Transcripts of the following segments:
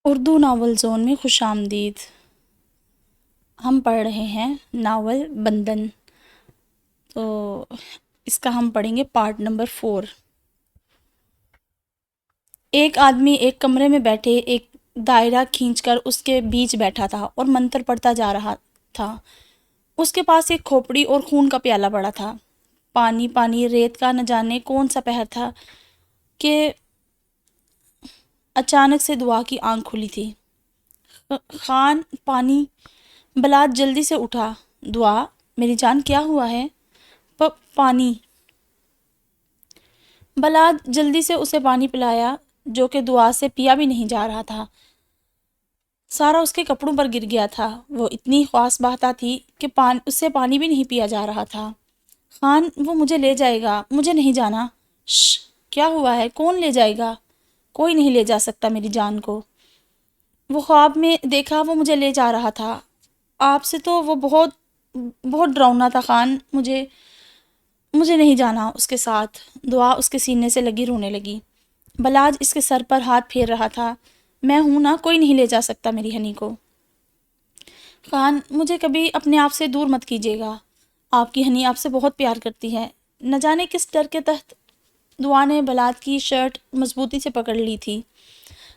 Urdu novel zone میں خوش آمدید۔ ہم پڑھ رہے ہیں ناول بندن، تو اس کا ہم پڑھیں گے پارٹ نمبر 4۔ ایک آدمی ایک کمرے میں بیٹھے ایک دائرہ کھینچ کر اس کے بیچ بیٹھا تھا اور منتر پڑھتا جا رہا تھا۔ اس کے پاس ایک کھوپڑی اور خون کا پیالہ پڑا تھا۔ پانی پانی ریت کا نہ جانے کون سا پہر تھا کہ اچانک سے دعا کی آنکھ کھلی تھی۔ خان پانی۔ بلال جلدی سے اٹھا۔ دعا، میری جان کیا ہوا ہے؟ پانی۔ بلال جلدی سے اسے پانی پلایا جو کہ دعا سے پیا بھی نہیں جا رہا تھا۔ سارا اس کے کپڑوں پر گر گیا تھا۔ وہ اتنی خواص بہتا تھی کہ اس سے پانی بھی نہیں پیا جا رہا تھا۔ خان، وہ مجھے لے جائے گا، مجھے نہیں جانا۔ شش، کیا ہوا ہے؟ کون لے جائے گا؟ کوئی نہیں لے جا سکتا میری جان کو۔ وہ خواب میں دیکھا وہ مجھے لے جا رہا تھا۔ آپ سے تو وہ بہت ڈراؤنا تھا خان، مجھے نہیں جانا اس کے ساتھ۔ دعا اس کے سینے سے لگی رونے لگی۔ بلاج اس کے سر پر ہاتھ پھیر رہا تھا۔ میں ہوں نا، کوئی نہیں لے جا سکتا میری ہنی کو۔ خان، مجھے کبھی اپنے آپ سے دور مت کیجیے گا۔ آپ کی ہنی آپ سے بہت پیار کرتی ہے۔ نہ جانے کس ڈر کے تحت دعا نے بلاج کی شرٹ مضبوطی سے پکڑ لی تھی۔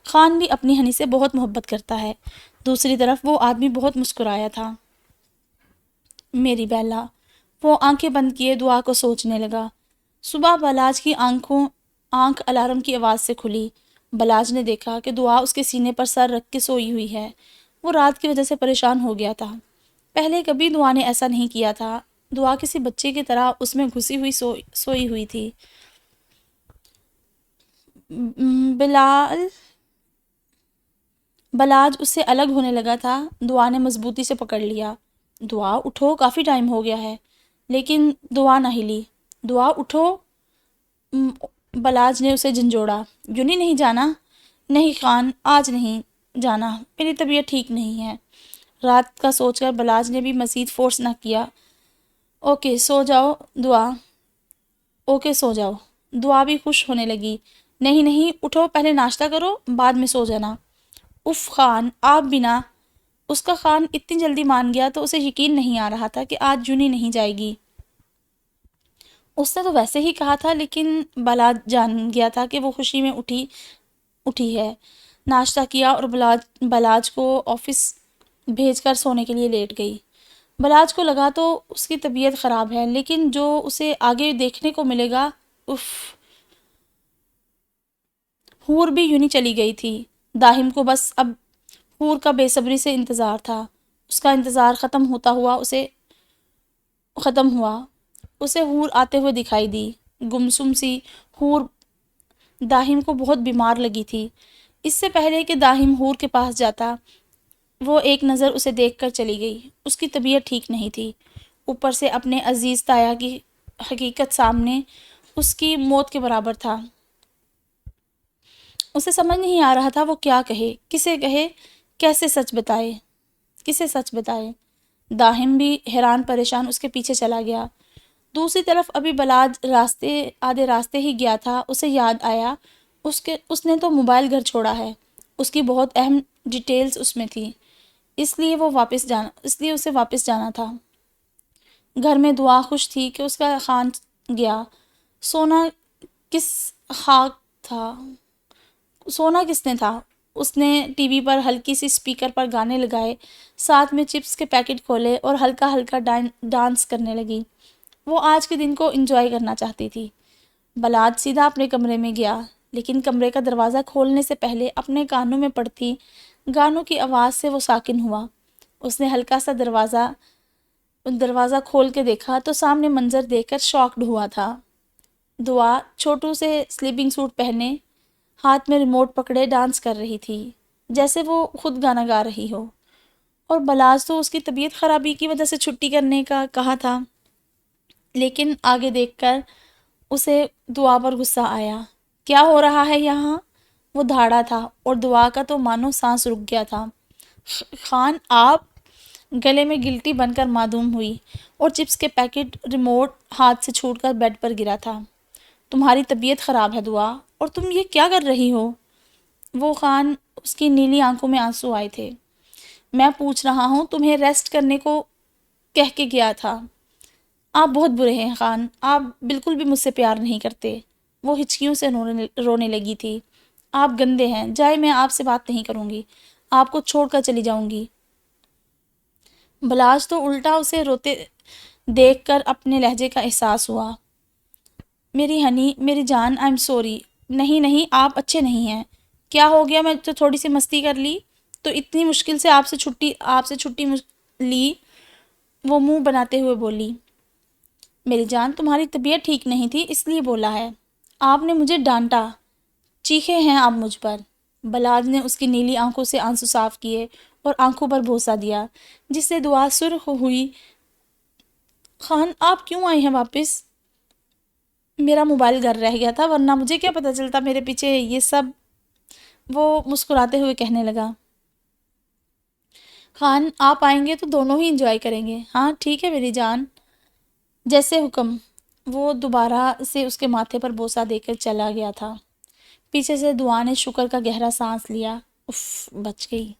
خان بھی اپنی ہنی سے بہت محبت کرتا ہے۔ دوسری طرف وہ آدمی بہت مسکرایا تھا۔ میری بیلا۔ وہ آنکھیں بند کیے دعا کو سوچنے لگا۔ صبح بلاج کی آنکھ الارم کی آواز سے کھلی۔ بلاج نے دیکھا کہ دعا اس کے سینے پر سر رکھ کے سوئی ہوئی ہے۔ وہ رات کی وجہ سے پریشان ہو گیا تھا۔ پہلے کبھی دعا نے ایسا نہیں کیا تھا۔ دعا کسی بچے کی طرح اس میں گھسی ہوئی سوئی ہوئی تھی۔ بلاج اس سے الگ ہونے لگا تھا۔ دعا نے مضبوطی سے پکڑ لیا۔ دعا اٹھو، کافی ٹائم ہو گیا ہے۔ لیکن دعا نہ ہلی۔ دعا اٹھو۔ بلاج نے اسے جھنجھوڑا۔ یوں نہیں جانا۔ نہیں خان، آج نہیں جانا، میری طبیعت ٹھیک نہیں ہے۔ رات کا سوچ کر بلاج نے بھی مزید فورس نہ کیا۔ اوکے سو جاؤ دعا۔ اوکے سو جاؤ۔ دعا بھی خوش ہونے لگی۔ نہیں اٹھو، پہلے ناشتہ کرو، بعد میں سو جانا۔ اف خان، آپ بنا۔ اس کا خان اتنی جلدی مان گیا تو اسے یقین نہیں آ رہا تھا کہ آج یونی نہیں جائے گی۔ اس نے تو ویسے ہی کہا تھا، لیکن بلاج جان گیا تھا کہ وہ خوشی میں اٹھی ہے۔ ناشتہ کیا اور بلاج کو آفس بھیج کر سونے کے لیے لیٹ گئی۔ بلاج کو لگا تو اس کی طبیعت خراب ہے، لیکن جو اسے آگے دیکھنے کو ملے گا، حور بھی یونی چلی گئی تھی۔ داہم کو بس اب حور کا بے صبری سے انتظار تھا۔ اس کا انتظار ختم ہوا۔ اسے حور آتے ہوئے دکھائی دی۔ گمسم سی حور داہم کو بہت بیمار لگی تھی۔ اس سے پہلے کہ داہم حور کے پاس جاتا، وہ ایک نظر اسے دیکھ کر چلی گئی۔ اس کی طبیعت ٹھیک نہیں تھی۔ اوپر سے اپنے عزیز تایا کی حقیقت سامنے اس کی موت کے برابر تھا۔ اسے سمجھ نہیں آ رہا تھا وہ کیا کہے، کسے کہے، کیسے سچ بتائے۔ داہم بھی حیران پریشان اس کے پیچھے چلا گیا۔ دوسری طرف ابھی بلاج آدھے راستے ہی گیا تھا، اسے یاد آیا اس نے تو موبائل گھر چھوڑا ہے۔ اس کی بہت اہم ڈیٹیلز اس میں تھی، اس لیے اسے واپس جانا تھا۔ گھر میں دعا خوش تھی کہ اس کا خان گیا۔ سونا کس نے تھا؟ اس نے ٹی وی پر ہلکی سی سپیکر پر گانے لگائے، ساتھ میں چپس کے پیکٹ کھولے اور ہلکا ڈانس کرنے لگی۔ وہ آج کے دن کو انجوائے کرنا چاہتی تھی۔ بلاج سیدھا اپنے کمرے میں گیا، لیکن کمرے کا دروازہ کھولنے سے پہلے اپنے کانوں میں پڑتی گانوں کی آواز سے وہ ساکن ہوا۔ اس نے ہلکا سا دروازہ کھول کے دیکھا تو سامنے منظر دیکھ کر شاکڈ ہوا تھا۔ دعا چھوٹو سے سلیپنگ سوٹ پہنے، ہاتھ میں ریموٹ پکڑے ڈانس کر رہی تھی، جیسے وہ خود گانا گا رہی ہو۔ اور بلاج تو اس کی طبیعت خرابی کی وجہ سے چھٹی کرنے کا کہا تھا، لیکن آگے دیکھ کر اسے دعا پر غصہ آیا۔ کیا ہو رہا ہے یہاں؟ وہ دھاڑا تھا اور دعا کا تو مانو سانس رک گیا تھا۔ خان، آپ؟ گلے میں گلٹی بن کر معدوم ہوئی اور چپس کے پیکٹ ریموٹ ہاتھ سے چھوٹ کر بیڈ پر گرا تھا۔ تمہاری طبیعت خراب ہے دعا، اور تم یہ کیا کر رہی ہو؟ وہ خان اس کی نیلی آنکھوں میں آنسو آئے تھے۔ میں پوچھ رہا ہوں، تمہیں ریسٹ کرنے کو کہہ کے گیا تھا۔ آپ بہت برے ہیں خان، آپ بالکل بھی مجھ سے پیار نہیں کرتے۔ وہ ہچکیوں سے رونے لگی تھی۔ آپ گندے ہیں، جائے میں آپ سے بات نہیں کروں گی، آپ کو چھوڑ کر چلی جاؤں گی۔ بلاج تو الٹا اسے روتے دیکھ کر اپنے لہجے کا احساس ہوا۔ میری ہنی، میری جان، آئی ایم سوری۔ نہیں نہیں، آپ اچھے نہیں ہیں۔ کیا ہو گیا؟ میں تو تھوڑی سی مستی کر لی تو اتنی مشکل سے آپ سے چھٹی لی۔ وہ منہ بناتے ہوئے بولی، میری جان تمہاری طبیعت ٹھیک نہیں تھی اس لیے بولا ہے۔ آپ نے مجھے ڈانٹا، چیخے ہیں آپ مجھ پر۔ بلاج نے اس کی نیلی آنکھوں سے آنسو صاف کیے اور آنکھوں پر بوسہ دیا، جس سے دعا سرخ ہوئی۔ خان آپ کیوں آئے ہیں واپس؟ میرا موبائل گھر رہ گیا تھا، ورنہ مجھے کیا پتہ چلتا میرے پیچھے یہ سب۔ وہ مسکراتے ہوئے کہنے لگا، خان آپ آئیں گے تو دونوں ہی انجوائے کریں گے۔ ہاں ٹھیک ہے میری جان، جیسے حکم۔ وہ دوبارہ سے اس کے ماتھے پر بوسہ دے کر چلا گیا تھا۔ پیچھے سے دعا نے شکر کا گہرا سانس لیا۔ اف، بچ گئی۔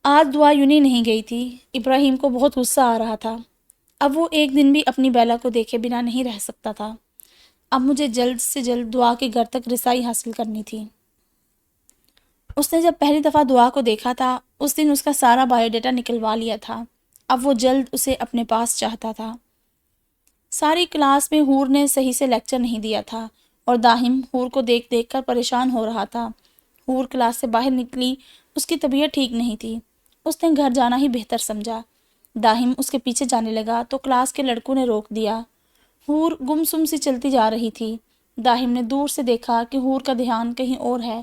آج دعا یونی نہیں گئی تھی۔ ابراہیم کو بہت غصہ آ رہا تھا۔ اب وہ ایک دن بھی اپنی بیلا کو دیکھے بنا نہیں رہ سکتا تھا۔ اب مجھے جلد سے جلد دعا کے گھر تک رسائی حاصل کرنی تھی۔ اس نے جب پہلی دفعہ دعا کو دیکھا تھا اس دن اس کا سارا بایو ڈیٹا نکلوا لیا تھا۔ اب وہ جلد اسے اپنے پاس چاہتا تھا۔ ساری کلاس میں حور نے صحیح سے لیکچر نہیں دیا تھا اور داہم حور کو دیکھ دیکھ کر پریشان ہو رہا تھا۔ حور کلاس سے باہر نکلی، اس کی طبیعت ٹھیک نہیں تھی۔ اس نے گھر جانا ہی بہتر سمجھا۔ داہم اس کے پیچھے جانے لگا تو کلاس کے لڑکوں نے روک دیا۔ حور گمسم سی چلتی جا رہی تھی۔ داہم نے دور سے دیکھا کہ حور کا دھیان کہیں اور ہے۔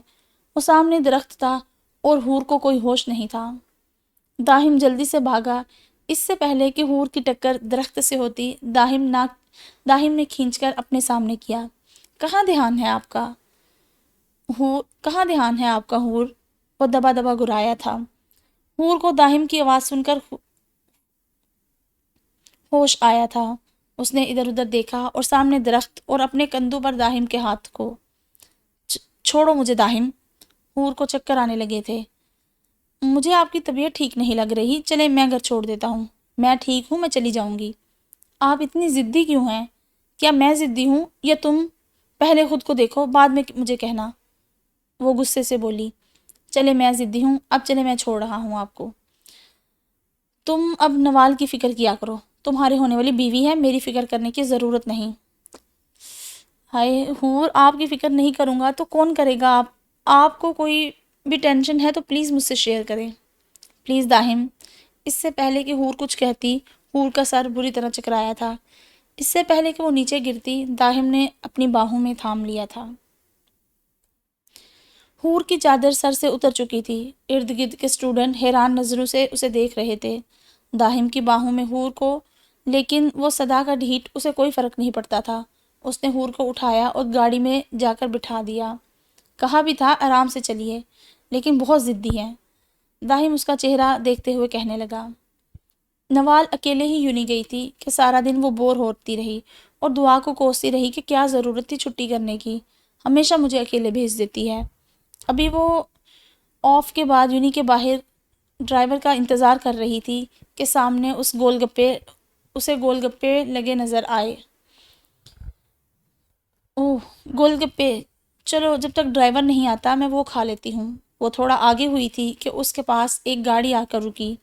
وہ سامنے درخت تھا اور حور کو کوئی ہوش نہیں تھا۔ داہم جلدی سے بھاگا۔ اس سے پہلے کہ حور کی ٹکر درخت سے ہوتی، داہم نے کھینچ کر اپنے سامنے کیا۔ کہاں دھیان ہے آپ کا حور؟ وہ دبا دبا گرایا تھا۔ حور کو داہم کی آواز سن کر ہوش آیا تھا۔ اس نے ادھر ادھر دیکھا اور سامنے درخت اور اپنے کندھوں پر داہم کے ہاتھ کو۔ چھوڑو مجھے داہم۔ حور کو چکر آنے لگے تھے۔ مجھے آپ کی طبیعت ٹھیک نہیں لگ رہی، چلے میں گھر چھوڑ دیتا ہوں۔ میں ٹھیک ہوں، میں چلی جاؤں گی۔ آپ اتنی ضدی کیوں ہیں؟ کیا میں ضدی ہوں یا تم؟ پہلے خود کو دیکھو، بعد میں مجھے کہنا۔ وہ غصے سے بولی، چلے میں ضدی ہوں، اب چلے میں چھوڑ رہا ہوں آپ کو۔ تم اب نوال کی فکر کیا کرو، تمہاری ہونے والی بیوی ہے، میری فکر کرنے کی ضرورت نہیں۔ ہائے حور، آپ کی فکر نہیں کروں گا تو کون کرے گا؟ آپ کو کوئی بھی ٹینشن ہے تو پلیز مجھ سے شیئر کریں۔ پلیز داہم۔ اس سے پہلے کہ حور کچھ کہتی، حور کا سر بری طرح چکرایا تھا۔ اس سے پہلے کہ وہ نیچے گرتی، داہم نے اپنی باہوں میں تھام لیا تھا۔ حور کی چادر سر سے اتر چکی تھی۔ ارد گرد کے اسٹوڈنٹ حیران نظروں سے اسے دیکھ رہے تھے۔ داہم کی باہوں میں حور کو، لیکن وہ صدا کا ڈھیٹ اسے کوئی فرق نہیں پڑتا تھا۔ اس نے حور کو اٹھایا اور گاڑی میں جا کر بٹھا دیا۔ کہا بھی تھا آرام سے چلیے، لیکن بہت ضدی ہے۔ داہم اس کا چہرہ دیکھتے ہوئے کہنے لگا، نوال اکیلے ہی یونی گئی تھی کہ سارا دن وہ بور ہوتی رہی اور دعا کو کوستی رہی کہ کیا ضرورت تھی چھٹی کرنے کی، ہمیشہ مجھے اکیلے بھیج دیتی ہے۔ ابھی وہ آف کے بعد یونی کے باہر ڈرائیور کا انتظار کر رہی تھی کہ سامنے اسے گول گپے لگے نظر آئے۔ اوہ گول گپے، چلو جب تک ڈرائیور نہیں آتا میں وہ کھا لیتی ہوں۔ وہ تھوڑا آگے ہوئی تھی کہ اس کے پاس ایک گاڑی آ کر رکی۔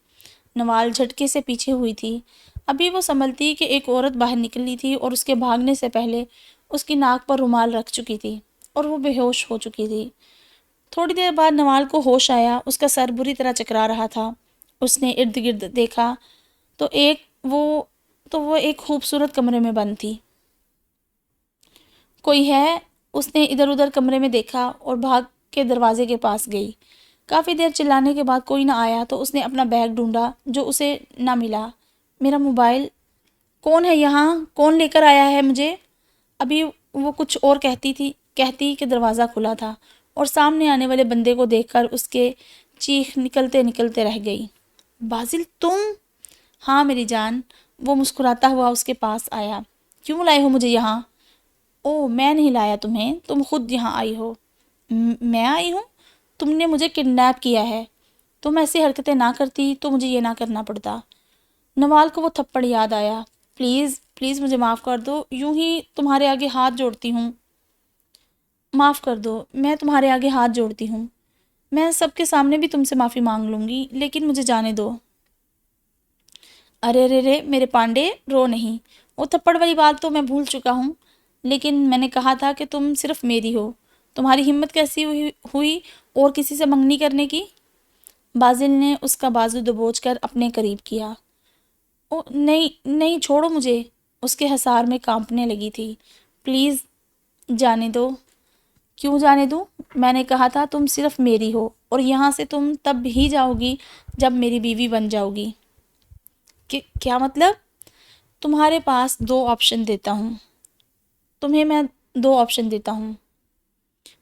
نوال جھٹکے سے پیچھے ہوئی تھی۔ ابھی وہ سنبھلتی کہ ایک عورت باہر نکلی تھی اور اس کے بھاگنے سے پہلے اس کی ناک پر رومال رکھ چکی تھی اور وہ بے ہوش ہو چکی تھی۔ تھوڑی دیر بعد نوال کو ہوش آیا، اس کا سر بری طرح چکرا رہا تھا۔ اس نے ارد گرد دیکھا تو وہ ایک خوبصورت کمرے میں بند تھی۔ کوئی ہے؟ اس نے ادھر ادھر کمرے میں دیکھا اور بھاگ کے دروازے کے پاس گئی۔ کافی دیر چلانے کے بعد کوئی نہ آیا تو اس نے اپنا بیگ ڈھونڈا جو اسے نہ ملا۔ میرا موبائل؟ کون ہے یہاں؟ کون لے کر آیا ہے مجھے؟ ابھی وہ کچھ اور کہتی کہ دروازہ کھلا تھا اور سامنے آنے والے بندے کو دیکھ کر اس کے چیخ نکلتے نکلتے رہ گئی۔ بازل تم؟ ہاں میری جان۔ وہ مسکراتا ہوا اس کے پاس آیا۔ کیوں لائے ہو مجھے یہاں؟ او میں نہیں لایا تمہیں، تم خود یہاں آئی ہو۔ میں آئی ہوں؟ تم نے مجھے کڈنیپ کیا ہے، تم ایسی حرکتیں نہ کرتی تو مجھے یہ نہ کرنا پڑتا۔ نوال کو وہ تھپڑ یاد آیا۔ پلیز پلیز مجھے معاف کر دو، یوں ہی تمہارے آگے ہاتھ جوڑتی ہوں، معاف کر دو، میں تمہارے آگے ہاتھ جوڑتی ہوں، میں سب کے سامنے بھی تم سے معافی مانگ لوں گی، لیکن مجھے جانے دو۔ ارے رے رے میرے پانڈے، رو نہیں، وہ تھپڑ والی بات تو میں بھول چکا ہوں، لیکن میں نے کہا تھا کہ تم صرف میری ہو، تمہاری ہمت کیسی ہوئی اور کسی سے منگنی کرنے کی؟ بازل نے اس کا بازو دبوچ کر اپنے قریب کیا۔ او نہیں نہیں، چھوڑو مجھے، اس کے حصار میں کانپنے لگی تھی۔ پلیز جانے دو۔ کیوں جانے دوں؟ میں نے کہا تھا تم صرف میری ہو، اور یہاں سے تم تب ہی جاؤ گی جب میری بیوی بن جاؤ گی۔ کیا مطلب؟ تمہارے پاس دو آپشن دیتا ہوں، تمہیں میں دو آپشن دیتا ہوں۔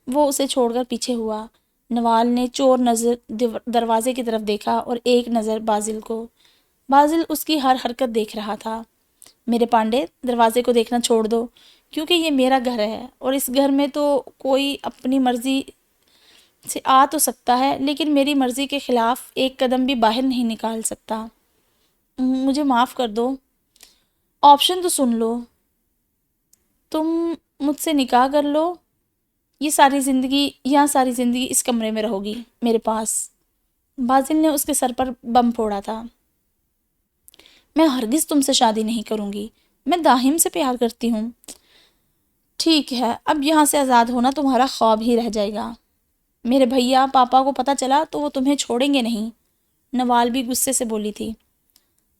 وہ اسے چھوڑ کر پیچھے ہوا۔ نوال نے چور نظر دروازے کی طرف دیکھا اور ایک نظر بازل کو۔ بازل اس کی ہر حرکت دیکھ رہا تھا۔ میرے پانڈے، دروازے کو دیکھنا چھوڑ دو، کیونکہ یہ میرا گھر ہے، اور اس گھر میں تو کوئی اپنی مرضی سے آ تو سکتا ہے، لیکن میری مرضی کے خلاف ایک قدم بھی باہر نہیں نکال سکتا۔ مجھے معاف کر دو۔ آپشن تو سن لو، تم مجھ سے نکاح کر لو، یہاں ساری زندگی اس کمرے میں رہو گی میرے پاس۔ بازل نے اس کے سر پر بم پھوڑا تھا۔ میں ہرگز تم سے شادی نہیں کروں گی، میں داہم سے پیار کرتی ہوں۔ ٹھیک ہے، اب یہاں سے آزاد ہونا تمہارا خواب ہی رہ جائے گا۔ میرے بھیا پاپا کو پتہ چلا تو وہ تمہیں چھوڑیں گے نہیں، نوال بھی غصے سے بولی تھی،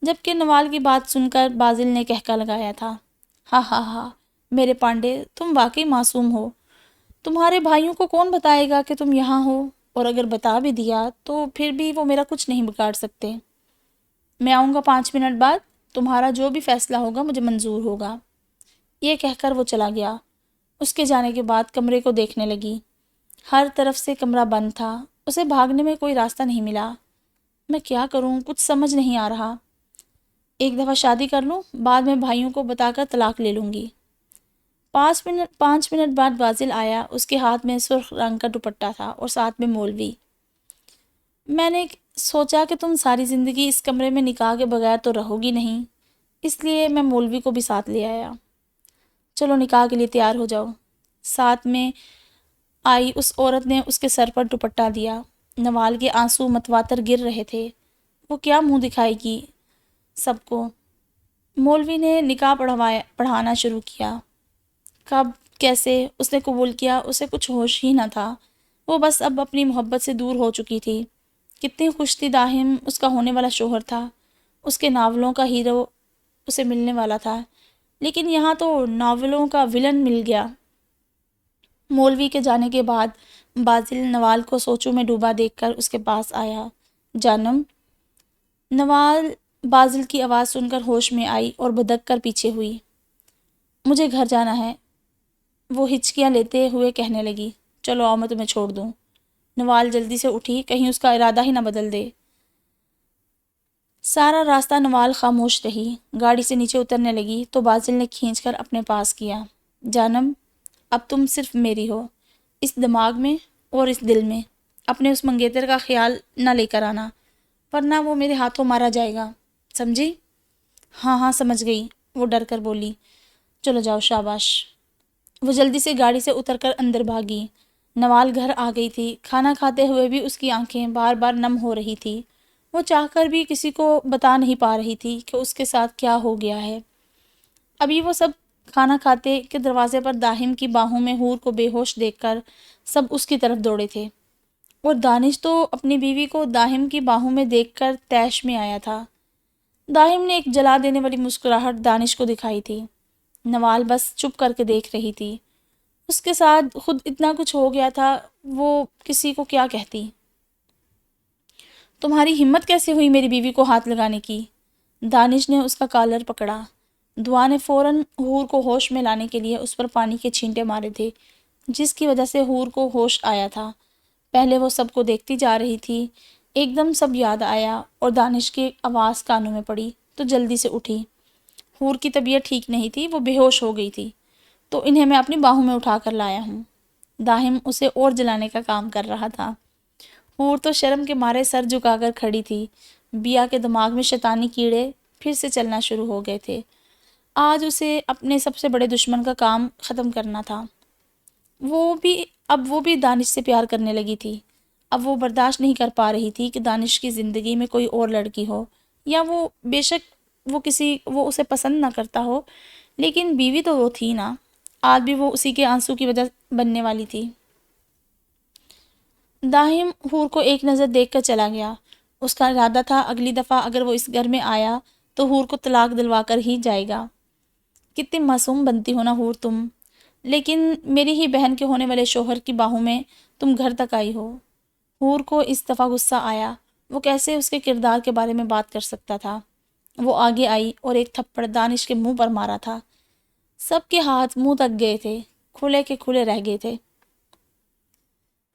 جبکہ نوال کی بات سن کر بازل نے کہکا لگایا تھا۔ ہاں ہاں ہاں، میرے پانڈے، تم واقعی معصوم ہو، تمہارے بھائیوں کو کون بتائے گا کہ تم یہاں ہو، اور اگر بتا بھی دیا تو پھر بھی وہ میرا کچھ نہیں بگاڑ سکتے۔ میں آؤں گا 5 منٹ بعد، تمہارا جو بھی فیصلہ ہوگا مجھے منظور ہوگا۔ یہ کہہ کر وہ چلا گیا۔ اس کے جانے کے بعد کمرے کو دیکھنے لگی۔ ہر طرف سے کمرہ بند تھا، اسے بھاگنے میں کوئی راستہ نہیں ملا۔ میں کیا کروں، کچھ سمجھ نہیں آ رہا۔ ایک دفعہ شادی کر لوں، بعد میں بھائیوں کو بتا کر طلاق لے لوں گی۔ 5 منٹ بعد بازل آیا، اس کے ہاتھ میں سرخ رنگ کا دوپٹہ تھا اور ساتھ میں مولوی۔ میں نے سوچا کہ تم ساری زندگی اس کمرے میں نکاح کے بغیر تو رہو گی نہیں، اس لیے میں مولوی کو بھی ساتھ لے آیا۔ چلو نکاح کے لیے تیار ہو جاؤ۔ ساتھ میں آئی اس عورت نے اس کے سر پر دوپٹہ دیا۔ نوال کے آنسو متواتر گر رہے تھے۔ وہ کیا منہ دکھائے گی سب کو؟ مولوی نے نکاح پڑھانا شروع کیا۔ کب، کیسے اس نے قبول کیا، اسے کچھ ہوش ہی نہ تھا۔ وہ بس اب اپنی محبت سے دور ہو چکی تھی۔ کتنی خوش تھی داہم، اس کا ہونے والا شوہر تھا، اس کے ناولوں کا ہیرو اسے ملنے والا تھا، لیکن یہاں تو ناولوں کا ولن مل گیا۔ مولوی کے جانے کے بعد بازل نوال کو سوچوں میں ڈوبا دیکھ کر اس کے پاس آیا۔ جانم۔ نوال بازل کی آواز سن کر ہوش میں آئی اور بدک کر پیچھے ہوئی۔ مجھے گھر جانا ہے، وہ ہچکیاں لیتے ہوئے کہنے لگی۔ چلو آؤ، میں تمہیں چھوڑ دوں۔ نوال جلدی سے اٹھی، کہیں اس کا ارادہ ہی نہ بدل دے۔ سارا راستہ نوال خاموش رہی۔ گاڑی سے نیچے اترنے لگی تو بازل نے کھینچ کر اپنے پاس کیا۔ جانم، اب تم صرف میری ہو، اس دماغ میں اور اس دل میں۔ اپنے اس منگیتر کا خیال نہ لے کر آنا، ورنہ وہ میرے ہاتھوں مارا جائے گا، سمجھی؟ ہاں ہاں سمجھ گئی، وہ ڈر کر بولی۔ چلو جاؤ، شاباش۔ وہ جلدی سے گاڑی سے اتر کر اندر بھاگی۔ نوال گھر آ گئی تھی۔ کھانا کھاتے ہوئے بھی اس کی آنکھیں بار بار نم ہو رہی تھی۔ وہ چاہ کر بھی کسی کو بتا نہیں پا رہی تھی کہ اس کے ساتھ کیا ہو گیا ہے۔ ابھی وہ سب کھانا کھاتے کہ دروازے پر داہم کی باہوں میں حور کو بے ہوش دیکھ کر سب اس کی طرف دوڑے تھے، اور دانش تو اپنی بیوی کو داہم کی باہوں میں دیکھ کر طیش میں آیا تھا۔ داہم نے ایک جلا دینے والی مسکراہٹ دانش کو دکھائی تھی۔ نوال بس چپ کر کے دیکھ رہی تھی۔ اس کے ساتھ خود اتنا کچھ ہو گیا تھا، وہ کسی کو کیا کہتی؟ تمہاری ہمت کیسے ہوئی میری بیوی کو ہاتھ لگانے کی؟ دانش نے اس کا کالر پکڑا۔ دعا نے فوراً حور کو ہوش میں لانے کے لیے اس پر پانی کے چھینٹے مارے تھے، جس کی وجہ سے حور کو ہوش آیا تھا۔ پہلے وہ سب کو دیکھتی جا رہی تھی، ایک دم سب یاد آیا اور دانش کی آواز کانوں میں پڑی تو جلدی سے اٹھی۔ حور کی طبیعت ٹھیک نہیں تھی، وہ بے ہوش ہو گئی تھی، تو انہیں میں اپنی باہوں میں اٹھا کر لایا ہوں۔ داہم اسے اور جلانے کا کام کر رہا تھا۔ حور تو شرم کے مارے سر جھکا کر کھڑی تھی۔ بیا کے دماغ میں شیطانی کیڑے پھر سے چلنا شروع ہو گئے تھے۔ آج اسے اپنے سب سے بڑے دشمن کا کام ختم کرنا تھا۔ اب وہ بھی دانش سے پیار کرنے لگی تھی۔ اب وہ برداشت نہیں کر پا رہی تھی کہ دانش کی زندگی میں کوئی اور لڑکی ہو، یا وہ بے شک وہ اسے پسند نہ کرتا ہو، لیکن بیوی تو وہ تھی نا۔ آج بھی وہ اسی کے آنسو کی وجہ بننے والی تھی۔ داہم حور کو ایک نظر دیکھ کر چلا گیا۔ اس کا ارادہ تھا اگلی دفعہ اگر وہ اس گھر میں آیا تو حور کو طلاق دلوا کر ہی جائے گا۔ کتنی معصوم بنتی ہو نا حور تم، لیکن میری ہی بہن کے ہونے والے شوہر کی باہوں میں تم گھر تک آئی ہو۔ حور کو اس دفعہ غصہ آیا، وہ کیسے اس کے کردار کے بارے میں بات کر سکتا تھا۔ وہ آگے آئی اور ایک تھپڑ دانش کے منہ پر مارا تھا۔ سب کے ہاتھ منہ تک گئے تھے، کھلے کے کھلے رہ گئے تھے۔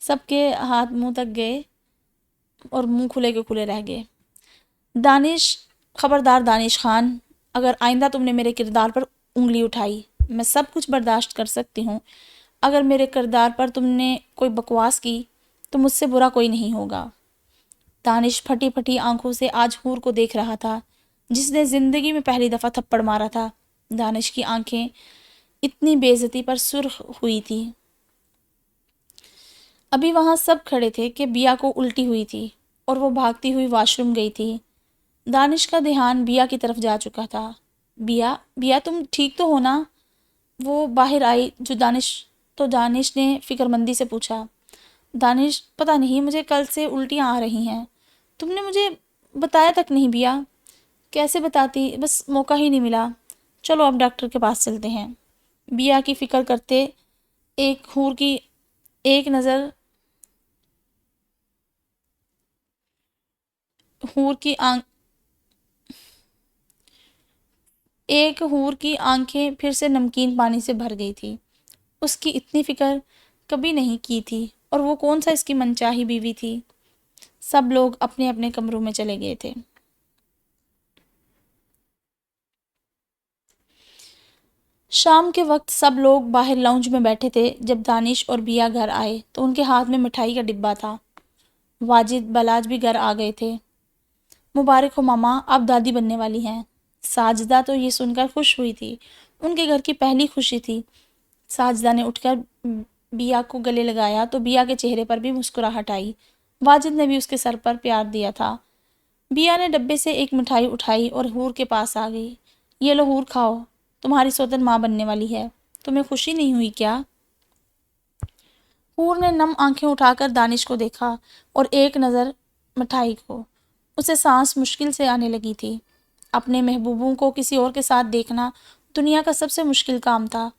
سب کے ہاتھ منہ تک گئے اور منہ کھلے کے کھلے رہ گئے۔ دانش، خبردار دانش خان، اگر آئندہ تم نے میرے کردار پر انگلی اٹھائی، میں سب کچھ برداشت کر سکتی ہوں۔ اگر میرے کردار پر تم نے کوئی بکواس کی تو مجھ سے برا کوئی نہیں ہوگا۔ دانش پھٹی پھٹی آنکھوں سے آج حور کو دیکھ رہا تھا، جس نے زندگی میں پہلی دفعہ تھپڑ مارا تھا۔ دانش کی آنکھیں اتنی بے عزتی پر سرخ ہوئی تھی۔ ابھی وہاں سب کھڑے تھے کہ بیا کو الٹی ہوئی تھی اور وہ بھاگتی ہوئی واش روم گئی تھی۔ دانش کا دھیان بیا کی طرف جا چکا تھا۔ بیا تم ٹھیک تو ہو نا؟ وہ باہر آئی دانش نے فکر مندی سے پوچھا۔ دانش، پتہ نہیں، مجھے کل سے الٹیاں آ رہی ہیں۔ تم نے مجھے بتایا تک نہیں بیا۔ کیسے بتاتی، بس موقع ہی نہیں ملا۔ چلو اب ڈاکٹر کے پاس چلتے ہیں۔ بیا کی فکر کرتے ایک حور کی آنکھیں پھر سے نمکین پانی سے بھر گئی تھی۔ اس کی اتنی فکر کبھی نہیں کی تھی، اور وہ کون سا اس کی منچاہی بیوی تھی۔ سب لوگ اپنے اپنے کمروں میں چلے گئے تھے۔ شام کے وقت سب لوگ باہر لاؤنج میں بیٹھے تھے۔ جب دانش اور بیا گھر آئے تو ان کے ہاتھ میں مٹھائی کا ڈبہ تھا۔ واجد بلاج بھی گھر آ گئے تھے۔ مبارک ہو ماما، آپ دادی بننے والی ہیں۔ ساجدہ تو یہ سن کر خوش ہوئی تھی۔ ان کے گھر کی پہلی خوشی تھی۔ ساجدہ نے اٹھ کر بیا کو گلے لگایا تو بیا کے چہرے پر بھی مسکراہٹ آئی۔ واجد نے بھی اس کے سر پر پیار دیا تھا۔ بیا نے ڈبے سے ایک مٹھائی اٹھائی اور حور کے پاس آ گئی۔ یہ لو حور، کھاؤ، تمہاری سوتن ماں بننے والی ہے۔ تمہیں خوشی نہیں ہوئی کیا؟ حور نے نم آنکھیں اٹھا کر دانش کو دیکھا اور ایک نظر مٹھائی کو۔ اسے سانس مشکل سے آنے لگی تھی۔ اپنے محبوبوں کو کسی اور کے ساتھ دیکھنا دنیا کا سب سے مشکل کام تھا،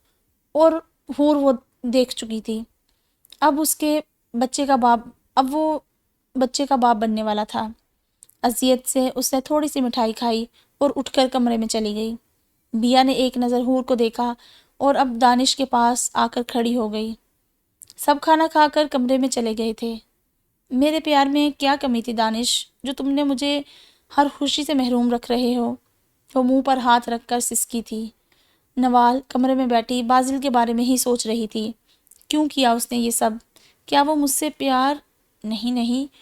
اور حور وہ دیکھ چکی تھی۔ اب وہ بچے کا باپ بننے والا تھا۔ اذیت سے اس نے تھوڑی سی مٹھائی کھائی اور اٹھ کر کمرے میں چلی گئی۔ بیا نے ایک نظر حور کو دیکھا اور اب دانش کے پاس آ کر کھڑی ہو گئی۔ سب کھانا کھا کر کمرے میں چلے گئے تھے۔ میرے پیار میں کیا کمی تھی دانش، جو تم نے مجھے ہر خوشی سے محروم رکھ رہے ہو؟ وہ منہ پر ہاتھ رکھ کر سسکی تھی۔ نوال کمرے میں بیٹھی بازل کے بارے میں ہی سوچ رہی تھی۔ کیوں کیا اس نے یہ سب؟ کیا وہ مجھ سے پیار نہیں؟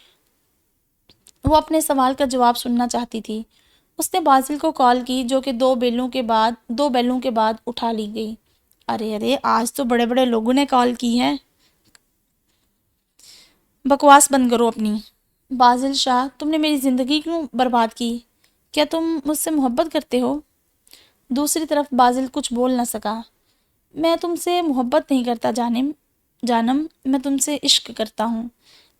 وہ اپنے سوال کا جواب سننا چاہتی تھی۔ اس نے بازل کو کال کی، جو کہ دو بیلوں کے بعد اٹھا لی گئی۔ ارے آج تو بڑے بڑے لوگوں نے کال کی ہے۔ بکواس بند کرو اپنی۔ بازل شاہ، تم نے میری زندگی کیوں برباد کی؟ کیا تم مجھ سے محبت کرتے ہو؟ دوسری طرف بازل کچھ بول نہ سکا۔ میں تم سے محبت نہیں کرتا جانم، میں تم سے عشق کرتا ہوں۔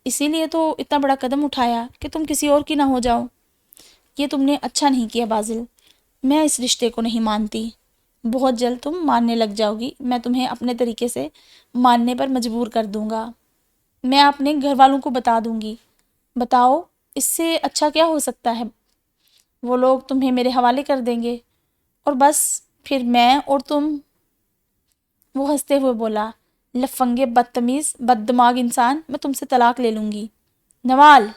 اسی لیے تو اتنا بڑا قدم اٹھایا کہ تم کسی اور کی نہ ہو جاؤ۔ یہ تم نے اچھا نہیں کیا بازل، میں اس رشتے کو نہیں مانتی۔ بہت جلد تم ماننے لگ جاؤ گی، میں تمہیں اپنے طریقے سے ماننے پر مجبور کر دوں گا۔ میں اپنے گھر والوں کو بتا دوں گی۔ بتاؤ، اس سے اچھا کیا ہو سکتا ہے؟ وہ لوگ تمہیں میرے حوالے کر دیں گے، اور بس پھر میں اور تم۔ وہ ہنستے ہوئے بولا، لفنگے، بدتمیز، بد دماغ انسان، میں تم سے طلاق لے لوں گی۔ نوال!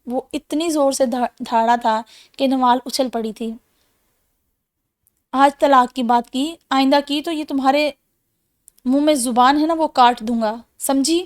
وہ اتنی زور سے دھاڑا تھا کہ نوال اچھل پڑی تھی۔ آج طلاق کی بات کی، آئندہ کی تو یہ تمہارے منہ میں زبان ہے نا، وہ کاٹ دوں گا، سمجھی؟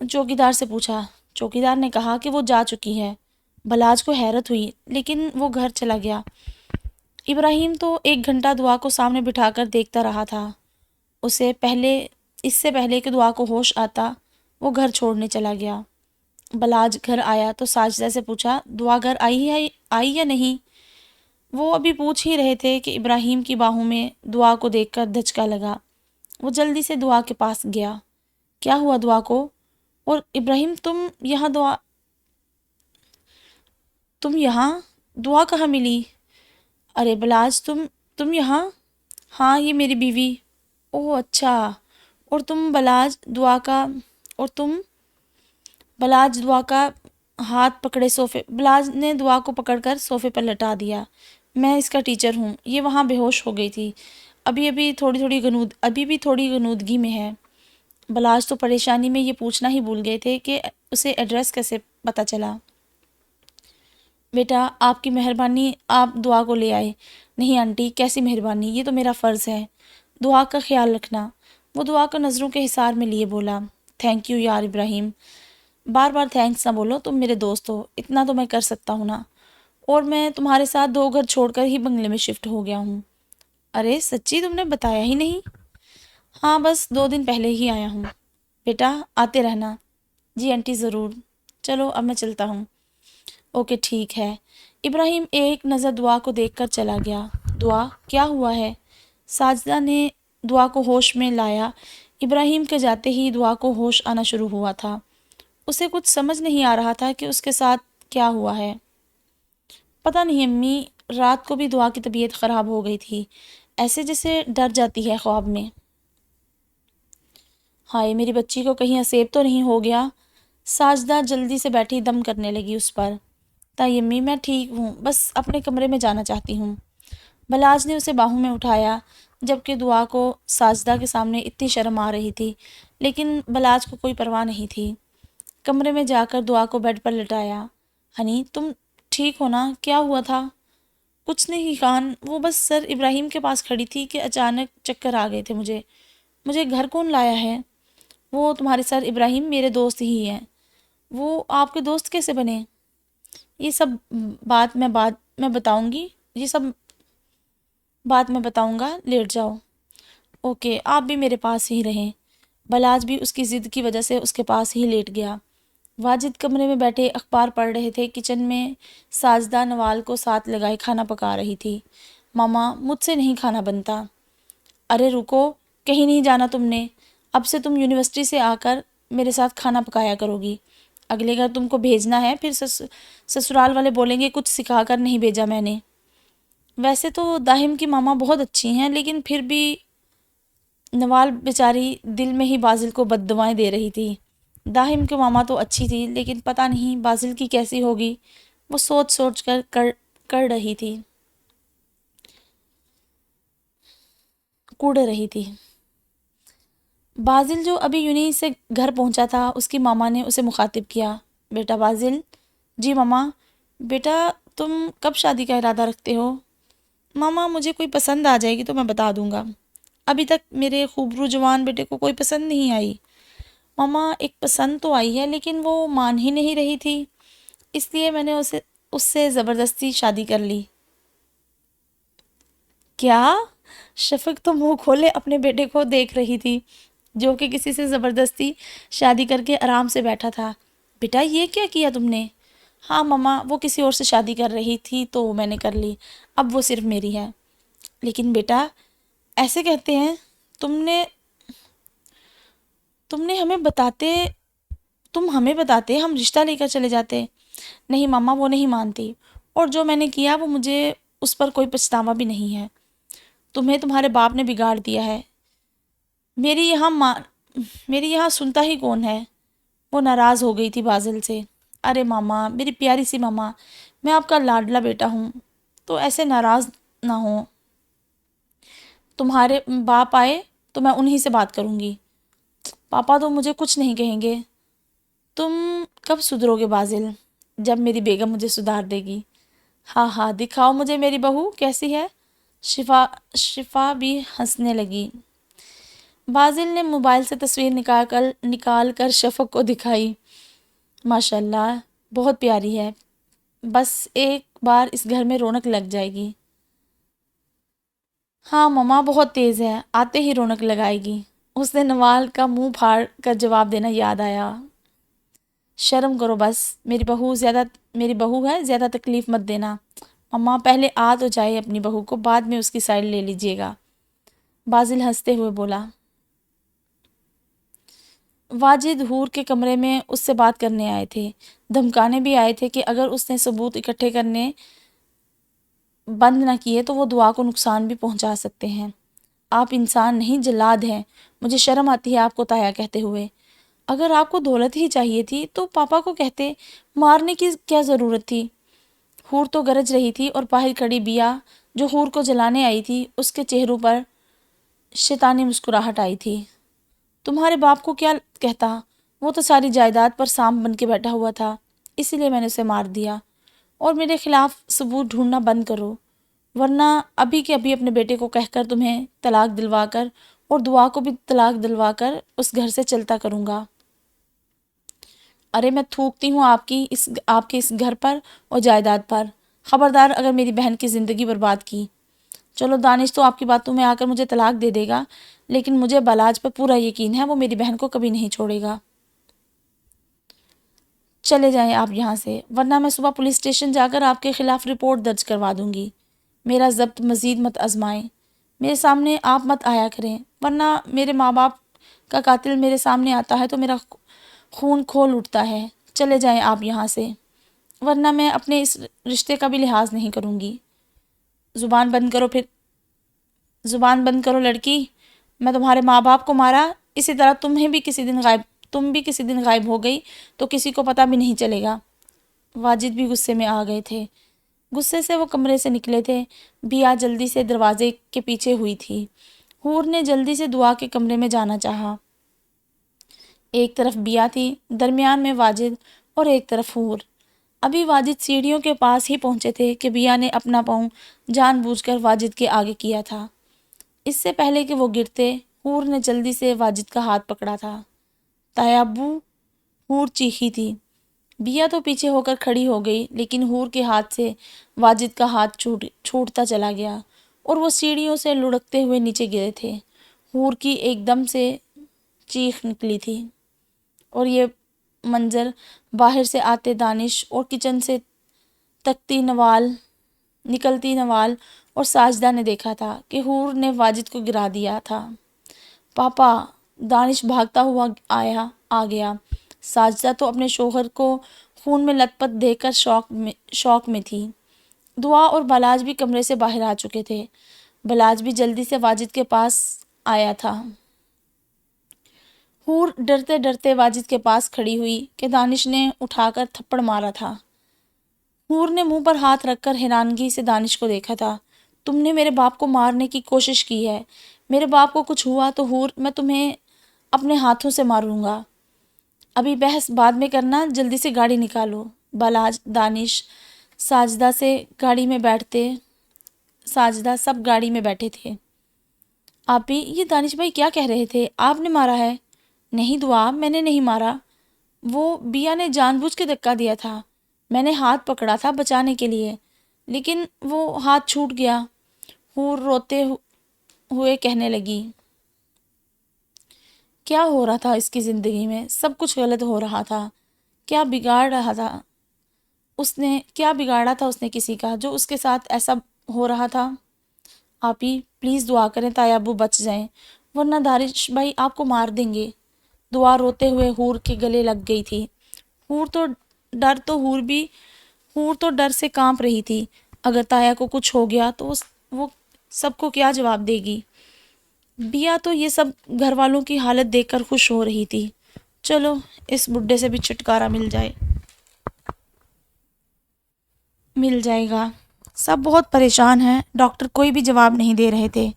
چوکیدار سے پوچھا۔ چوکیدار نے کہا کہ وہ جا چکی ہے۔ بلاج کو حیرت ہوئی لیکن وہ گھر چلا گیا۔ ابراہیم تو 1 گھنٹہ دعا کو سامنے بٹھا کر دیکھتا رہا تھا۔ اس سے پہلے کہ دعا کو ہوش آتا وہ گھر چھوڑنے چلا گیا۔ بلاج گھر آیا تو ساجدہ سے پوچھا دعا گھر آئی یا نہیں؟ وہ ابھی پوچھ ہی رہے تھے کہ ابراہیم کی باہوں میں دعا کو دیکھ کر دھچکا لگا۔ وہ جلدی سے دعا کے پاس گیا۔ کیا ہوا دعا کو؟ اور ابراہیم تم یہاں دعا کہاں ملی؟ ارے بلاج تم یہاں؟ ہاں یہ میری بیوی۔ اوہ اچھا، اور تم بلاج دعا کا ہاتھ پکڑے بلاج نے دعا کو پکڑ کر صوفے پر لٹا دیا۔ میں اس کا ٹیچر ہوں، یہ وہاں بے ہوش ہو گئی تھی، ابھی بھی تھوڑی غنودگی میں ہے۔ بلاج تو پریشانی میں یہ پوچھنا ہی بھول گئے تھے کہ اسے ایڈریس کیسے پتہ چلا۔ بیٹا آپ کی مہربانی، آپ دعا کو لے آئے۔ نہیں آنٹی، کیسی مہربانی، یہ تو میرا فرض ہے۔ دعا کا خیال رکھنا۔ وہ دعا کو نظروں کے حصار میں لیے بولا۔ تھینک یو یار ابراہیم، بار بار تھینکس نہ بولو، تم میرے دوست ہو، اتنا تو میں کر سکتا ہوں نا، اور میں تمہارے ساتھ 2 گھر چھوڑ کر ہی بنگلے میں شفٹ ہو گیا ہوں۔ ارے سچی تم نے بتایا ہی نہیں؟ ہاں بس 2 دن پہلے ہی آیا ہوں۔ بیٹا آتے رہنا۔ جی آنٹی ضرور، چلو اب میں چلتا ہوں۔ اوکے ٹھیک ہے۔ ابراہیم ایک نظر دعا کو دیکھ کر چلا گیا۔ دعا کیا ہوا ہے؟ ساجدہ نے دعا کو ہوش میں لایا۔ ابراہیم کے جاتے ہی دعا کو ہوش آنا شروع ہوا تھا۔ اسے کچھ سمجھ نہیں آ رہا تھا کہ اس کے ساتھ کیا ہوا ہے۔ پتہ نہیں امی، رات کو بھی دعا کی طبیعت خراب ہو گئی تھی، ایسے جیسے ڈر جاتی ہے خواب میں۔ ہائے میری بچی کو کہیں اسیب تو نہیں ہو گیا؟ ساجدہ جلدی سے بیٹھی دم کرنے لگی اس پر۔ تائی امی میں ٹھیک ہوں، بس اپنے کمرے میں جانا چاہتی ہوں۔ بلاج نے اسے باہوں میں اٹھایا، جبکہ دعا کو ساجدہ کے سامنے اتنی شرم آ رہی تھی، لیکن بلاج کو کوئی پرواہ نہیں تھی۔ کمرے میں جا کر دعا کو بیڈ پر لٹایا۔ ہنی تم ٹھیک ہو نا؟ کیا ہوا تھا؟ کچھ نہیں خان، وہ بس سر ابراہیم کے پاس کھڑی تھی کہ اچانک چکر آ گئے تھے مجھے گھر کون لایا ہے؟ وہ تمہارے سر ابراہیم میرے دوست ہی ہیں۔ وہ آپ کے دوست کیسے بنے؟ یہ سب بات میں بتاؤں گی، یہ سب بات میں بتاؤں گا، لیٹ جاؤ۔ اوکے آپ بھی میرے پاس ہی رہیں۔ بلاج بھی اس کی ضد کی وجہ سے اس کے پاس ہی لیٹ گیا۔ واجد کمرے میں بیٹھے اخبار پڑھ رہے تھے۔ کچن میں ساجدہ نوال کو ساتھ لگائے کھانا پکا رہی تھی۔ ماما مجھ سے نہیں کھانا بنتا۔ ارے رکو، کہیں نہیں جانا تم نے، اب سے تم یونیورسٹی سے آ کر میرے ساتھ کھانا پکایا کرو گی۔ اگلے گھر تم کو بھیجنا ہے، پھر سسرال والے بولیں گے کچھ سکھا کر نہیں بھیجا میں نے۔ ویسے تو داہم کی ماما بہت اچھی ہیں، لیکن پھر بھی نوال بیچاری دل میں ہی بازل کو بد دعائیں دے رہی تھی۔ داہم کی ماما تو اچھی تھی، لیکن پتہ نہیں بازل کی کیسی ہوگی، وہ سوچ کر رہی تھی، کوڑ رہی تھی۔ بازل جو ابھی یونہی سے گھر پہنچا تھا، اس کی ماما نے اسے مخاطب کیا۔ بیٹا بازل۔ جی ماما۔ بیٹا تم کب شادی کا ارادہ رکھتے ہو؟ ماما مجھے کوئی پسند آ جائے گی تو میں بتا دوں گا، ابھی تک میرے خوبرو جوان بیٹے کو کوئی پسند نہیں آئی۔ ماما ایک پسند تو آئی ہے، لیکن وہ مان ہی نہیں رہی تھی، اس لیے میں نے اس سے زبردستی شادی کر لی۔ کیا؟ شفق تو منہ کھولے اپنے بیٹے کو دیکھ رہی تھی، جو کہ کسی سے زبردستی شادی کر کے آرام سے بیٹھا تھا۔ بیٹا یہ کیا کیا تم نے؟ ہاں ماما، وہ کسی اور سے شادی کر رہی تھی تو میں نے کر لی، اب وہ صرف میری ہے۔ لیکن بیٹا ایسے کہتے ہیں، تم ہمیں بتاتے ہم رشتہ لے کر چلے جاتے۔ نہیں ماما وہ نہیں مانتی، اور جو میں نے کیا وہ مجھے اس پر کوئی پچھتاوا بھی نہیں ہے۔ تمہیں تمہارے باپ نے بگاڑ دیا ہے۔ میری یہاں سنتا ہی کون ہے؟ وہ ناراض ہو گئی تھی بازل سے۔ ارے ماما، میری پیاری سی ماما، میں آپ کا لاڈلا بیٹا ہوں، تو ایسے ناراض نہ ہوں۔ تمہارے باپ آئے تو میں انہی سے بات کروں گی، پاپا تو مجھے کچھ نہیں کہیں گے۔ تم کب سدھرو گے بازل؟ جب میری بیگم مجھے سدھار دے گی۔ ہاں ہاں دکھاؤ مجھے میری بہو کیسی ہے۔ شفا بھی ہنسنے لگی۔ بازل نے موبائل سے تصویر نکال کر شفق کو دکھائی۔ ماشاءاللہ بہت پیاری ہے، بس ایک بار اس گھر میں رونق لگ جائے گی۔ ہاں مما بہت تیز ہے، آتے ہی رونق لگائے گی۔ اس نے نوال کا منہ پھاڑ کر جواب دینا یاد آیا۔ شرم کرو بس، میری بہو ہے، زیادہ تکلیف مت دینا۔ مما پہلے آ تو جائے اپنی بہو کو، بعد میں اس کی سائڈ لے لیجیے گا۔ بازل ہنستے ہوئے بولا۔ واجد حور کے کمرے میں اس سے بات کرنے آئے تھے، دھمکانے بھی آئے تھے کہ اگر اس نے ثبوت اکٹھے کرنے بند نہ کیے تو وہ دعا کو نقصان بھی پہنچا سکتے ہیں۔ آپ انسان نہیں جلاد ہیں، مجھے شرم آتی ہے آپ کو تایا کہتے ہوئے۔ اگر آپ کو دولت ہی چاہیے تھی تو پاپا کو کہتے، مارنے کی کیا ضرورت تھی؟ حور تو گرج رہی تھی اور باہر کھڑی بیا جو حور کو جلانے آئی تھی اس کے چہروں پر شیطانی مسکراہٹ آئی تھی۔ تمہارے باپ کو کیا کہتا؟ وہ تو ساری جائیداد پر سانپ بن کے بیٹھا ہوا تھا، اسی لیے میں نے اسے مار دیا۔ اور میرے خلاف ثبوت ڈھونڈنا بند کرو، ورنہ ابھی کے ابھی اپنے بیٹے کو کہہ کر تمہیں طلاق دلوا کر اور دعا کو بھی طلاق دلوا کر اس گھر سے چلتا کروں گا۔ ارے میں تھوکتی ہوں آپ کے اس گھر پر اور جائیداد پر۔ خبردار اگر میری بہن کی زندگی برباد کی۔ چلو دانش تو آپ کی باتوں میں آ کر مجھے طلاق دے دے گا، لیکن مجھے بلاج پر پورا یقین ہے وہ میری بہن کو کبھی نہیں چھوڑے گا۔ چلے جائیں آپ یہاں سے، ورنہ میں صبح پولیس اسٹیشن جا کر آپ کے خلاف رپورٹ درج کروا دوں گی۔ میرا ضبط مزید مت آزمائیں، میرے سامنے آپ مت آیا کریں، ورنہ میرے ماں باپ کا قاتل میرے سامنے آتا ہے تو میرا خون کھول اٹھتا ہے۔ چلے جائیں آپ یہاں سے، ورنہ میں اپنے اس رشتے کا بھی لحاظ نہیں کروں گی۔ زبان بند کرو لڑکی، میں تمہارے ماں باپ کو مارا، اسی طرح تم بھی کسی دن غائب ہو گئی تو کسی کو پتہ بھی نہیں چلے گا۔ واجد بھی غصے میں آ گئے تھے۔ غصے سے وہ کمرے سے نکلے تھے۔ بیا جلدی سے دروازے کے پیچھے ہوئی تھی۔ حور نے جلدی سے دعا کے کمرے میں جانا چاہا۔ ایک طرف بیا تھی، درمیان میں واجد اور ایک طرف حور۔ ابھی واجد سیڑھیوں کے پاس ہی پہنچے تھے کہ بیا نے اپنا پاؤں جان بوجھ کر واجد کے آگے کیا تھا۔ اس سے پہلے کہ وہ گرتے، حور نے جلدی سے واجد کا ہاتھ پکڑا تھا۔ تایا ابو، حور چیخی تھی۔ بیا تو پیچھے ہو کر کھڑی ہو گئی، لیکن حور کے ہاتھ سے واجد کا ہاتھ چھوٹتا چلا گیا اور وہ سیڑھیوں سے لڑکتے ہوئے نیچے گرے تھے۔ حور کی ایک دم سے چیخ نکلی تھی اور یہ منظر باہر سے آتے دانش اور کچن سے نکلتی نوال اور ساجدہ نے دیکھا تھا کہ حور نے واجد کو گرا دیا تھا۔ پاپا! دانش بھاگتا ہوا آ گیا۔ ساجدہ تو اپنے شوہر کو خون میں لت پت دیکھ کر شوق میں تھی۔ دعا اور بلاج بھی کمرے سے باہر آ چکے تھے۔ بلاج بھی جلدی سے واجد کے پاس آیا تھا۔ حور ڈرتے ڈرتے واجد کے پاس کھڑی ہوئی کہ دانش نے اٹھا کر تھپڑ مارا تھا۔ حور نے منہ پر ہاتھ رکھ کر حیرانگی سے دانش کو دیکھا تھا۔ تم نے میرے باپ کو مارنے کی کوشش کی ہے۔ میرے باپ کو کچھ ہوا تو حور میں تمہیں اپنے ہاتھوں سے ماروں گا۔ ابھی بحث بعد میں کرنا، جلدی سے گاڑی نکالو۔ بلاج، دانش، ساجدہ سب گاڑی میں بیٹھے تھے۔ آپی، یہ دانش بھائی کیا کہہ رہے تھے؟ آپ نے مارا ہے؟ نہیں دعا، میں نے نہیں مارا، وہ بیا نے جان بوجھ کے دھکا دیا تھا۔ میں نے ہاتھ پکڑا تھا بچانے کے لیے، لیکن وہ ہاتھ چھوٹ گیا۔ حور روتے ہوئے کہنے لگی۔ کیا ہو رہا تھا اس کی زندگی میں؟ سب کچھ غلط ہو رہا تھا۔ کیا بگاڑا تھا اس نے کسی کا جو اس کے ساتھ ایسا ہو رہا تھا؟ آپی پلیز دعا کریں تایا ابو بچ جائیں، ورنہ دانش بھائی آپ کو مار دیں گے۔ دعا روتے ہوئے حور کے گلے لگ گئی تھی۔ حور تو ڈر سے کانپ رہی تھی۔ اگر تایا کو کچھ ہو گیا تو وہ سب کو کیا جواب دے گی؟ بیا تو یہ سب گھر والوں کی حالت دیکھ کر خوش ہو رہی تھی۔ چلو اس بڈھے سے بھی چھٹکارا مل جائے گا۔ سب بہت پریشان ہیں، ڈاکٹر کوئی بھی جواب نہیں دے رہے تھے۔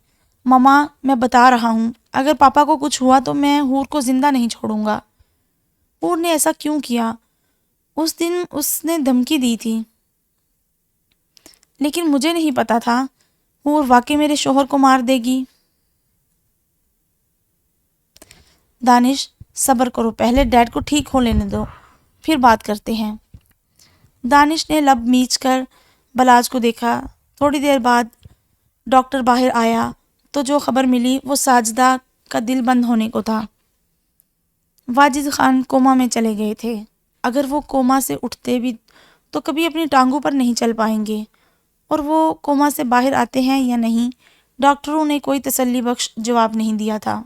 مما میں بتا رہا ہوں، اگر پاپا کو کچھ ہوا تو میں حور کو زندہ نہیں چھوڑوں گا۔ حور نے ایسا کیوں کیا؟ اس دن اس نے دھمکی دی تھی، لیکن مجھے نہیں پتا تھا حور واقعی میرے شوہر کو مار دے گی۔ دانش صبر کرو، پہلے ڈیڈ کو ٹھیک ہو لینے دو، پھر بات کرتے ہیں۔ دانش نے لب میچ کر بلاج کو دیکھا۔ تھوڑی دیر بعد ڈاکٹر باہر آیا تو جو خبر ملی وہ ساجدہ کا دل بند ہونے کو تھا۔ واجد خان کوما میں چلے گئے تھے۔ اگر وہ کوما سے اٹھتے بھی تو کبھی اپنی ٹانگوں پر نہیں چل پائیں گے، اور وہ کوما سے باہر آتے ہیں یا نہیں، ڈاکٹروں نے کوئی تسلی بخش جواب نہیں دیا تھا۔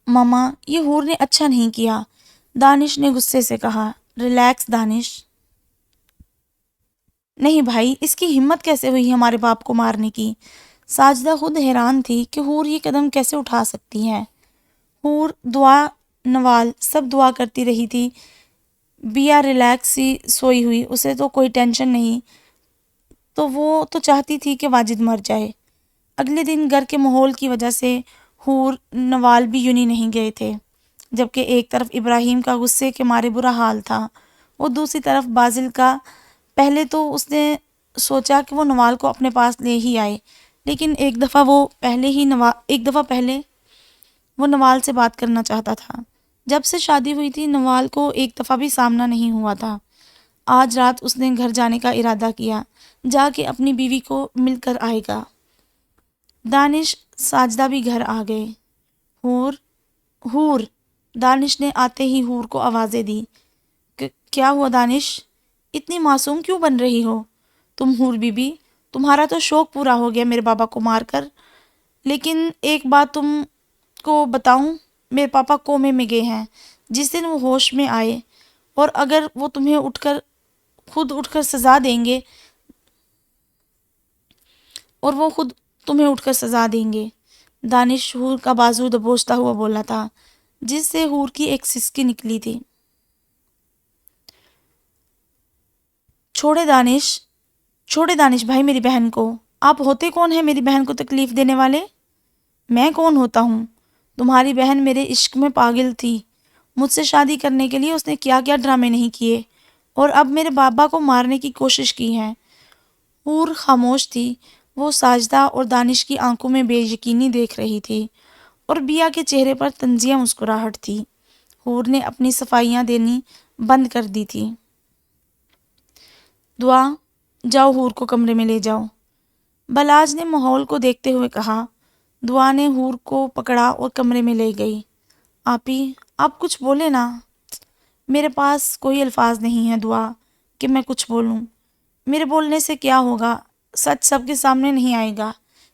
ماما، یہ حور نے اچھا نہیں کیا، دانش نے غصے سے کہا۔ ریلیکس دانش۔ نہیں بھائی، اس کی ہمت کیسے ہوئی ہمارے باپ کو مارنے کی؟ ساجدہ خود حیران تھی کہ حور یہ قدم کیسے اٹھا سکتی ہے۔ حور، دعا، نوال سب دعا کرتی رہی تھی۔ بیا ریلیکس سی سوئی ہوئی، اسے تو کوئی ٹینشن نہیں، تو وہ تو چاہتی تھی کہ واجد مر جائے۔ اگلے دن گھر کے ماحول کی وجہ سے حور، نوال بھی یونی نہیں گئے تھے، جبکہ ایک طرف ابراہیم کا غصے کے مارے برا حال تھا، اور دوسری طرف بازل کا۔ پہلے تو اس نے سوچا کہ وہ نوال کو اپنے پاس لے ہی آئے، لیکن ایک دفعہ پہلے وہ نوال سے بات کرنا چاہتا تھا۔ جب سے شادی ہوئی تھی نوال کو ایک دفعہ بھی سامنا نہیں ہوا تھا۔ آج رات اس نے گھر جانے کا ارادہ کیا، جا کے اپنی بیوی کو مل کر آئے گا۔ دانش، ساجدہ بھی گھر آ گئے۔ حور، حور، دانش نے آتے ہی حور کو آوازیں دی۔ کیا ہوا دانش؟ اتنی معصوم کیوں بن رہی ہو تم حور بی بی؟ تمہارا تو شوق پورا ہو گیا میرے بابا کو مار کر، لیکن ایک بات تم کو بتاؤں، میرے پاپا کومے میں گئے ہیں جس دن وہ ہوش میں آئے، اور اگر وہ خود اٹھ کر سزا دیں گے، دانش حور کا بازو دبوچتا ہوا بولا تھا، جس سے حور کی ایک سسکی نکلی تھی۔ چھوڑے دانش بھائی میری بہن کو۔ آپ ہوتے کون ہیں میری بہن کو تکلیف دینے والے؟ میں کون ہوتا ہوں؟ تمہاری بہن میرے عشق میں پاگل تھی، مجھ سے شادی کرنے کے لیے اس نے کیا کیا ڈرامے نہیں کیے، اور اب میرے بابا کو مارنے کی کوشش کی ہے۔ حور خاموش تھی، وہ ساجدہ اور دانش کی آنکھوں میں بے یقینی دیکھ رہی تھی، اور بیا کے چہرے پر طنزیہ مسکراہٹ تھی۔ حور نے اپنی صفائیاں دینی بند کر دی تھی۔ دعا، جاؤ حور کو کمرے میں لے جاؤ، بلاج نے ماحول کو دیکھتے ہوئے کہا۔ دعا نے حور کو پکڑا اور کمرے میں لے گئی۔ آپی، آپ کچھ بولے نا۔ میرے پاس کوئی الفاظ نہیں ہے دعا کہ میں کچھ بولوں۔ میرے بولنے سے کیا ہوگا؟ سچ سب کے سامنے نہیں آئے گا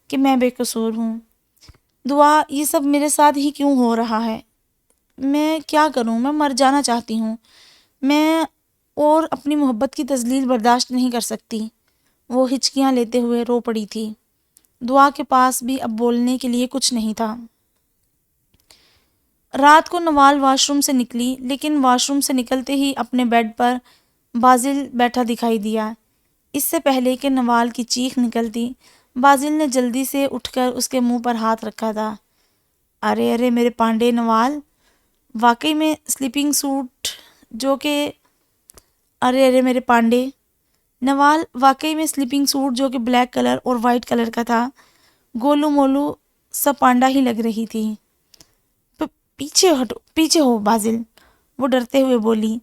کہ میں بے قصور ہوں۔ دعا، یہ سب میرے ساتھ ہی کیوں ہو رہا ہے؟ میں کیا کروں؟ میں مر جانا چاہتی ہوں، میں اور اپنی محبت کی تذلیل برداشت نہیں کر سکتی۔ وہ ہچکیاں لیتے ہوئے رو پڑی تھی۔ دعا کے پاس بھی اب بولنے کے لیے کچھ نہیں تھا۔ رات کو نوال واش روم سے نکلی، لیکن واش روم سے نکلتے ہی اپنے بیڈ پر بازل بیٹھا دکھائی دیا۔ اس سے پہلے کہ نوال کی چیخ نکلتی، بازل نے جلدی سے اٹھ کر اس کے منہ پر ہاتھ رکھا تھا۔ ارے ارے میرے پانڈے نوال، واقعی میں سلیپنگ سوٹ جو کہ بلیک کلر اور وائٹ کلر کا تھا، گولو مولو سب پانڈا ہی لگ رہی تھی۔ پیچھے ہو بازل، وہ ڈرتے ہوئے بولی۔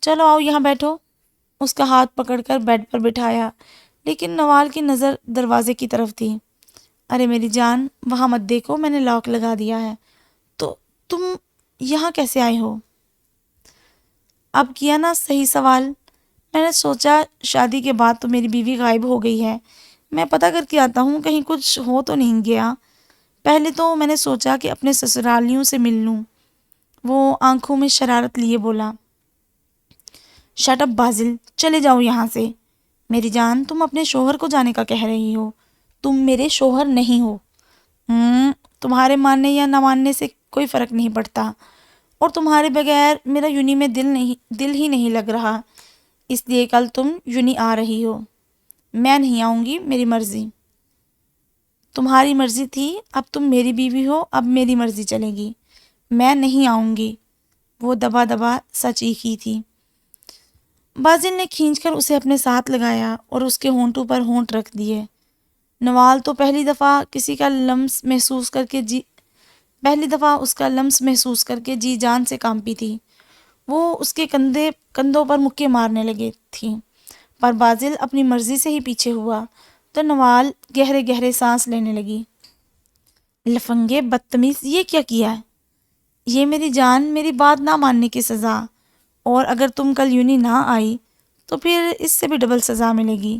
چلو آؤ یہاں بیٹھو۔ اس کا ہاتھ پکڑ کر بیڈ پر بٹھایا، لیکن نوال کی نظر دروازے کی طرف تھی۔ ارے میری جان، وہاں مت دیکھو، میں نے لاک لگا دیا ہے۔ تو تم یہاں کیسے آئے ہو؟ اب کیا نا صحیح سوال۔ میں نے سوچا شادی کے بعد تو میری بیوی غائب ہو گئی ہے، میں پتہ کر کے آتا ہوں کہیں کچھ ہو تو نہیں گیا۔ پہلے تو میں نے سوچا کہ اپنے سسرالیوں سے مل لوں۔ وہ آنکھوں میں شرارت لیے بولا۔ شٹ اپ بازل، چلے جاؤ یہاں سے۔ میری جان، تم اپنے شوہر کو جانے کا کہہ رہی ہو، تم میرے شوہر نہیں ہو۔ تمہارے ماننے یا نہ ماننے سے کوئی فرق نہیں پڑتا، اور تمہارے بغیر میرا یونی میں دل ہی نہیں لگ رہا، اس لیے کل تم یونی آ رہی ہو۔ میں نہیں آؤں گی، میری مرضی۔ تمہاری مرضی تھی، اب تم میری بیوی ہو، اب میری مرضی چلے گی۔ میں نہیں آؤں گی، وہ دبا دبا سا چیخی تھی۔ بازل نے کھینچ کر اسے اپنے ساتھ لگایا اور اس کے ہونٹوں پر ہونٹ رکھ دیے۔ نوال تو پہلی دفعہ کسی کا لمس محسوس کر کے پہلی دفعہ اس کا لمس محسوس کر کے جی جان سے کانپی تھی۔ وہ اس کے کندھوں پر مکے مارنے لگے تھیں، پر بازل اپنی مرضی سے ہی پیچھے ہوا تو نوال گہرے گہرے سانس لینے لگی۔ لفنگے بدتمیز، یہ کیا کیا ہے؟ یہ میری جان، میری بات نہ ماننے کی سزا، اور اگر تم کل یونی نہ آئی تو پھر اس سے بھی ڈبل سزا ملے گی۔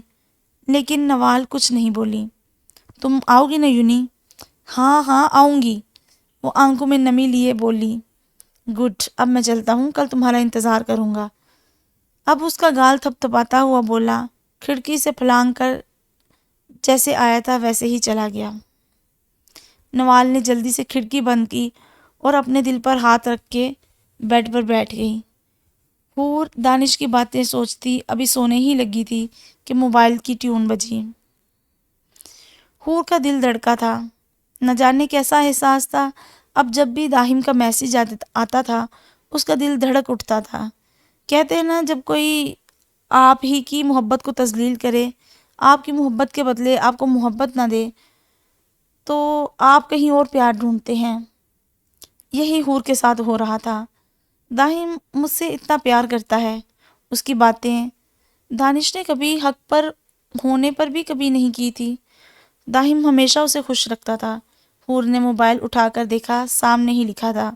لیکن نوال کچھ نہیں بولی۔ تم آؤ گی نا یونی؟ ہاں ہاں آؤں گی، وہ آنکھوں میں نمی لیے بولی۔ گڈ، اب میں چلتا ہوں، کل تمہارا انتظار کروں گا۔ اب اس کا گال تھپ تھپاتا ہوا بولا، کھڑکی سے پھلانگ کر جیسے آیا تھا ویسے ہی چلا گیا۔ نوال نے جلدی سے کھڑکی بند کی اور اپنے دل پر ہاتھ رکھ کے بیڈ پر بیٹھ گئی۔ حور دانش کی باتیں سوچتی ابھی سونے ہی لگی تھی کہ موبائل کی ٹیون بجی۔ حور کا دل دھڑکا تھا، نہ جانے کیسا احساس تھا۔ اب جب بھی داہم کا میسج آتا تھا اس کا دل دھڑک اٹھتا تھا۔ کہتے ہیں نا، جب کوئی آپ ہی کی محبت کو تذلیل کرے، آپ کی محبت کے بدلے آپ کو محبت نہ دے، تو آپ کہیں اور پیار ڈھونڈتے ہیں۔ یہی حور کے ساتھ ہو رہا تھا۔ داہم مجھ سے اتنا پیار کرتا ہے، اس کی باتیں دانش نے کبھی حق پر ہونے پر بھی کبھی نہیں کی تھی۔ داہم ہمیشہ اسے خوش رکھتا تھا۔ حور نے موبائل اٹھا کر دیکھا، سامنے ہی لکھا تھا،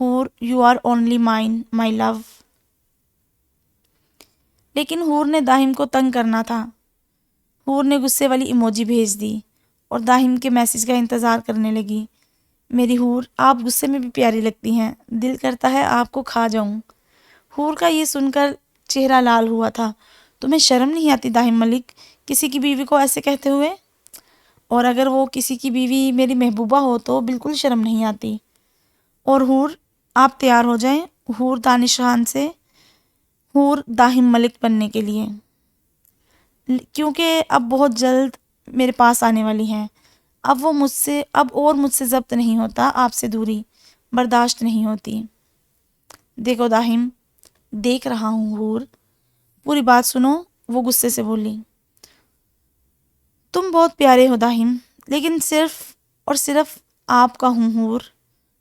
حور یو آر اونلی مائن مائی لو۔ لیکن حور نے داہم کو تنگ کرنا تھا۔ حور نے غصے والی ایموجی بھیج دی اور داہم کے میسج کا انتظار کرنے لگی۔ میری حور، آپ غصے میں بھی پیاری لگتی ہیں، دل کرتا ہے آپ کو کھا جاؤں۔ حور کا یہ سن کر چہرہ لال ہوا تھا۔ تمہیں شرم نہیں آتی داہم ملک، کسی کی بیوی کو ایسے کہتے ہوئے؟ اور اگر وہ کسی کی بیوی میری محبوبہ ہو تو بالکل شرم نہیں آتی۔ اور حور، آپ تیار ہو جائیں حور دانش خان سے حور داہم ملک بننے کے لیے، کیونکہ اب بہت جلد میرے پاس آنے والی ہیں۔ اب اور مجھ سے ضبط نہیں ہوتا، آپ سے دوری برداشت نہیں ہوتی۔ دیکھو داہم، دیکھ رہا ہوں حور، پوری بات سنو، وہ غصے سے بولی۔ تم بہت پیارے ہو داہم، لیکن صرف اور صرف آپ کا ہوں حور۔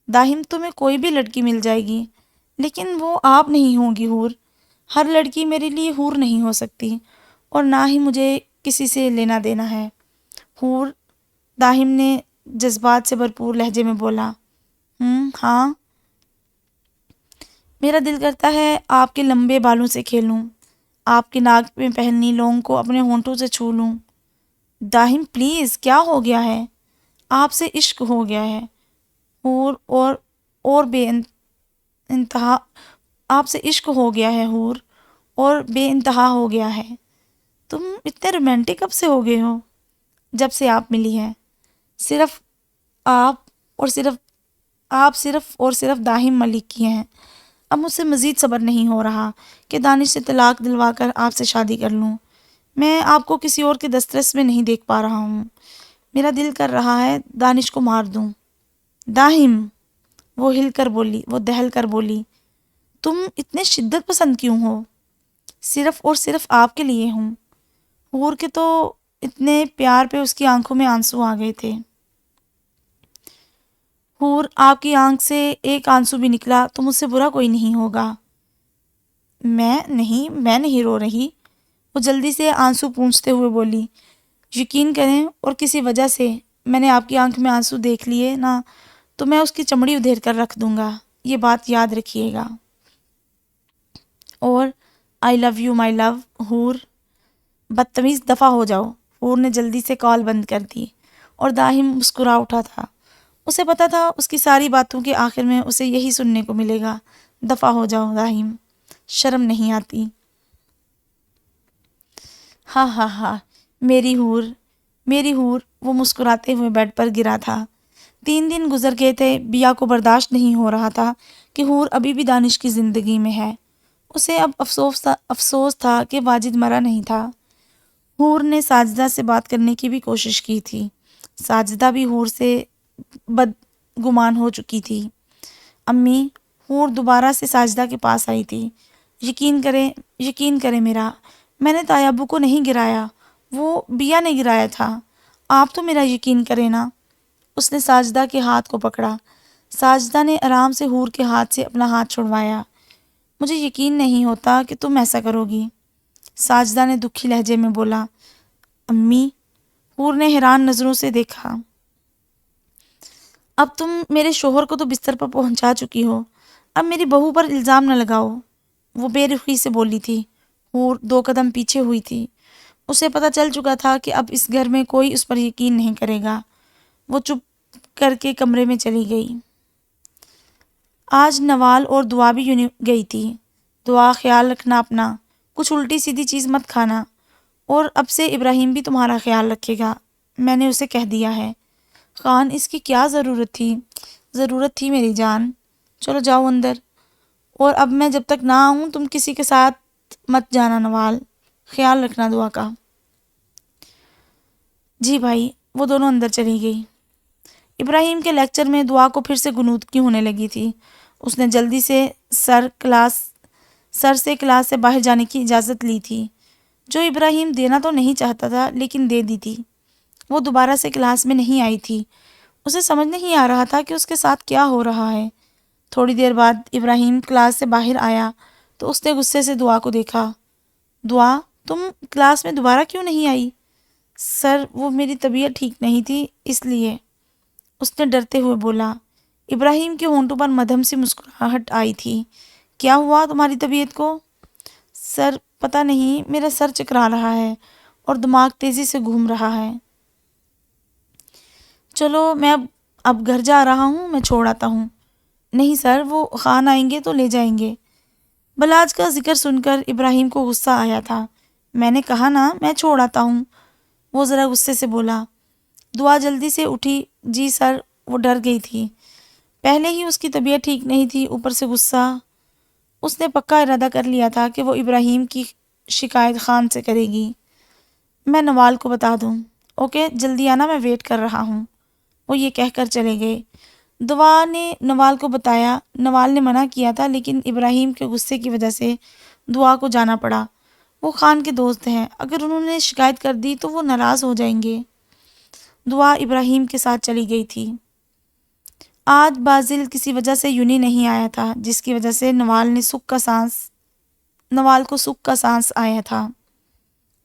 داہم، تمہیں کوئی بھی لڑکی مل جائے گی، لیکن وہ آپ نہیں ہوگی حور۔ ہر لڑکی میرے لیے حور نہیں ہو سکتی، اور نہ ہی مجھے کسی سے لینا دینا ہے۔ حور، داہم نے جذبات سے بھرپور لہجے میں بولا۔ ہاں، میرا دل کرتا ہے آپ کے لمبے بالوں سے کھیلوں، آپ کے ناک میں پہنی لونگ کو اپنے ہونٹوں سے چھو لوں۔ داہم پلیز، کیا ہو گیا ہے؟ آپ سے عشق ہو گیا ہے حور، اور بے انتہا، آپ سے عشق ہو گیا ہے حور، اور بے انتہا ہو گیا ہے۔ تم اتنے رومانٹک کب سے ہو گئے ہو؟ جب سے آپ ملی ہیں۔ صرف اور صرف داہم ملک کی ہیں۔ اب مجھ سے مزید صبر نہیں ہو رہا کہ دانش سے طلاق دلوا کر آپ سے شادی کر لوں۔ میں آپ کو کسی اور کے دسترس میں نہیں دیکھ پا رہا ہوں۔ میرا دل کر رہا ہے دانش کو مار دوں۔ داہم، وہ دہل کر بولی، تم اتنے شدت پسند کیوں ہو؟ صرف اور صرف آپ کے لیے ہوں۔ حور کے تو اتنے پیار پہ اس کی آنکھوں میں آنسو آ گئے تھے۔ حور، آپ کی آنکھ سے ایک آنسو بھی نکلا تو مجھ سے برا کوئی نہیں ہوگا۔ میں نہیں رو رہی، وہ جلدی سے آنسو پونچھتے ہوئے بولی۔ یقین کریں، اور کسی وجہ سے میں نے آپ کی آنکھ میں آنسو دیکھ لیے نا تو میں اس کی چمڑی ادھیر کر رکھ دوں گا، یہ بات یاد رکھیے گا۔ اور آئی لو یو مائی لو حور۔ بدتمیز، دفع ہو جاؤ۔ حور نے جلدی سے کال بند کر دی اور داہم مسکرا اٹھا تھا۔ اسے پتا تھا اس کی ساری باتوں کے آخر میں اسے یہی سننے کو ملے گا، دفع ہو جاؤ داہم، شرم نہیں آتی۔ ہاں ہاں ہاں، میری حور، وہ مسکراتے ہوئے بیڈ پر گرا تھا۔ 3 دن گزر گئے تھے، بیا کو برداشت نہیں ہو رہا تھا کہ حور ابھی بھی دانش کی زندگی میں ہے۔ اسے اب افسوس تھا کہ واجد مرا نہیں تھا۔ حور نے ساجدہ سے بات کرنے کی بھی کوشش کی تھی۔ ساجدہ بھی حور سے بدگمان ہو چکی تھی۔ امی، حور دوبارہ سے ساجدہ کے پاس آئی تھی۔ یقین کریں میرا، میں نے تایا ابو کو نہیں گرایا، وہ بیا نے گرایا تھا۔ آپ تو میرا یقین کریں نا۔ اس نے ساجدہ کے ہاتھ کو پکڑا۔ ساجدہ نے آرام سے حور کے ہاتھ سے اپنا ہاتھ چھڑوایا۔ مجھے یقین نہیں ہوتا کہ تم ایسا کرو گی، ساجدہ نے دکھی لہجے میں بولا۔ امی، حور نے حیران نظروں سے دیکھا۔ اب تم میرے شوہر کو تو بستر پر پہنچا چکی ہو، اب میری بہو پر الزام نہ لگاؤ، وہ بے رخی سے بولی تھی۔ حور 2 قدم پیچھے ہوئی تھی۔ اسے پتہ چل چکا تھا کہ اب اس گھر میں کوئی اس پر یقین نہیں کرے گا۔ وہ چپ کر کے کمرے میں چلی گئی۔ آج نوال اور دعا بھی یونی گئی تھی۔ دعا، خیال رکھنا اپنا، کچھ الٹی سیدھی چیز مت کھانا، اور اب سے ابراہیم بھی تمہارا خیال رکھے گا، میں نے اسے کہہ دیا ہے۔ خان، اس کی کیا ضرورت تھی؟ ضرورت تھی میری جان۔ چلو جاؤ اندر، اور اب میں جب تک نہ آؤں تم کسی کے ساتھ مت جانا نوال، خیال رکھنا دعا کا۔ جی بھائی۔ وہ دونوں اندر چلی گئی۔ ابراہیم کے لیکچر میں دعا کو پھر سے غنودگی ہونے لگی تھی۔ اس نے جلدی سے سر سے کلاس سے باہر جانے کی اجازت لی تھی، جو ابراہیم دینا تو نہیں چاہتا تھا لیکن دے دی تھی۔ وہ دوبارہ سے کلاس میں نہیں آئی تھی۔ اسے سمجھ نہیں آ رہا تھا کہ اس کے ساتھ کیا ہو رہا ہے۔ تھوڑی دیر بعد ابراہیم کلاس سے باہر آیا تو اس نے غصے سے دعا کو دیکھا۔ دعا، تم کلاس میں دوبارہ کیوں نہیں آئی؟ سر، وہ میری طبیعت ٹھیک نہیں تھی اس لیے، اس نے ڈرتے ہوئے بولا۔ ابراہیم کے ہونٹوں پر مدھم سی مسکراہٹ آئی تھی۔ کیا ہوا تمہاری طبیعت کو؟ سر، پتہ نہیں، میرا سر چکرا رہا ہے اور دماغ تیزی سے گھوم رہا ہے۔ چلو میں اب گھر جا رہا ہوں، میں چھوڑ آتا ہوں۔ نہیں سر، وہ خان آئیں گے تو لے جائیں گے۔ بلاج کا ذکر سن کر ابراہیم کو غصہ آیا تھا۔ میں نے کہا نا میں چھوڑ آتا ہوں، وہ ذرا غصے سے بولا۔ دعا جلدی سے اٹھی۔ جی سر، وہ ڈر گئی تھی، پہلے ہی اس کی طبیعت ٹھیک نہیں تھی، اوپر سے غصہ۔ اس نے پکا ارادہ کر لیا تھا کہ وہ ابراہیم کی شکایت خان سے کرے گی۔ میں نوال کو بتا دوں۔ اوکے، جلدی آنا، میں ویٹ کر رہا ہوں، وہ یہ کہہ کر چلے گئے۔ دعا نے نوال کو بتایا۔ نوال نے منع کیا تھا لیکن ابراہیم کے غصے کی وجہ سے دعا کو جانا پڑا۔ وہ خان کے دوست ہیں، اگر انہوں نے شکایت کر دی تو وہ ناراض ہو جائیں گے۔ دعا ابراہیم کے ساتھ چلی گئی تھی۔ آج بازل کسی وجہ سے یونی نہیں آیا تھا، جس کی وجہ سے نوال کو سکھ کا سانس آیا تھا۔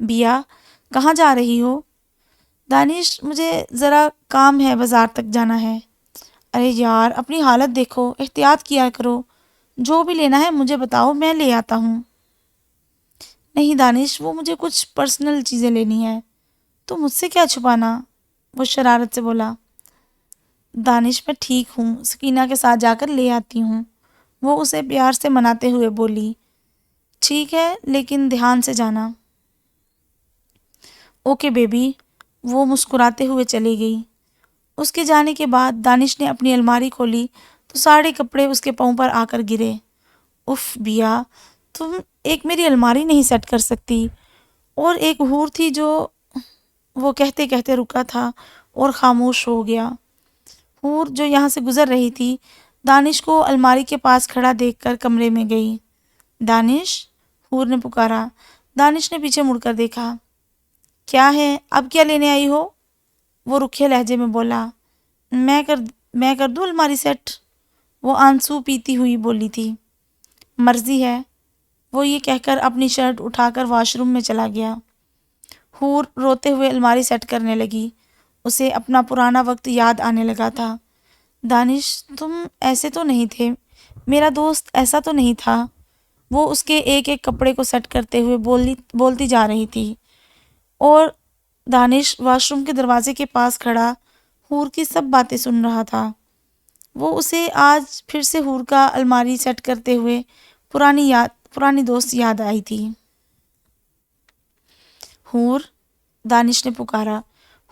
بیا، کہاں جا رہی ہو؟ دانش، مجھے ذرا کام ہے، بازار تک جانا ہے۔ ارے یار، اپنی حالت دیکھو، احتیاط کیا کرو، جو بھی لینا ہے مجھے بتاؤ، میں لے آتا ہوں۔ نہیں دانش، وہ مجھے کچھ پرسنل چیزیں لینی ہے، تو مجھ سے کیا چھپانا، وہ شرارت سے بولا۔ دانش، میں ٹھیک ہوں، سکینہ کے ساتھ جا کر لے آتی ہوں، وہ اسے پیار سے مناتے ہوئے بولی۔ ٹھیک ہے، لیکن دھیان سے جانا۔ اوکے بیبی، وہ مسکراتے ہوئے چلی گئی۔ اس کے جانے کے بعد دانش نے اپنی الماری کھولی تو سارے کپڑے اس کے پاؤں پر آ کر گرے۔ اف بیا، تم ایک میری الماری نہیں سیٹ کر سکتی؟ اور ایک حور تھی جو، وہ کہتے کہتے رکا تھا اور خاموش ہو گیا۔ حور جو یہاں سے گزر رہی تھی دانش کو الماری کے پاس کھڑا دیکھ کر کمرے میں گئی۔ دانش، حور نے پکارا۔ دانش نے پیچھے مڑ کر دیکھا۔ کیا ہے، اب کیا لینے آئی ہو؟ وہ رکھے لہجے میں بولا۔ میں کر دوں الماری سیٹ، وہ آنسو پیتی ہوئی بولی تھی۔ مرضی ہے، وہ یہ کہہ کر اپنی شرٹ اٹھا کر واش روم میں چلا گیا۔ حور روتے ہوئے الماری سیٹ کرنے لگی۔ اسے اپنا پرانا وقت یاد آنے لگا تھا۔ دانش، تم ایسے تو نہیں تھے، میرا دوست ایسا تو نہیں تھا، وہ اس کے ایک ایک کپڑے کو سیٹ کرتے ہوئے بولتی جا رہی تھی، اور دانش واش روم کے دروازے کے پاس کھڑا حور کی سب باتیں سن رہا تھا۔ وہ اسے آج پھر سے حور کا الماری سیٹ کرتے ہوئے پرانی دوست یاد آئی تھی۔ حور، دانش نے پکارا۔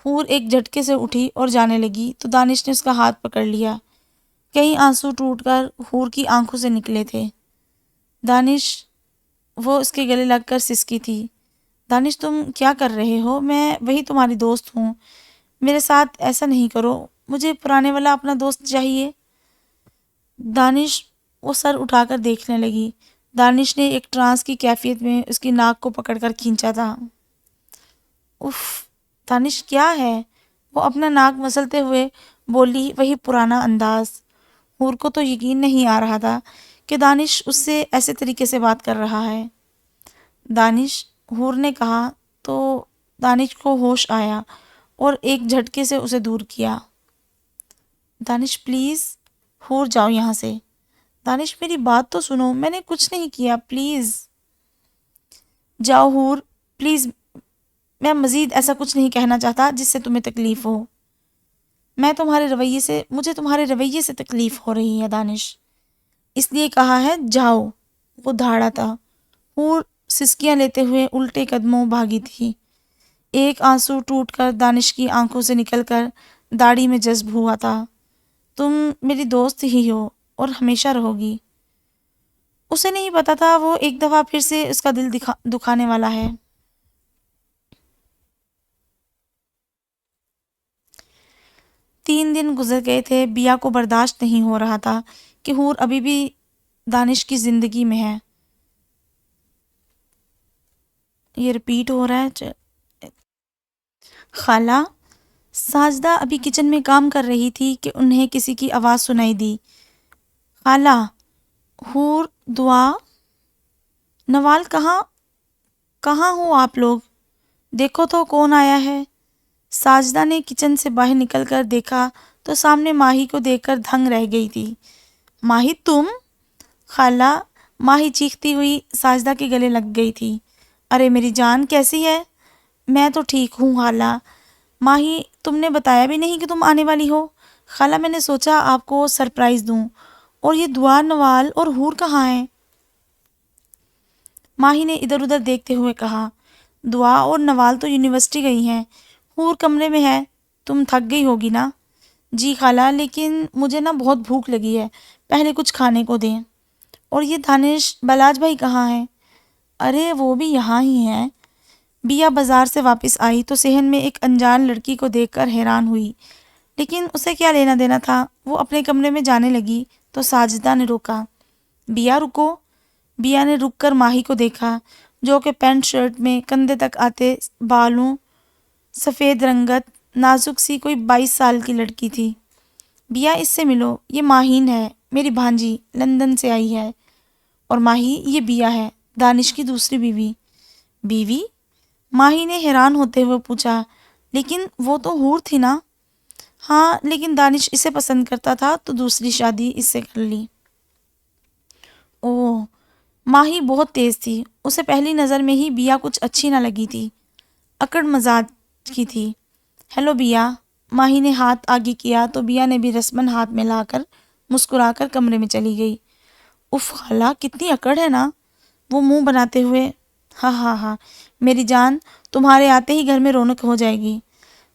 حور ایک جھٹکے سے اٹھی اور جانے لگی تو دانش نے اس کا ہاتھ پکڑ لیا۔ کئی آنسو ٹوٹ کر حور کی آنکھوں سے نکلے تھے۔ دانش، وہ اس کے گلے لگ کر سسکی تھی۔ دانش، تم کیا کر رہے ہو؟ میں وہی تمہاری دوست ہوں، میرے ساتھ ایسا نہیں کرو، مجھے پرانے والا اپنا دوست چاہیے۔ دانش، وہ سر اٹھا کر دیکھنے لگی۔ دانش نے ایک ٹرانس کی کیفیت میں اس کی ناک کو پکڑ کر کھینچا تھا۔ اف دانش، کیا ہے؟ وہ اپنا ناک مسلتے ہوئے بولی، وہی پرانا انداز۔ حور کو تو یقین نہیں آ رہا تھا کہ دانش اس سے ایسے طریقے سے بات کر رہا ہے۔ دانش، حور نے کہا تو دانش کو ہوش آیا اور ایک جھٹکے سے اسے دور کیا۔ دانش پلیز، حور جاؤ یہاں سے۔ دانش میری بات تو سنو، میں نے کچھ نہیں کیا، پلیز جاؤ حور پلیز، میں مزید ایسا کچھ نہیں کہنا چاہتا جس سے تمہیں تکلیف ہو۔ مجھے تمہارے رویے سے تکلیف ہو رہی ہے دانش، اس لیے کہا ہے جاؤ۔ وہ دھاڑا تھا۔ حور سسکیاں لیتے ہوئے الٹے قدموں بھاگی تھی۔ ایک آنسو ٹوٹ کر دانش کی آنکھوں سے نکل کر داڑھی میں جذب ہوا تھا۔ تم میری دوست ہی ہو اور ہمیشہ رہو گی۔ اسے نہیں پتا تھا وہ ایک دفعہ پھر سے اس کا دل دکھانے والا ہے۔ 3 دن گزر گئے تھے۔ بیا کو برداشت نہیں ہو رہا تھا کہ حور ابھی بھی دانش کی زندگی میں ہے۔ یہ رپیٹ ہو رہا ہے۔ خالہ، ساجدہ ابھی کچن میں کام کر رہی تھی کہ انہیں کسی کی آواز سنائی دی۔ خالہ، حور، دعا، نوال کہاں ہو آپ لوگ؟ دیکھو تو کون آیا ہے۔ ساجدہ نے کچن سے باہر نکل کر دیکھا تو سامنے ماہی کو دیکھ کر دھنگ رہ گئی تھی۔ ماہی تم؟ خالہ، ماہی چیختی ہوئی ساجدہ کے گلے لگ گئی تھی۔ ارے میری جان، کیسی ہے؟ میں تو ٹھیک ہوں خالہ۔ ماہی، تم نے بتایا بھی نہیں کہ تم آنے والی ہو۔ خالہ، میں نے سوچا آپ کو سرپرائز دوں۔ اور یہ دعا، نوال اور حور کہاں ہیں؟ ماہی نے ادھر ادھر دیکھتے ہوئے کہا۔ دعا اور نوال تو یونیورسٹی گئی ہیں، حور کمرے میں ہے۔ تم تھک گئی ہوگی نا؟ جی خالہ، لیکن مجھے نا بہت بھوک لگی ہے، پہلے کچھ کھانے کو دیں۔ اور یہ دانش بلاج بھائی کہاں ہیں؟ ارے وہ بھی یہاں ہی ہیں۔ بیا بازار سے واپس آئی تو صحن میں ایک انجان لڑکی کو دیکھ کر حیران ہوئی، لیکن اسے کیا لینا دینا تھا۔ وہ اپنے کمرے میں جانے لگی تو ساجدہ نے روکا۔ بیا رکو۔ بیا نے رک کر ماہی کو دیکھا، جو کہ پینٹ شرٹ میں کندھے تک آتے بالوں، سفید رنگت، نازک سی کوئی 22 سال کی لڑکی تھی۔ بیا، اس سے ملو، یہ ماہین ہے، میری بھانجی، لندن سے آئی ہے۔ اور ماہی، یہ بیا ہے، دانش کی دوسری بیوی۔ بیوی؟ ماہی نے حیران ہوتے ہوئے پوچھا، لیکن وہ تو حور تھی نا؟ ہاں، لیکن دانش اسے پسند کرتا تھا تو دوسری شادی اس سے کر لی۔ اوہ، ماہی بہت تیز تھی، اسے پہلی نظر میں ہی بیا کچھ اچھی نہ لگی تھی، اکڑ مزاج کی تھی۔ ہیلو بیا۔ ماہی نے ہاتھ آگے کیا تو بیا نے بھی رسمن ہاتھ میں لا کر مسکرا کر کمرے میں چلی گئی۔ اف خالہ، کتنی اکڑ ہے نا؟ وہ منہ بناتے ہوئے، ہاں ہاں ہاں میری جان، تمہارے آتے ہی گھر میں رونق ہو جائے گی۔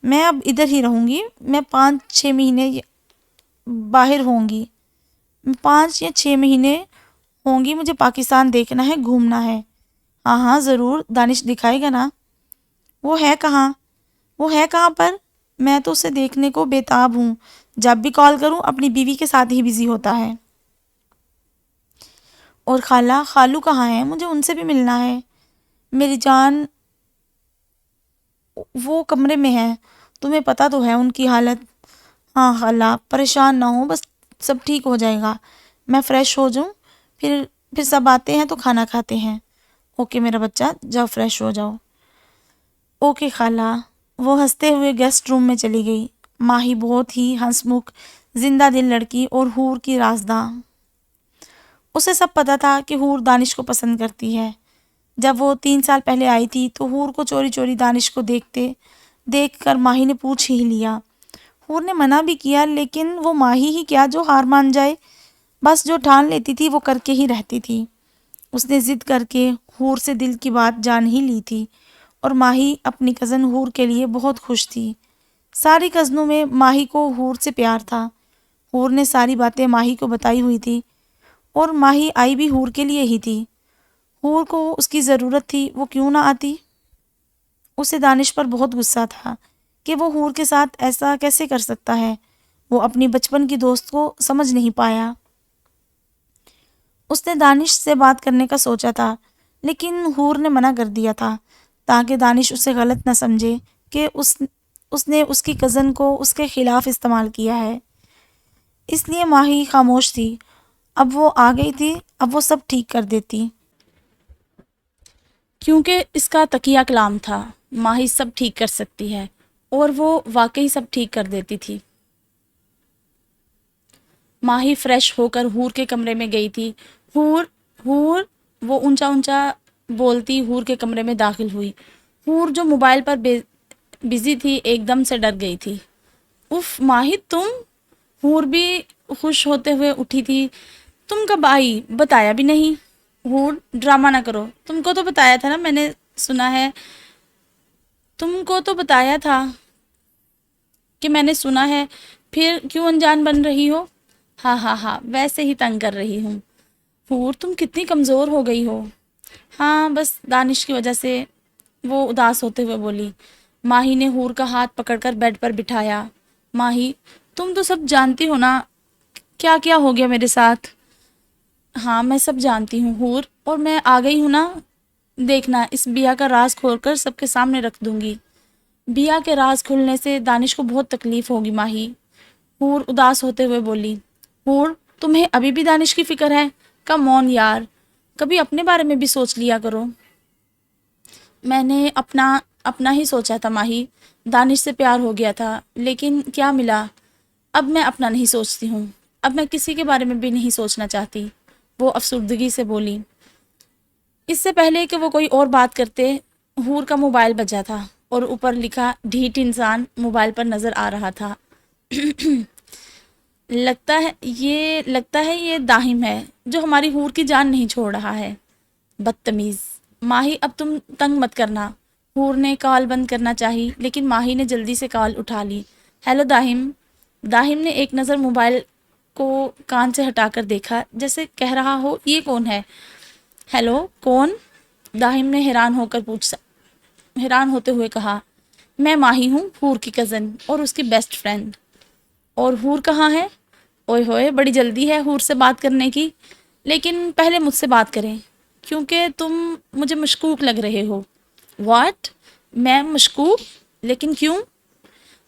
میں اب ادھر ہی رہوں گی، میں 5-6 مہینے باہر ہوں گی، 5 یا 6 مہینے ہوں گی، مجھے پاکستان دیکھنا ہے، گھومنا ہے۔ ہاں ہاں ضرور، دانش دکھائے گا نا۔ وہ ہے کہاں؟ وہ ہے کہاں پر؟ میں تو اسے دیکھنے کو بے تاب ہوں، جب بھی کال کروں اپنی بیوی کے ساتھ ہی بزی ہوتا ہے۔ اور خالہ، خالو کہاں ہیں؟ مجھے ان سے بھی ملنا ہے۔ میری جان، وہ کمرے میں ہیں، تمہیں پتہ تو ہے ان کی حالت۔ ہاں خالہ، پریشان نہ ہو، بس سب ٹھیک ہو جائے گا۔ میں فریش ہو جاؤں، پھر سب آتے ہیں تو کھانا کھاتے ہیں۔ اوکے میرا بچہ، جاؤ فریش ہو جاؤ۔ اوکے خالہ۔ وہ ہنستے ہوئے گیسٹ روم میں چلی گئی۔ ماہی بہت ہی ہنس مکھ، زندہ دل لڑکی اور حور کی رازداں۔ اسے سب پتہ تھا کہ حور دانش کو پسند کرتی ہے۔ جب وہ 3 سال پہلے آئی تھی تو حور کو چوری چوری دانش کو دیکھ کر ماہی نے پوچھ ہی لیا۔ حور نے منع بھی کیا، لیکن وہ ماہی ہی کیا جو ہار مان جائے، بس جو ٹھان لیتی تھی وہ کر کے ہی رہتی تھی۔ اس نے ضد کر کے حور سے دل کی بات جان ہی لی تھی، اور ماہی اپنی کزن حور کے لیے بہت خوش تھی۔ ساری کزنوں میں ماہی کو حور سے پیار تھا۔ حور نے ساری باتیں ماہی کو بتائی ہوئی تھی، اور ماہی آئی بھی حور کے لیے ہی تھی۔ حور کو اس کی ضرورت تھی، وہ کیوں نہ آتی؟ اسے دانش پر بہت غصہ تھا کہ وہ حور کے ساتھ ایسا کیسے کر سکتا ہے۔ وہ اپنی بچپن کی دوست کو سمجھ نہیں پایا۔ اس نے دانش سے بات کرنے کا سوچا تھا، لیکن حور نے منع کر دیا تھا تاکہ دانش اسے غلط نہ سمجھے کہ اس نے اس کی کزن کو اس کے خلاف استعمال کیا ہے۔ اس لیے ماہی خاموش تھی۔ اب وہ آ گئی تھی، اب وہ سب ٹھیک کر دیتی، کیونکہ اس کا تقیہ کلام تھا، ماہی سب ٹھیک کر سکتی ہے، اور وہ واقعی سب ٹھیک کر دیتی تھی۔ ماہی فریش ہو کر حور کے کمرے میں گئی تھی۔ حور، حور، وہ اونچا اونچا بولتی حور کے کمرے میں داخل ہوئی۔ حور جو موبائل پر بزی تھی ایک دم سے ڈر گئی تھی۔ اف ماہی تم؟ حور بھی خوش ہوتے ہوئے اٹھی تھی۔ تم کب آئی؟ بتایا بھی نہیں۔ حور، ڈرامہ نہ کرو، تم کو تو بتایا تھا نا، میں نے سنا ہے، تم کو تو بتایا تھا کہ میں نے سنا ہے، پھر کیوں انجان بن رہی ہو؟ ہاں ہاں ہاں، ویسے ہی تنگ کر رہی ہوں۔ حور، تم کتنی کمزور ہو گئی ہو۔ ہاں بس دانش کی وجہ سے، وہ اداس ہوتے ہوئے بولی۔ ماہی نے حور کا ہاتھ پکڑ کر بیڈ پر بٹھایا۔ ماہی، تم تو سب جانتی ہو نا، کیا کیا ہو گیا میرے ساتھ؟ ہاں میں سب جانتی ہوں حور، اور میں آ گئی ہوں نا، دیکھنا اس بیا کا راز کھول کر سب کے سامنے رکھ دوں گی۔ بیا کے راز کھلنے سے دانش کو بہت تکلیف ہوگی ماہی۔ حور اداس ہوتے ہوئے بولی۔ حور، تمہیں ابھی بھی دانش کی فکر ہے؟ کم آن یار، کبھی اپنے بارے میں بھی سوچ لیا کرو۔ میں نے اپنا ہی سوچا تھا ماہی، دانش سے پیار ہو گیا تھا، لیکن کیا ملا؟ اب میں اپنا نہیں سوچتی ہوں، اب میں کسی کے بارے میں بھی نہیں سوچنا چاہتی، وہ افسردگی سے بولی۔ اس سے پہلے کہ وہ کوئی اور بات کرتے، حور کا موبائل بجا تھا اور اوپر لکھا ڈھیٹ انسان موبائل پر نظر آ رہا تھا۔ لگتا ہے یہ داہم ہے جو ہماری حور کی جان نہیں چھوڑ رہا ہے۔ بدتمیز۔ ماہی اب تم تنگ مت کرنا۔ حور نے کال بند کرنا چاہی، لیکن ماہی نے جلدی سے کال اٹھا لی۔ ہیلو داہم۔ داہم نے ایک نظر موبائل کو کان سے ہٹا کر دیکھا، جیسے کہہ رہا ہو یہ کون ہے؟ ہیلو، کون؟ داہم نے حیران ہوتے ہوئے کہا، میں ماہی ہوں، حور کی کزن اور اس کی بیسٹ فرینڈ۔ اور حور کہاں ہے؟ اوئے ہوئے، بڑی جلدی ہے حور سے بات کرنے کی، لیکن پہلے مجھ سے بات کریں، کیونکہ تم مجھے مشکوک لگ رہے ہو۔ واٹ؟ میں مشکوک؟ لیکن کیوں؟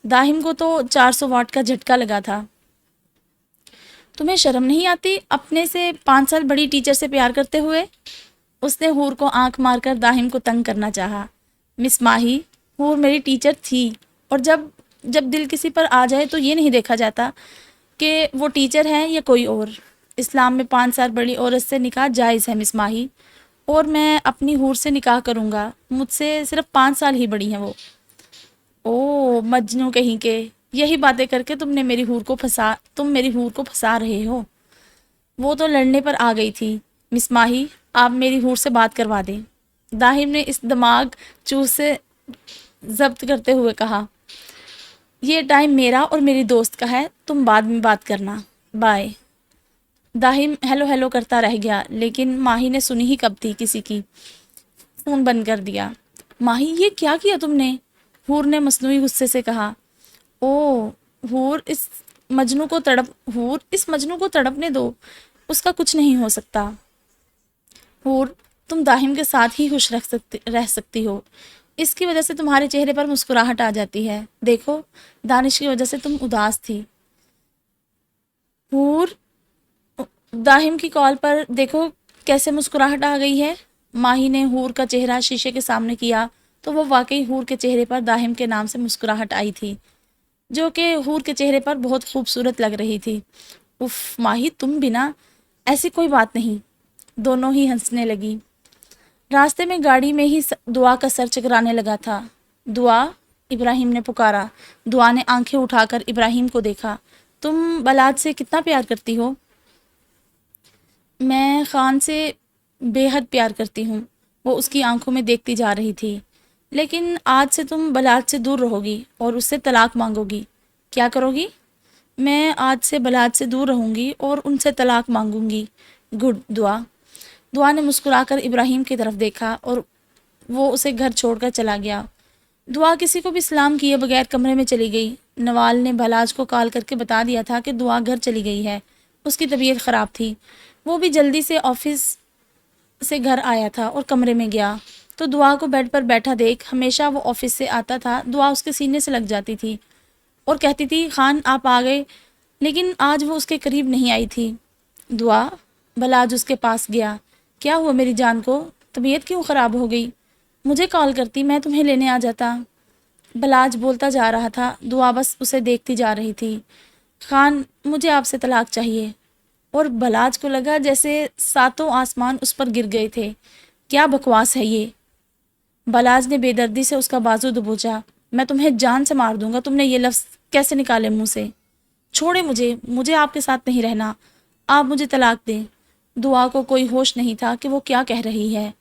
داہم کو تو 400 واٹ کا جھٹکا لگا تھا۔ تمہیں شرم نہیں آتی اپنے سے 5 سال بڑی ٹیچر سے پیار کرتے ہوئے؟ اس نے حور کو آنکھ مار کر داہم کو تنگ کرنا چاہا۔ مس ماہی، حور میری ٹیچر تھی، اور جب دل کسی پر آ جائے تو یہ نہیں دیکھا جاتا کہ وہ ٹیچر ہے یا کوئی اور۔ اسلام میں 5 سال بڑی عورت سے نکاح جائز ہے مس ماہی، اور میں اپنی حور سے نکاح کروں گا، مجھ سے صرف 5 سال ہی بڑی ہیں وہ۔ او مجنوں کہیں کے، یہی باتیں کر کے تم میری حور کو پھنسا رہے ہو۔ وہ تو لڑنے پر آ گئی تھی۔ مس ماہی، آپ میری حور سے بات کروا دیں۔ داہم نے اس دماغ چوس سے ضبط کرتے ہوئے کہا، یہ ٹائم میرا اور میری دوست کا ہے، تم بعد میں بات کرنا، بائے۔ داہم ہیلو ہیلو کرتا رہ گیا، لیکن ماہی نے سنی ہی کب تھی کسی کی۔ فون بند کر دیا۔ ماہی، یہ کیا کیا تم نے؟ حور نے مصنوعی غصے سے کہا۔ او حور، اس مجنوں کو تڑپنے دو، اس کا کچھ نہیں ہو سکتا۔ حور، تم داہم کے ساتھ ہی خوش رہ سکتی ہو، اس کی وجہ سے تمہارے چہرے پر مسکراہٹ آ جاتی ہے، دیکھو دانش کی وجہ سے تم اداس تھی۔ حور، داہم کی کال پر دیکھو کیسے مسکراہٹ آ گئی ہے۔ ماہی نے حور کا چہرہ شیشے کے سامنے کیا تو وہ واقعی حور کے چہرے پر داہم کے نام سے مسکراہٹ آئی تھی، جو کہ حور کے چہرے پر بہت خوبصورت لگ رہی تھی۔ اف ماہی، تم بنا، ایسی کوئی بات نہیں۔ دونوں ہی ہنسنے لگی۔ راستے میں گاڑی میں ہی دعا کا سر چکرانے لگا تھا۔ دعا، ابراہیم نے پکارا۔ دعا نے آنکھیں اٹھا کر ابراہیم کو دیکھا۔ تم بلاد سے کتنا پیار کرتی ہو؟ میں خان سے بے حد پیار کرتی ہوں، وہ اس کی آنکھوں میں دیکھتی جا رہی تھی۔ لیکن آج سے تم بلاد سے دور رہو گی اور اس سے طلاق مانگو گی۔ کیا کرو گی؟ میں آج سے بلاد سے دور رہوں گی اور ان سے طلاق مانگوں گی۔ گڈ دعا۔ دعا نے مسکرا کر ابراہیم کی طرف دیکھا اور وہ اسے گھر چھوڑ کر چلا گیا۔ دعا کسی کو بھی سلام کیے بغیر کمرے میں چلی گئی۔ نوال نے بھلاج کو کال کر کے بتا دیا تھا کہ دعا گھر چلی گئی ہے، اس کی طبیعت خراب تھی۔ وہ بھی جلدی سے آفس سے گھر آیا تھا اور کمرے میں گیا تو دعا کو بیڈ پر بیٹھا دیکھ ہمیشہ وہ آفس سے آتا تھا، دعا اس کے سینے سے لگ جاتی تھی اور کہتی تھی، خان آپ آ گئے، لیکن آج وہ اس کے قریب نہیں آئی تھی۔ دعا، بلاج اس کے پاس گیا۔ کیا ہوا میری جان کو؟ طبیعت کیوں خراب ہو گئی؟ مجھے کال کرتی، میں تمہیں لینے آ جاتا۔ بلاج بولتا جا رہا تھا، دعا بس اسے دیکھتی جا رہی تھی۔ خان، مجھے آپ سے طلاق چاہیے۔ اور بلاج کو لگا جیسے ساتوں آسمان اس پر گر گئے تھے۔ کیا بکواس ہے یہ؟ بلاج نے بے دردی سے اس کا بازو دبوچا۔ میں تمہیں جان سے مار دوں گا، تم نے یہ لفظ کیسے نکالے منہ سے؟ چھوڑے مجھے آپ کے ساتھ نہیں رہنا، آپ مجھے طلاق دیں۔ دعا کو کوئی ہوش نہیں تھا کہ وہ کیا کہہ رہی ہے۔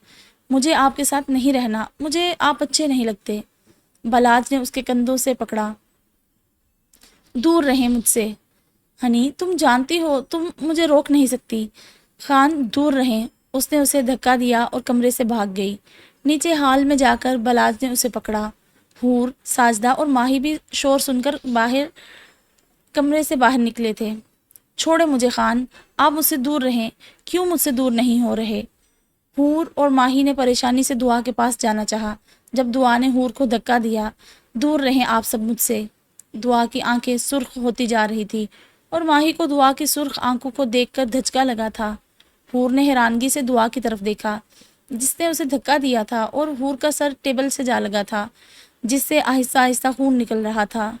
مجھے آپ کے ساتھ نہیں رہنا، مجھے آپ اچھے نہیں لگتے۔ بلاج نے اس کے کندھوں سے پکڑا۔ دور رہیں مجھ سے ہنی، تم جانتی ہو تم مجھے روک نہیں سکتی۔ خان، دور رہیں۔ اس نے اسے دھکا دیا اور کمرے سے بھاگ گئی۔ نیچے ہال میں جا کر بلاج نے اسے پکڑا۔ حور، ساجدہ اور ماہی بھی شور سن کر کمرے سے باہر نکلے تھے۔ چھوڑے مجھے خان، آپ مجھ سے دور رہیں۔ کیوں مجھ سے دور نہیں ہو رہے؟ حور اور ماہی نے پریشانی سے دعا کے پاس جانا چاہا۔ جب دعا نے حور کو دھکا دیا، دور رہیں آپ سب مجھ سے۔ دعا کی آنکھیں سرخ ہوتی جا رہی تھی اور ماہی کو دعا کی سرخ آنکھوں کو دیکھ کر دھچکا لگا تھا۔ حور نے حیرانگی سے دعا کی طرف دیکھا جس نے اسے دھکا دیا تھا، اور حور کا سر ٹیبل سے جا لگا تھا جس سے آہستہ آہستہ خون نکل رہا تھا۔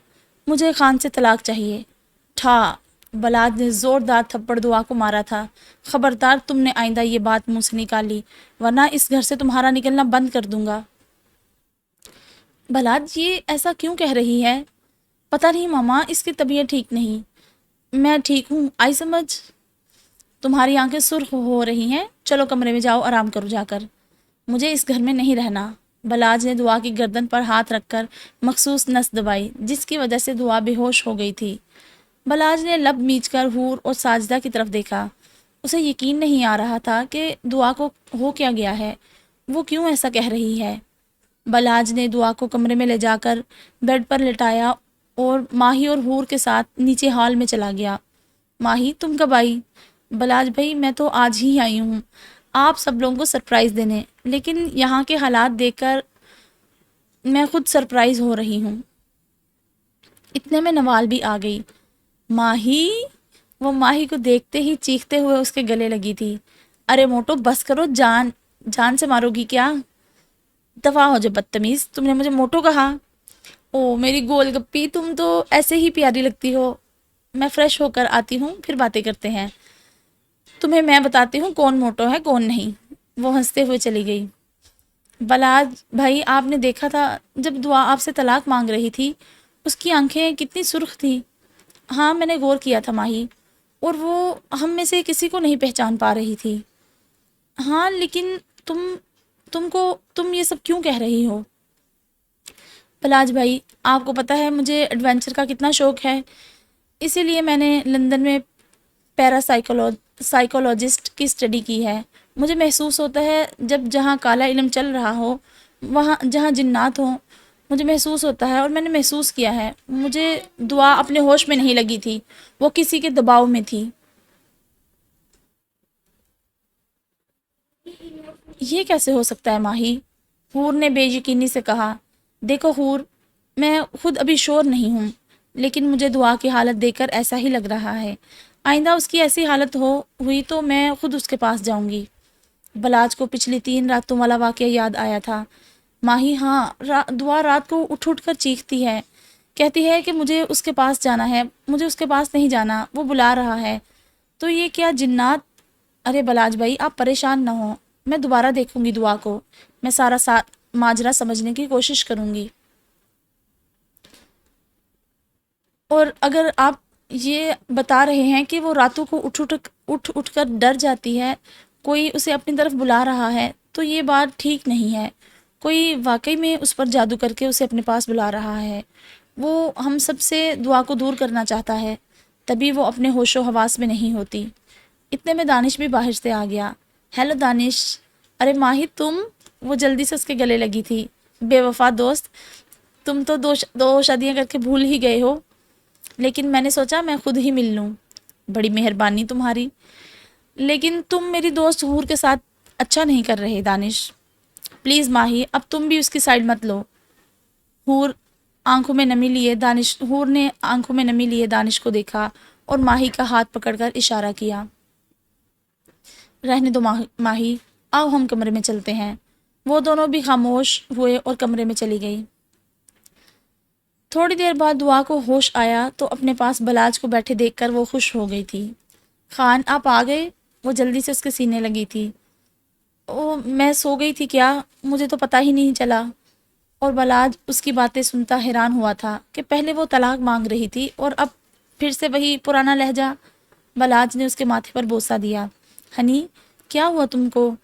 مجھے خان سے طلاق چاہیے۔ ٹھا! بلاج نے زوردار تھپڑ دعا کو مارا تھا۔ خبردار، تم نے آئندہ یہ بات منہ سے نکالی ورنہ اس گھر سے تمہارا نکلنا بند کر دوں گا۔ بلاج یہ ایسا کیوں کہہ رہی ہے؟ پتہ نہیں ماما، اس کی طبیعت ٹھیک نہیں۔ میں ٹھیک ہوں، آئی سمجھ؟ تمہاری آنکھیں سرخ ہو رہی ہیں، چلو کمرے میں جاؤ، آرام کرو جا کر۔ مجھے اس گھر میں نہیں رہنا۔ بلاج نے دعا کی گردن پر ہاتھ رکھ کر مخصوص نس دبائی جس کی وجہ سے دعا بے ہوش ہو گئی تھی۔ بلاج نے لب میچ کر حور اور ساجدہ کی طرف دیکھا۔ اسے یقین نہیں آ رہا تھا کہ دعا کو ہو کیا گیا ہے، وہ کیوں ایسا کہہ رہی ہے۔ بلاج نے دعا کو کمرے میں لے جا کر بیڈ پر لٹایا اور ماہی اور حور کے ساتھ نیچے ہال میں چلا گیا۔ ماہی، تم کب آئی؟ بلاج بھائی، میں تو آج ہی آئی ہوں آپ سب لوگوں کو سرپرائز دینے، لیکن یہاں کے حالات دیکھ کر میں خود سرپرائز ہو رہی ہوں۔ اتنے میں نوال بھی آ گئی۔ ماہی! وہ ماہی کو دیکھتے ہی چیختے ہوئے اس کے گلے لگی تھی۔ ارے موٹو، بس کرو، جان سے مارو گی کیا؟ دفع ہو جو بدتمیز، تم نے مجھے موٹو کہا؟ او میری گول گپی، تم تو ایسے ہی پیاری لگتی ہو۔ میں فریش ہو کر آتی ہوں، پھر باتیں کرتے ہیں۔ تمہیں میں بتاتی ہوں کون موٹو ہے کون نہیں۔ وہ ہنستے ہوئے چلی گئی۔ بلاج بھائی، آپ نے دیکھا تھا جب دعا آپ سے طلاق مانگ رہی تھی، اس کی آنکھیں کتنی سرخ تھی۔ ہاں، میں نے غور کیا تھا ماہی، اور وہ ہم میں سے کسی کو نہیں پہچان پا رہی تھی۔ ہاں، لیکن تم یہ سب کیوں کہہ رہی ہو؟ بلاج بھائی، آپ کو پتہ ہے مجھے ایڈونچر کا کتنا شوق ہے، اسی لیے میں نے لندن میں سائیکولوجسٹ کی اسٹڈی کی ہے۔ مجھے محسوس ہوتا ہے جب جہاں کالا علم چل رہا ہو، وہاں جہاں جنات ہوں، مجھے محسوس ہوتا ہے، اور میں نے محسوس کیا ہے۔ مجھے دعا اپنے ہوش میں نہیں لگی تھی، وہ کسی کے دباؤ میں تھی۔ یہ کیسے ہو سکتا ہے ماہی؟ حور نے بے یقینی سے کہا۔ دیکھو حور، میں خود ابھی شور نہیں ہوں، لیکن مجھے دعا کی حالت دیکھ کر ایسا ہی لگ رہا ہے۔ آئندہ اس کی ایسی حالت ہوئی تو میں خود اس کے پاس جاؤں گی۔ بلاج کو پچھلی 3 راتوں والا واقعہ یاد آیا تھا۔ ماہی، ہاں، دعا رات کو اٹھ اٹھ کر چیختی ہے، کہتی ہے کہ مجھے اس کے پاس جانا ہے، مجھے اس کے پاس نہیں جانا، وہ بلا رہا ہے۔ تو یہ کیا جنات؟ ارے بلاج بھائی، آپ پریشان نہ ہوں، میں دوبارہ دیکھوں گی دعا کو، میں سارا ماجرا سمجھنے کی کوشش کروں گی۔ اور اگر آپ یہ بتا رہے ہیں کہ وہ راتوں کو اٹھ اٹھ کر ڈر جاتی ہے، کوئی اسے اپنی طرف بلا رہا ہے، تو یہ بات ٹھیک نہیں ہے۔ کوئی واقعی میں اس پر جادو کر کے اسے اپنے پاس بلا رہا ہے۔ وہ ہم سب سے دعا کو دور کرنا چاہتا ہے، تبھی وہ اپنے ہوش و حواس میں نہیں ہوتی۔ اتنے میں دانش بھی باہر سے آ گیا۔ ہیلو دانش۔ ارے ماہی، تم؟ وہ جلدی سے اس کے گلے لگی تھی۔ بے وفا دوست، تم تو دو شادیاں کر کے بھول ہی گئے ہو، لیکن میں نے سوچا میں خود ہی مل لوں۔ بڑی مہربانی تمہاری، لیکن تم میری دوست حور کے ساتھ اچھا نہیں کر رہے دانش۔ پلیز ماہی، اب تم بھی اس کی سائیڈ مت لو۔ حور نے آنکھوں میں نمی لیے دانش کو دیکھا اور ماہی کا ہاتھ پکڑ کر اشارہ کیا۔ رہنے دو ماہی، آؤ ہم کمرے میں چلتے ہیں۔ وہ دونوں بھی خاموش ہوئے اور کمرے میں چلی گئی۔ تھوڑی دیر بعد دعا کو ہوش آیا تو اپنے پاس بلاج کو بیٹھے دیکھ کر وہ خوش ہو گئی تھی۔ خان آپ آ گئے؟ وہ جلدی سے اس کے سینے لگی تھی۔ او میں سو گئی تھی کیا؟ مجھے تو پتہ ہی نہیں چلا۔ اور بلاج اس کی باتیں سنتا حیران ہوا تھا کہ پہلے وہ طلاق مانگ رہی تھی اور اب پھر سے وہی پرانا لہجہ۔ بلاج نے اس کے ماتھے پر بوسہ دیا۔ ہنی کیا ہوا تم کو؟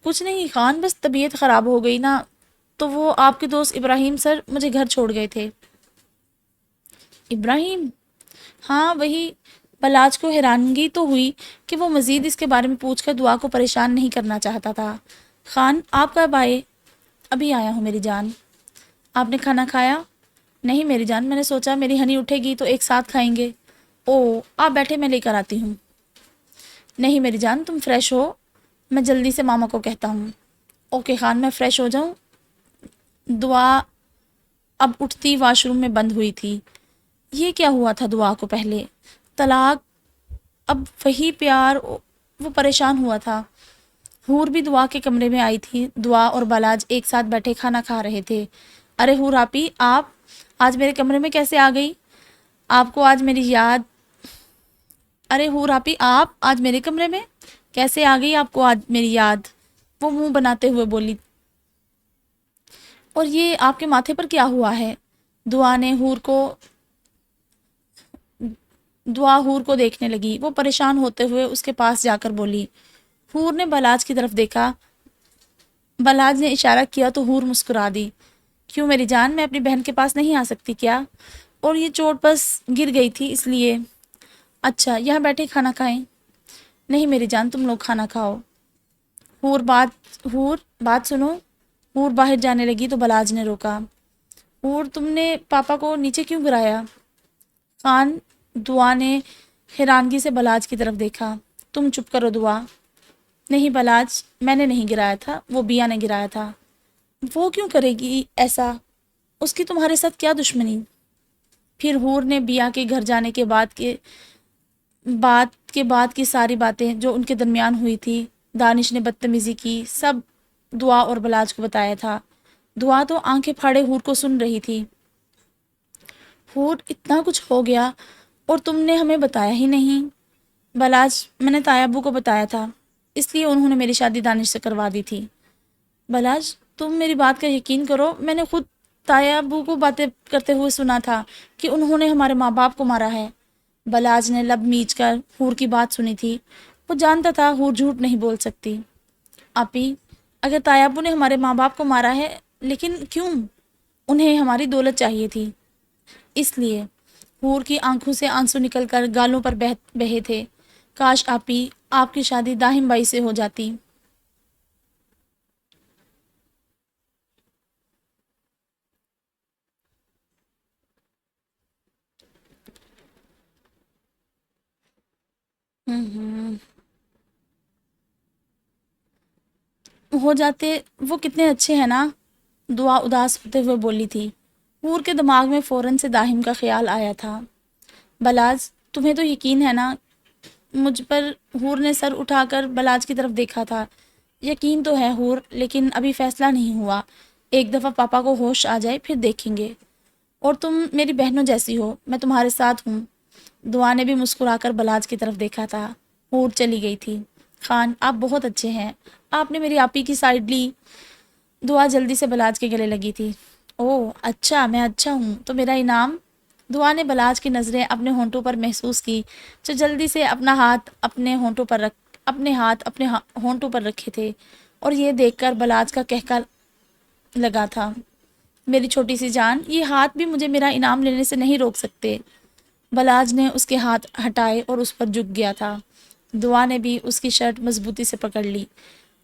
کچھ نہیں خان، بس طبیعت خراب ہو گئی نا، تو وہ آپ کے دوست ابراہیم سر مجھے گھر چھوڑ گئے تھے۔ ابراہیم؟ ہاں وہی۔ بلاج کو حیرانگی تو ہوئی کہ وہ مزید اس کے بارے میں پوچھ کر دعا کو پریشان نہیں کرنا چاہتا تھا۔ خان آپ کب آئے؟ ابھی آیا ہوں میری جان۔ آپ نے کھانا کھایا؟ نہیں میری جان، میں نے سوچا میری ہنی اٹھے گی تو ایک ساتھ کھائیں گے۔ او آپ بیٹھے، میں لے کر آتی ہوں۔ نہیں میری جان، تم فریش ہو، میں جلدی سے ماما کو کہتا ہوں۔ اوکے خان، میں فریش ہو جاؤں؟ دعا اب اٹھتی واش روم میں بند ہوئی تھی۔ یہ کیا ہوا تھا دعا کو؟ پہلے طلاق، اب وہی پیار۔ وہ پریشان ہوا تھا۔ حور بھی دعا کے کمرے میں آئی تھی۔ دعا اور بلاج ایک ساتھ بیٹھے کھانا کھا رہے تھے۔ ارے حور آپی، آپ آج میرے کمرے میں کیسے آ گئی؟ آپ کو آج میری یاد۔ ارے حور آپی، آپ آج میرے کمرے میں کیسے آ گئی؟ آپ کو آج میری یاد، وہ منہ بناتے ہوئے بولی۔ اور یہ آپ کے ماتھے پر کیا ہوا ہے؟ دعا حور کو دیکھنے لگی۔ وہ پریشان ہوتے ہوئے اس کے پاس جا کر بولی۔ حور نے بلاج کی طرف دیکھا۔ بلاج نے اشارہ کیا تو حور مسکرا دی۔ کیوں میری جان، میں اپنی بہن کے پاس نہیں آ سکتی کیا؟ اور یہ چوٹ بس گر گئی تھی اس لیے۔ اچھا یہاں بیٹھے کھانا کھائیں؟ نہیں میری جان، تم لوگ کھانا کھاؤ۔ حور بات سنو۔ حور باہر جانے لگی تو بلاج نے روکا۔ حور تم نے پاپا کو نیچے کیوں گرایا؟ خان، دعا نے حیرانگی سے بلاج کی طرف دیکھا۔ تم چپ کرو دعا۔ نہیں بلاج، میں نے نہیں گرایا تھا، وہ بیا نے گرایا تھا۔ وہ کیوں کرے گی ایسا؟ اس کی تمہارے ساتھ کیا دشمنی؟ پھر حور نے بیا کے گھر جانے کے بعد کی ساری باتیں جو ان کے درمیان ہوئی تھی، دانش نے بدتمیزی کی، سب دعا اور بلاج کو بتایا تھا۔ دعا تو آنکھیں پھاڑے حور کو سن رہی تھی۔ حور اتنا کچھ ہو گیا اور تم نے ہمیں بتایا ہی نہیں۔ بلاج میں نے تایا ابو کو بتایا تھا، اس لیے انہوں نے میری شادی دانش سے کروا دی تھی۔ بلاج تم میری بات کا یقین کرو، میں نے خود تایا ابو کو باتیں کرتے ہوئے سنا تھا کہ انہوں نے ہمارے ماں باپ کو مارا ہے۔ بلاج نے لب میچ کر حور کی بات سنی تھی۔ وہ جانتا تھا حور جھوٹ نہیں بول سکتی۔ آپی، اگر تایا ابو نے ہمارے ماں باپ کو مارا ہے، لیکن کیوں؟ انہیں ہماری دولت چاہیے تھی، اس لیے۔ حور کی آنکھوں سے آنسو نکل کر گالوں پر بہے تھے۔ کاش آپی، آپ کی شادی داہم بائی سے ہو جاتی۔ ہو جاتے، وہ کتنے اچھے ہیں نا، دعا اداس ہوتے ہوئے بولی تھی۔ حور کے دماغ میں فوراً سے داہم کا خیال آیا تھا۔ بلاج تمہیں تو یقین ہے نا مجھ پر؟ حور نے سر اٹھا کر بلاج کی طرف دیکھا تھا۔ یقین تو ہے حور، لیکن ابھی فیصلہ نہیں ہوا۔ ایک دفعہ پاپا کو ہوش آ جائے پھر دیکھیں گے۔ اور تم میری بہنوں جیسی ہو، میں تمہارے ساتھ ہوں۔ دعا نے بھی مسکرا کر بلاج کی طرف دیکھا تھا۔ حور چلی گئی تھی۔ خان آپ بہت اچھے ہیں، آپ نے میری آپی کی سائیڈ لی۔ دعا جلدی سے بلاج کے گلے لگی تھی۔ اوہ اچھا، میں اچھا ہوں تو میرا انعام؟ دعا نے بلاج کی نظریں اپنے ہونٹوں پر محسوس کی، جو جلدی سے اپنے ہاتھ اپنے ہونٹوں پر رکھے تھے، اور یہ دیکھ کر بلاج کا کہکا لگا تھا۔ میری چھوٹی سی جان، یہ ہاتھ بھی مجھے میرا انعام لینے سے نہیں روک سکتے۔ بلاج نے اس کے ہاتھ ہٹائے اور اس پر جھک گیا تھا۔ دعا نے بھی اس کی شرٹ مضبوطی سے پکڑ لی۔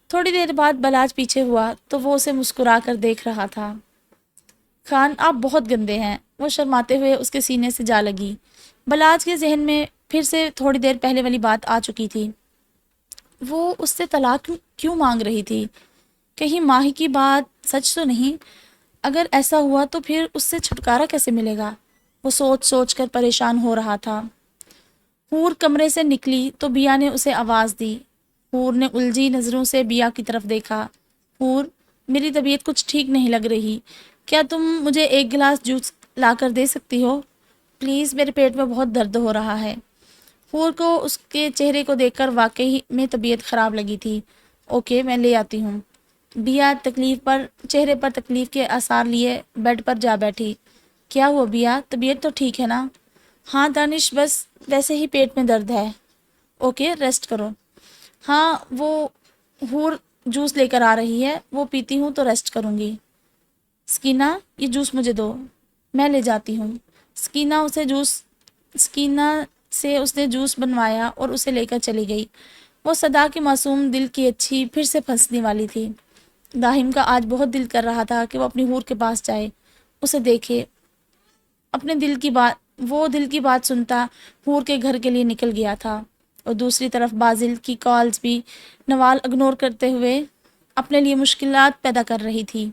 تھوڑی دیر بعد بلاج پیچھے ہوا تو وہ اسے مسکرا کر دیکھ رہا تھا۔ خان آپ بہت گندے ہیں، وہ شرماتے ہوئے اس کے سینے سے جا لگی۔ بلاج کے ذہن میں پھر سے تھوڑی دیر پہلے والی بات آ چکی تھی۔ وہ اس سے طلاق کیوں مانگ رہی تھی؟ کہیں ماہی کی بات سچ تو نہیں؟ اگر ایسا ہوا تو پھر اس سے چھٹکارا کیسے ملے گا؟ وہ سوچ سوچ کر پریشان ہو رہا تھا۔ حور کمرے سے نکلی تو بیا نے اسے آواز دی۔ حور نے الجھی نظروں سے بیا کی طرف دیکھا۔ حور، میری طبیعت کچھ ٹھیک نہیں لگ رہی، کیا تم مجھے ایک گلاس جوس لا کر دے سکتی ہو؟ پلیز، میرے پیٹ میں بہت درد ہو رہا ہے۔ حور کو اس کے چہرے کو دیکھ کر واقعی میں طبیعت خراب لگی تھی۔ اوکے، میں لے آتی ہوں۔ بیا چہرے پر تکلیف کے آثار لیے بیڈ پر جا بیٹھی۔ کیا ہوا بیا، طبیعت تو ٹھیک ہے نا؟ ہاں دانش، بس ویسے ہی پیٹ میں درد ہے۔ اوکے، ریسٹ کرو۔ ہاں، وہ حور جوس لے کر آ رہی ہے، وہ پیتی ہوں تو ریسٹ کروں گی۔ سکینہ، یہ جوس مجھے دو، میں لے جاتی ہوں۔ سکینہ سے اس نے جوس بنوایا اور اسے لے کر چلی گئی۔ وہ صدا کے معصوم دل کی اچھی پھر سے پھنسنے والی تھی۔ داہم کا آج بہت دل کر رہا تھا کہ وہ اپنی حور کے پاس جائے، اسے دیکھے، اپنے دل کی بات سنتا حور کے گھر کے لیے نکل گیا تھا۔ اور دوسری طرف بازل کی کالز بھی نوال اگنور کرتے ہوئے اپنے لیے مشکلات پیدا کر رہی تھی۔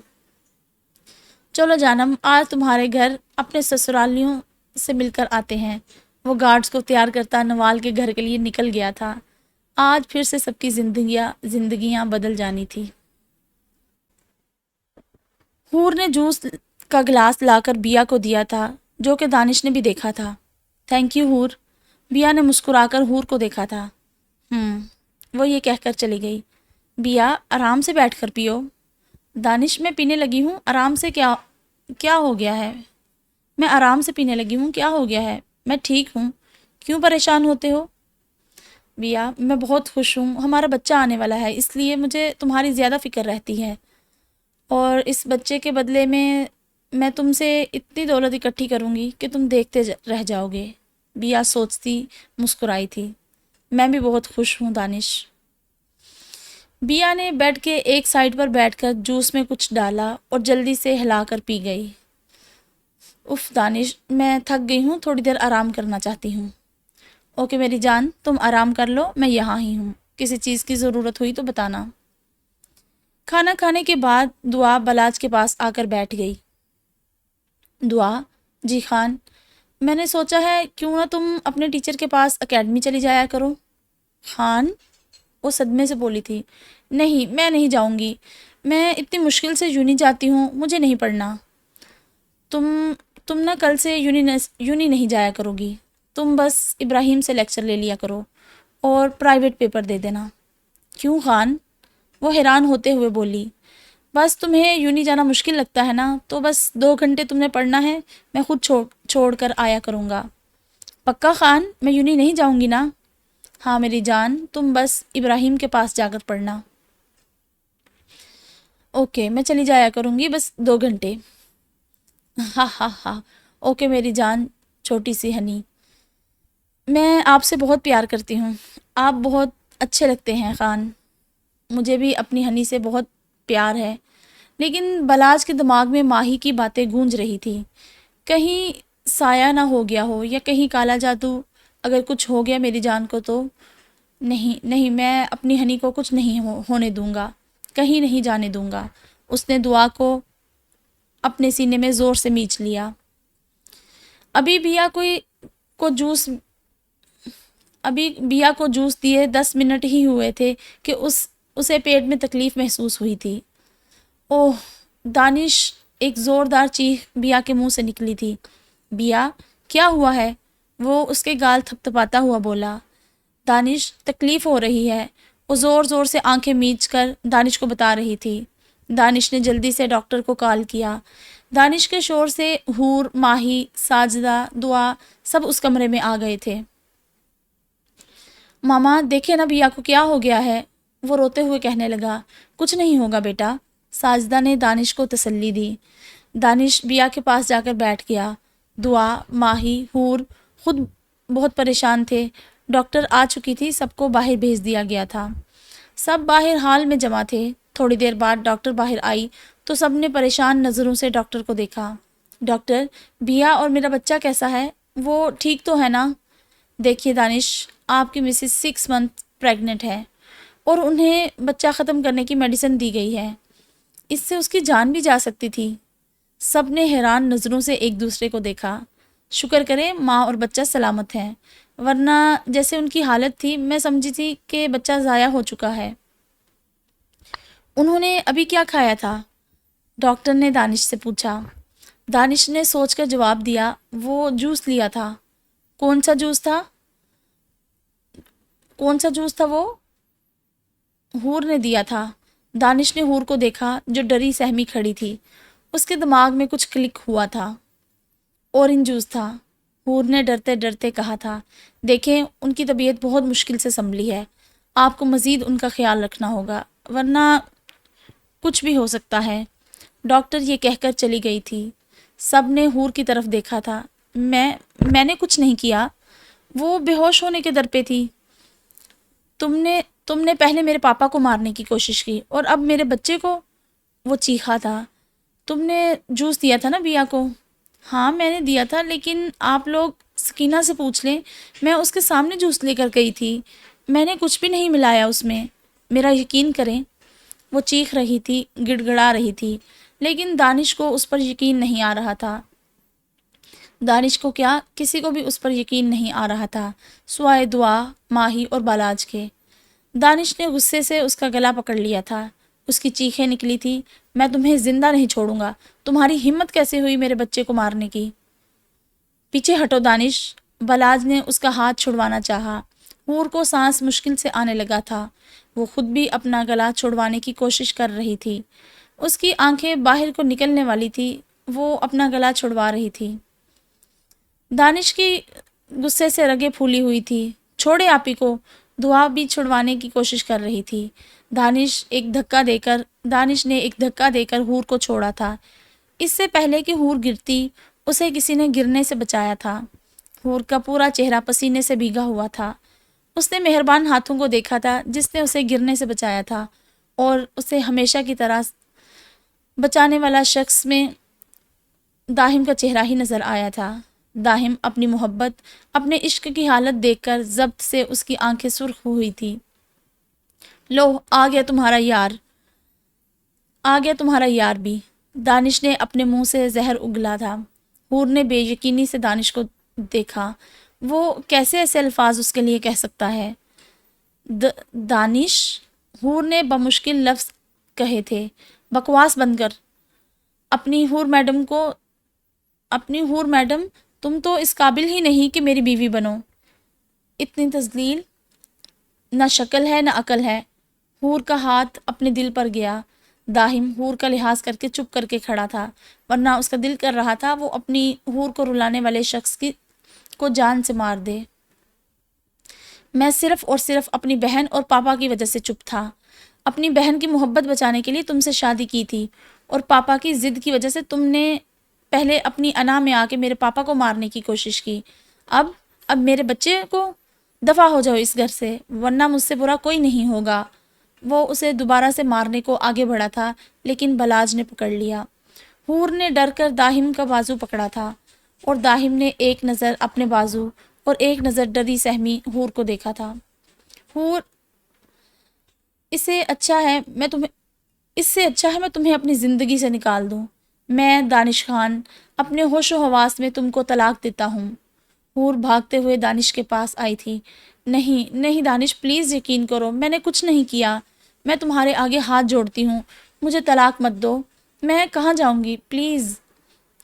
چلو جانم، آج تمہارے گھر اپنے سسرالیوں سے مل کر آتے ہیں۔ وہ گارڈز کو تیار کرتا نوال کے گھر کے لیے نکل گیا تھا۔ آج پھر سے سب کی زندگیاں بدل جانی تھی۔ حور نے جوس کا گلاس لا کر بیا کو دیا تھا، جو کہ دانش نے بھی دیکھا تھا۔ تھینک یو حور، بیا نے مسکرا کر حور کو دیکھا تھا۔ وہ یہ کہہ کر چلی گئی۔ بیا، آرام سے بیٹھ کر پیو۔ دانش، میں پینے لگی ہوں، آرام سے کیا ہو گیا ہے؟ میں آرام سے پینے لگی ہوں، کیا ہو گیا ہے؟ میں ٹھیک ہوں، کیوں پریشان ہوتے ہو؟ بیا، میں بہت خوش ہوں، ہمارا بچہ آنے والا ہے، اس لیے مجھے تمہاری زیادہ فکر رہتی ہے، اور اس بچے کے بدلے میں تم سے اتنی دولت اکٹھی کروں گی کہ تم دیکھتے رہ جاؤ گے۔ بیا سوچتی مسکرائی تھی۔ میں بھی بہت خوش ہوں دانش۔ بیا نے بیڈ کے ایک سائڈ پر بیٹھ کر جوس میں کچھ ڈالا اور جلدی سے ہلا کر پی گئی۔ اف دانش، میں تھک گئی ہوں، تھوڑی دیر آرام کرنا چاہتی ہوں۔ اوکے میری جان، تم آرام کر لو، میں یہاں ہی ہوں، کسی چیز کی ضرورت ہوئی تو بتانا۔ کھانا کھانے کے بعد دعا بلاج کے پاس آ کر بیٹھ گئی۔ دعا، جی خان، میں نے سوچا ہے کیوں نہ تم اپنے ٹیچر کے پاس اکیڈمی چلی جایا کرو۔ خان، وہ صدمے سے بولی تھی۔ نہیں، میں نہیں جاؤں گی، میں اتنی مشکل سے یونی جاتی ہوں، مجھے نہیں پڑھنا۔ تم نہ کل سے یونی نہیں جایا کرو گی، تم بس ابراہیم سے لیکچر لے لیا کرو اور پرائیویٹ پیپر دے دینا۔ کیوں خان؟ وہ حیران ہوتے ہوئے بولی۔ بس تمہیں یونی جانا مشکل لگتا ہے نا، تو بس 2 گھنٹے تم نے پڑھنا ہے، میں خود چھوڑ کر آیا کروں گا۔ پکا خان، میں یونی نہیں جاؤں گی نا؟ ہاں میری جان، تم بس ابراہیم کے پاس جا کر پڑھنا۔ اوکے، میں چلی جایا کروں گی، بس 2 گھنٹے۔ ہاں ہاں ہاں، اوکے میری جان، چھوٹی سی ہنی، میں آپ سے بہت پیار کرتی ہوں، آپ بہت اچھے لگتے ہیں خان، مجھے بھی اپنی ہنی سے بہت پیار ہے۔ لیکن بلاج کے دماغ میں ماہی کی باتیں گونج رہی تھی۔ کہیں سایہ نہ ہو گیا ہو، یا کہیں کالا جادو اگر کچھ ہو گیا میری جان کو تو نہیں، میں اپنی ہنی کو کچھ نہیں ہونے دوں گا، کہیں نہیں جانے دوں گا۔ اس نے دعا کو اپنے سینے میں زور سے میچ لیا۔ ابھی بیا کو جوس دیے 10 منٹ ہی ہوئے تھے کہ اسے پیٹ میں تکلیف محسوس ہوئی تھی۔ اوہ دانش، ایک زوردار چیخ بیا کے منہ سے نکلی تھی۔ بیا، کیا ہوا ہے؟ وہ اس کے گال تھپتھپاتا ہوا بولا۔ دانش، تکلیف ہو رہی ہے، وہ زور زور سے آنکھیں میچ کر دانش کو بتا رہی تھی۔ دانش نے جلدی سے ڈاکٹر کو کال کیا۔ دانش کے شور سے حور، ماہی، ساجدہ، دعا سب اس کمرے میں آ گئے تھے۔ ماما دیکھے نا بیا کو کیا ہو گیا ہے، وہ روتے ہوئے کہنے لگا۔ کچھ نہیں ہوگا بیٹا، ساجدہ نے دانش کو تسلی دی۔ دانش بیا کے پاس جا کر بیٹھ گیا۔ دعا، ماہی، حور خود بہت پریشان تھے۔ ڈاکٹر آ چکی تھی، سب کو باہر بھیج دیا گیا تھا۔ سب باہر ہال میں جمع تھے۔ تھوڑی دیر بعد ڈاکٹر باہر آئی تو سب نے پریشان نظروں سے ڈاکٹر کو دیکھا۔ ڈاکٹر، بیا اور میرا بچہ کیسا ہے؟ وہ ٹھیک تو ہے نا؟ دیکھیے دانش، آپ کی مسز 6 منتھ پریگننٹ ہے اور انہیں بچہ ختم کرنے کی میڈیسن دی گئی ہے، اس سے اس کی جان بھی جا سکتی تھی۔ سب نے حیران نظروں سے ایک دوسرے کو دیکھا۔ شکر کرے ماں اور بچہ سلامت ہیں، ورنہ جیسے ان کی حالت تھی میں سمجھی تھی کہ بچہ ضائع ہو چکا ہے۔ انہوں نے ابھی کیا کھایا تھا؟ ڈاکٹر نے دانش سے پوچھا۔ دانش نے سوچ کر جواب دیا، وہ جوس لیا تھا۔ کون سا جوس تھا؟ کون سا جوس تھا وہ؟ حور نے دیا تھا۔ دانش نے حور کو دیکھا جو ڈری سہمی کھڑی تھی۔ اس کے دماغ میں کچھ کلک ہوا تھا۔ اورنج جوس تھا، حور نے ڈرتے ڈرتے کہا تھا۔ دیکھیں ان کی طبیعت بہت مشکل سے سنبھلی ہے، آپ کو مزید ان کا خیال رکھنا ہوگا، ورنہ کچھ بھی ہو سکتا ہے۔ ڈاکٹر یہ کہہ کر چلی گئی تھی۔ سب نے حور کی طرف دیکھا تھا۔ میں نے کچھ نہیں کیا، وہ بے ہوش ہونے کے در پہ تھی۔ تم نے پہلے میرے پاپا کو مارنے کی کوشش کی اور اب میرے بچے کو، وہ چیخا تھا۔ تم نے جوس دیا تھا نا بیا کو؟ ہاں میں نے دیا تھا، لیکن آپ لوگ سکینہ سے پوچھ لیں، میں اس کے سامنے جوس لے کر گئی تھی، میں نے کچھ بھی نہیں ملایا اس میں، میرا یقین کریں۔ وہ چیخ رہی تھی، گڑ گڑا رہی تھی، لیکن دانش کو اس پر یقین نہیں آ رہا تھا۔ دانش کو کیا، کسی کو بھی اس پر یقین نہیں آ رہا تھا سوائے دعا، ماہی اور بالاج کے۔ دانش نے غصے سے اس کا گلا پکڑ لیا تھا۔ اس کی چیخیں نکلی تھی، میں تمہیں زندہ نہیں چھوڑوں گا، تمہاری ہمت کیسے ہوئی میرے بچے کو مارنے کی؟ پیچھے ہٹو دانش۔ بالاج نے اس کا ہاتھ چھڑوانا چاہا۔ حور کو سانس مشکل سے آنے لگا تھا، وہ خود بھی اپنا گلا چھڑوانے کی کوشش کر رہی تھی۔ اس کی آنکھیں باہر کو نکلنے والی تھی، وہ اپنا گلا چھڑوا رہی تھی۔ دانش کی غصے سے رگیں پھولی ہوئی تھی۔ چھوڑے آپی کو، دعا بھی چھڑوانے کی کوشش کر رہی تھی۔ دانش نے ایک دھکا دے کر حور کو چھوڑا تھا۔ اس سے پہلے کہ حور گرتی، اسے کسی نے گرنے سے بچایا تھا۔ حور کا پورا چہرہ پسینے سے بھیگا ہوا تھا۔ اس نے مہربان ہاتھوں کو دیکھا تھا جس نے اسے گرنے سے بچایا تھا، اور اسے ہمیشہ کی طرح بچانے والا شخص میں داہم کا چہرہ ہی نظر آیا تھا۔ داہم اپنی محبت، اپنے عشق کی حالت دیکھ کر ضبط سے اس کی آنکھیں سرخ ہوئی تھی۔ لو آ گیا تمہارا یار بھی۔ دانش نے اپنے منہ سے زہر اگلا تھا۔ حور نے بے یقینی سے دانش کو دیکھا۔ وہ کیسے ایسے الفاظ اس کے لیے کہہ سکتا ہے؟ دانش، حور نے بمشکل لفظ کہے تھے۔ بکواس بند کر۔ اپنی حور میڈم، تم تو اس قابل ہی نہیں کہ میری بیوی بنو۔ اتنی تذلیل، نہ شکل ہے نہ عقل ہے۔ حور کا ہاتھ اپنے دل پر گیا۔ داہم حور کا لحاظ کر کے چپ کر کے کھڑا تھا، ورنہ اس کا دل کر رہا تھا وہ اپنی حور کو رلانے والے شخص کو جان سے مار دے۔ میں صرف اور صرف اپنی بہن اور پاپا کی وجہ سے چپ تھا۔ اپنی بہن کی محبت بچانے کے لیے تم سے شادی کی تھی، اور پاپا کی ضد کی وجہ سے تم نے پہلے اپنی انا میں آ کے میرے پاپا کو مارنے کی کوشش کی۔ اب میرے بچے کو، دفع ہو جاؤ اس گھر سے، ورنہ مجھ سے برا کوئی نہیں ہوگا۔ وہ اسے دوبارہ سے مارنے کو آگے بڑھا تھا، لیکن بالاج نے پکڑ لیا۔ حور نے ڈر کر داہم کا بازو پکڑا تھا، اور داہم نے ایک نظر اپنے بازو اور ایک نظر ڈری سہمی حور کو دیکھا تھا۔ حور، اس سے اچھا ہے میں تمہیں اپنی زندگی سے نکال دوں۔ میں دانش خان اپنے ہوش و حواس میں تم کو طلاق دیتا ہوں۔ حور بھاگتے ہوئے دانش کے پاس آئی تھی۔ نہیں دانش، پلیز یقین کرو، میں نے کچھ نہیں کیا، میں تمہارے آگے ہاتھ جوڑتی ہوں، مجھے طلاق مت دو، میں کہاں جاؤں گی، پلیز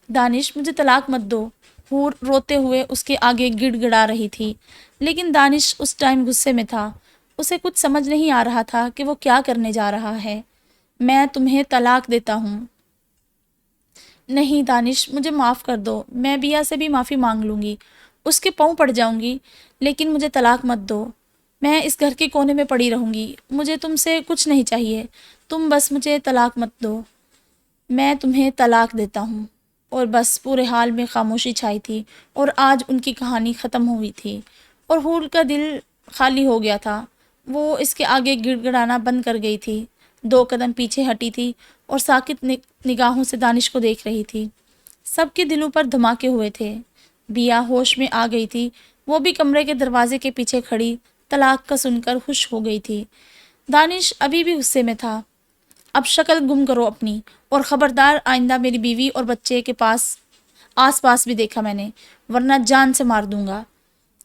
دانش مجھے طلاق مت دو۔ حور روتے ہوئے اس کے آگے گڑ گڑا رہی تھی، لیکن دانش اس ٹائم غصے میں تھا، اسے کچھ سمجھ نہیں آ رہا تھا کہ وہ کیا کرنے جا رہا ہے۔ میں تمہیں طلاق دیتا ہوں۔ نہیں دانش، مجھے معاف کر دو، میں بیا سے بھی معافی مانگ لوں گی، اس کے پاؤں پڑ جاؤں گی، لیکن مجھے طلاق مت دو۔ میں اس گھر کے کونے میں پڑی رہوں گی، مجھے تم سے کچھ نہیں چاہیے، تم بس مجھے طلاق مت دو۔ میں تمہیں طلاق دیتا ہوں۔ اور بس پورے حال میں خاموشی چھائی تھی، اور آج ان کی کہانی ختم ہوئی تھی، اور حور کا دل خالی ہو گیا تھا۔ وہ اس کے آگے گڑ گڑانا بند کر گئی تھی، 2 قدم پیچھے ہٹی تھی اور ساکت نگاہوں سے دانش کو دیکھ رہی تھی۔ سب کے دلوں پر دھماکے ہوئے تھے۔ بیا ہوش میں آ گئی تھی، وہ بھی کمرے کے دروازے کے پیچھے کھڑی طلاق کا سن کر خوش ہو گئی تھی۔ دانش ابھی بھی غصے میں تھا۔ اب شکل گم کرو اپنی، اور خبردار آئندہ میری بیوی اور بچے کے پاس آس پاس بھی دیکھا میں نے، ورنہ جان سے مار دوں گا۔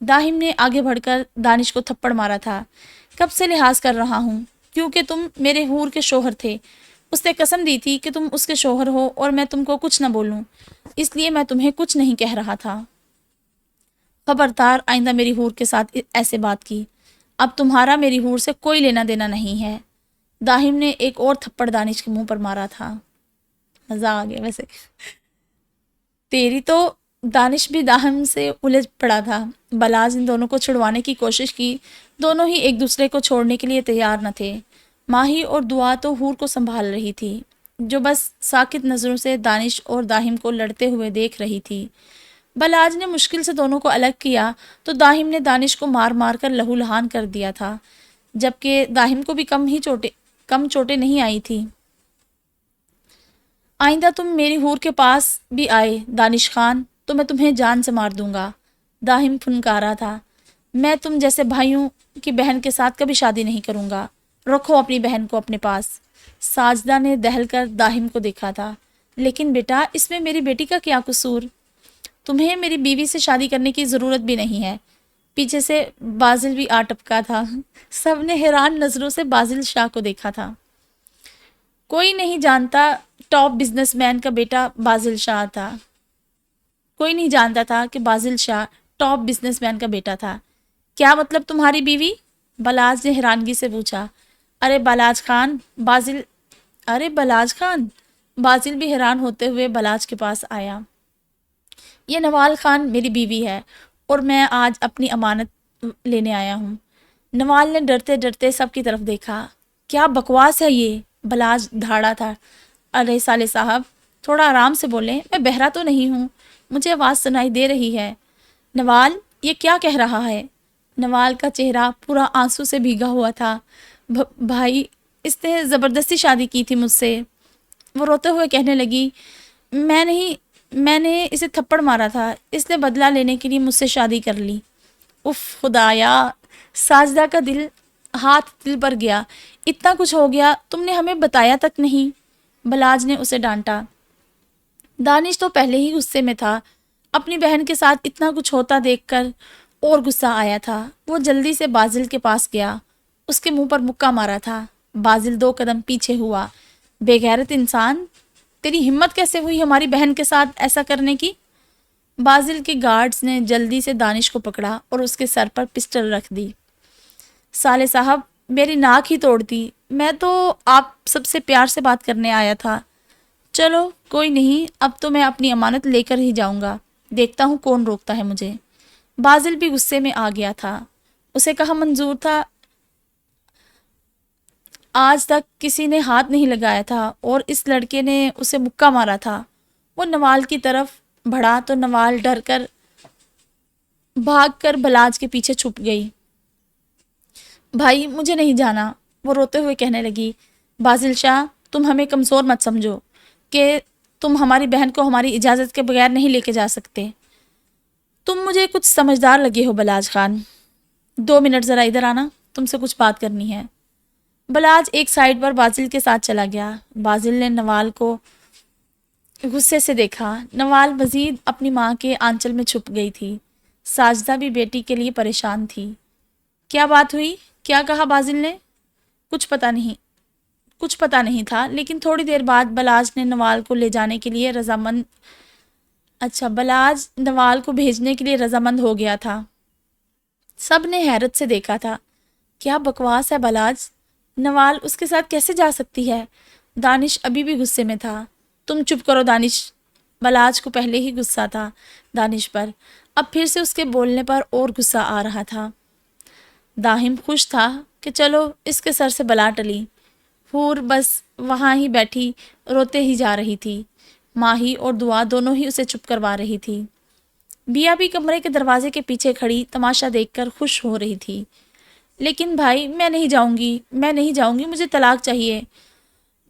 داہم نے آگے بڑھ کر دانش کو تھپڑ مارا تھا۔ کب سے لحاظ کر رہا ہوں، کیونکہ تم میرے حور کے شوہر تھے۔ اس نے قسم دی تھی کہ تم اس کے شوہر ہو اور میں تم کو کچھ نہ بولوں، اس لیے میں تمہیں کچھ نہیں کہہ رہا تھا۔ خبردار آئندہ میری حور کے ساتھ ایسے بات کی، اب تمہارا میری حور سے کوئی لینا دینا نہیں ہے۔ داہم نے ایک اور تھپڑ دانش کے منہ پر مارا تھا۔ مزہ آ گیا ویسے۔ تیری تو دانش بھی داہم سے الجھ پڑا تھا۔ بلاج ان دونوں کو چھڑوانے کی کوشش کی، دونوں ہی ایک دوسرے کو چھوڑنے کے لیے تیار نہ تھے۔ ماہی اور دعا تو حور کو سنبھال رہی تھی، جو بس ساکت نظروں سے دانش اور داہم کو لڑتے ہوئے دیکھ رہی تھی۔ بلاج نے مشکل سے دونوں کو الگ کیا تو داہم نے دانش کو مار مار کر لہو لہان کر دیا تھا، جبکہ داہم کو بھی کم چوٹیں نہیں آئی تھی۔ آئندہ تم میری حور کے پاس بھی آئے دانش خان تو میں تمہیں جان سے مار دوں گا، داہم پھنکارا تھا۔ میں تم جیسے بھائیوں کی بہن کے ساتھ کبھی شادی نہیں کروں گا، رکھو اپنی بہن کو اپنے پاس۔ ساجدہ نے دہل کر داہم کو دیکھا تھا۔ لیکن بیٹا، اس میں میری بیٹی کا کیا قصور؟ تمہیں میری بیوی سے شادی کرنے کی ضرورت بھی نہیں ہے۔ پیچھے سے بازل بھی آ ٹپکا تھا۔ سب نے حیران نظروں سے بازل شاہ کو دیکھا تھا۔ کوئی نہیں جانتا ٹاپ بزنس مین کا بیٹا بازل شاہ تھا۔ کوئی نہیں جانتا تھا کہ بازل شاہ ٹاپ بزنس مین کا بیٹا تھا۔ کیا مطلب تمہاری بیوی؟ بلاج نے حیرانگی سے پوچھا۔ ارے بلاج خان، بازل بھی حیران ہوتے ہوئے بلاج کے پاس آیا۔ یہ نوال خان میری بیوی ہے اور میں آج اپنی امانت لینے آیا ہوں۔ نوال نے ڈرتے ڈرتے سب کی طرف دیکھا۔ کیا بکواس ہے یہ؟ بلاج دھاڑا تھا۔ ارے سالے صاحب، تھوڑا آرام سے بولیں، میں بہرا تو نہیں ہوں، مجھے آواز سنائی دے رہی ہے۔ نوال، یہ کیا کہہ رہا ہے؟ نوال کا چہرہ پورا آنسو سے بھیگا ہوا تھا۔ بھائی، اس نے زبردستی شادی کی تھی مجھ سے۔ وہ روتے ہوئے کہنے لگی، میں نے اسے تھپڑ مارا تھا، اس نے بدلہ لینے کے لیے مجھ سے شادی کر لی۔ اف خدایا، ساجدہ کا ہاتھ دل پر گیا۔ اتنا کچھ ہو گیا، تم نے ہمیں بتایا تک نہیں۔ بلاج نے اسے ڈانٹا۔ دانش تو پہلے ہی غصے میں تھا، اپنی بہن کے ساتھ اتنا کچھ ہوتا دیکھ کر اور غصہ آیا تھا۔ وہ جلدی سے بازل کے پاس گیا، اس کے منہ پر مکہ مارا تھا۔ بازل 2 قدم پیچھے ہوا۔ بے غیرت انسان، تیری ہمت کیسے ہوئی ہماری بہن کے ساتھ ایسا کرنے کی؟ بازل کے گارڈز نے جلدی سے دانش کو پکڑا اور اس کے سر پر پسٹل رکھ دی۔ سالے صاحب، میری ناک ہی توڑ دی، میں تو آپ سب سے پیار سے بات کرنے آیا تھا۔ چلو کوئی نہیں، اب تو میں اپنی امانت لے کر ہی جاؤں گا، دیکھتا ہوں کون روکتا ہے مجھے۔ بازل بھی غصے میں آ گیا تھا۔ اسے کہا منظور تھا، آج تک کسی نے ہاتھ نہیں لگایا تھا اور اس لڑکے نے اسے مکہ مارا تھا۔ وہ نوال کی طرف بڑھا تو نوال ڈر کر بھاگ کر بلاج کے پیچھے چھپ گئی۔ بھائی، مجھے نہیں جانا، وہ روتے ہوئے کہنے لگی۔ بازل شاہ، تم ہمیں کمزور مت سمجھو کہ تم ہماری بہن کو ہماری اجازت کے بغیر نہیں لے کے جا سکتے۔ تم مجھے کچھ سمجھدار لگے ہو بلاج خان۔ 2 منٹ ذرا ادھر آنا، تم سے کچھ بات کرنی ہے۔ بلاج ایک سائڈ پر بازل کے ساتھ چلا گیا۔ بازل نے نوال کو غصے سے دیکھا۔ نوال مزید اپنی ماں کے آنچل میں چھپ گئی تھی۔ ساجدہ بھی بیٹی کے لیے پریشان تھی۔ کیا بات ہوئی؟ کیا کہا بازل نے؟ کچھ پتہ نہیں تھا، لیکن تھوڑی دیر بعد بلاج نے نوال کو لے جانے کے لیے بلاج نوال کو بھیجنے کے لیے رضامند ہو گیا تھا۔ سب نے حیرت سے دیکھا تھا۔ کیا بکواس ہے بلاج، نوال اس کے ساتھ کیسے جا سکتی ہے؟ دانش ابھی بھی غصے میں تھا۔ تم چپ کرو دانش۔ بلاج کو پہلے ہی غصہ تھا دانش پر، اب پھر سے اس کے بولنے پر اور غصہ آ رہا تھا۔ داہم خوش تھا کہ چلو اس کے سر سے بلا ٹلی۔ حور بس وہاں ہی بیٹھی روتے ہی جا رہی تھی۔ ماہی اور دعا دونوں ہی اسے چپ کروا رہی تھی۔ بیا بھی کمرے کے دروازے کے پیچھے کھڑی تماشا دیکھ کر خوش ہو رہی تھی۔ لیکن بھائی، میں نہیں جاؤں گی، مجھے طلاق چاہیے۔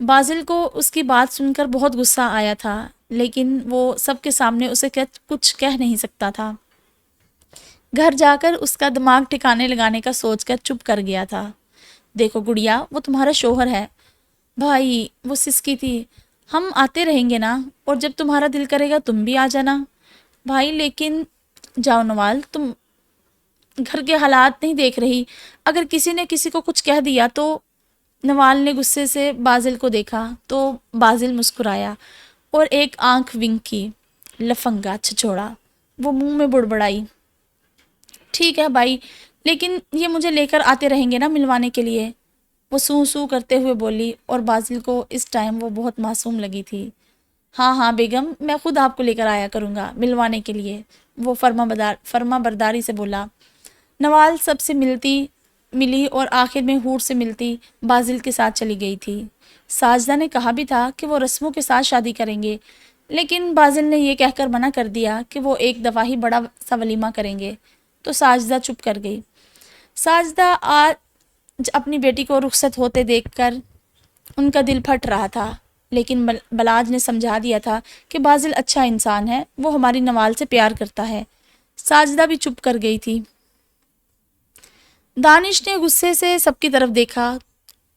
بازل کو اس کی بات سن کر بہت غصہ آیا تھا، لیکن وہ سب کے سامنے اسے کچھ کہہ نہیں سکتا تھا۔ گھر جا کر اس کا دماغ ٹھکانے لگانے کا سوچ کر چپ کر گیا تھا۔ دیکھو گڑیا، وہ تمہارا شوہر ہے۔ بھائی، وہ سسکی تھی۔ ہم آتے رہیں گے نا، اور جب تمہارا دل کرے گا تم بھی آ جانا۔ بھائی لیکن جاؤ نوال، تم گھر کے حالات نہیں دیکھ رہی؟ اگر کسی نے کسی کو کچھ کہہ دیا تو؟ نوال نے غصے سے بازل کو دیکھا تو بازل مسکرایا اور ایک آنکھ ونک کی۔ لفنگا چھچوڑا، وہ منہ میں بڑبڑائی۔ ٹھیک ہے بھائی، لیکن یہ مجھے لے کر آتے رہیں گے نا ملوانے کے لیے؟ وہ سوں سوں کرتے ہوئے بولی، اور بازل کو اس ٹائم وہ بہت معصوم لگی تھی۔ ہاں ہاں بیگم، میں خود آپ کو لے کر آیا کروں گا ملوانے کے لیے، وہ فرما برداری سے بولا۔ نوال سب سے ملی اور آخر میں حور سے ملتی بازل کے ساتھ چلی گئی تھی۔ ساجدہ نے کہا بھی تھا کہ وہ رسموں کے ساتھ شادی کریں گے، لیکن بازل نے یہ کہہ کر منع کر دیا کہ وہ ایک دفعہ ہی بڑا سا ولیمہ کریں گے، تو ساجدہ چپ کر گئی۔ ساجدہ آج اپنی بیٹی کو رخصت ہوتے دیکھ کر ان کا دل پھٹ رہا تھا، لیکن بلاج نے سمجھا دیا تھا کہ بازل اچھا انسان ہے، وہ ہماری نوال سے پیار کرتا ہے۔ ساجدہ بھی چپ کر گئی تھی۔ دانش نے غصے سے سب کی طرف دیکھا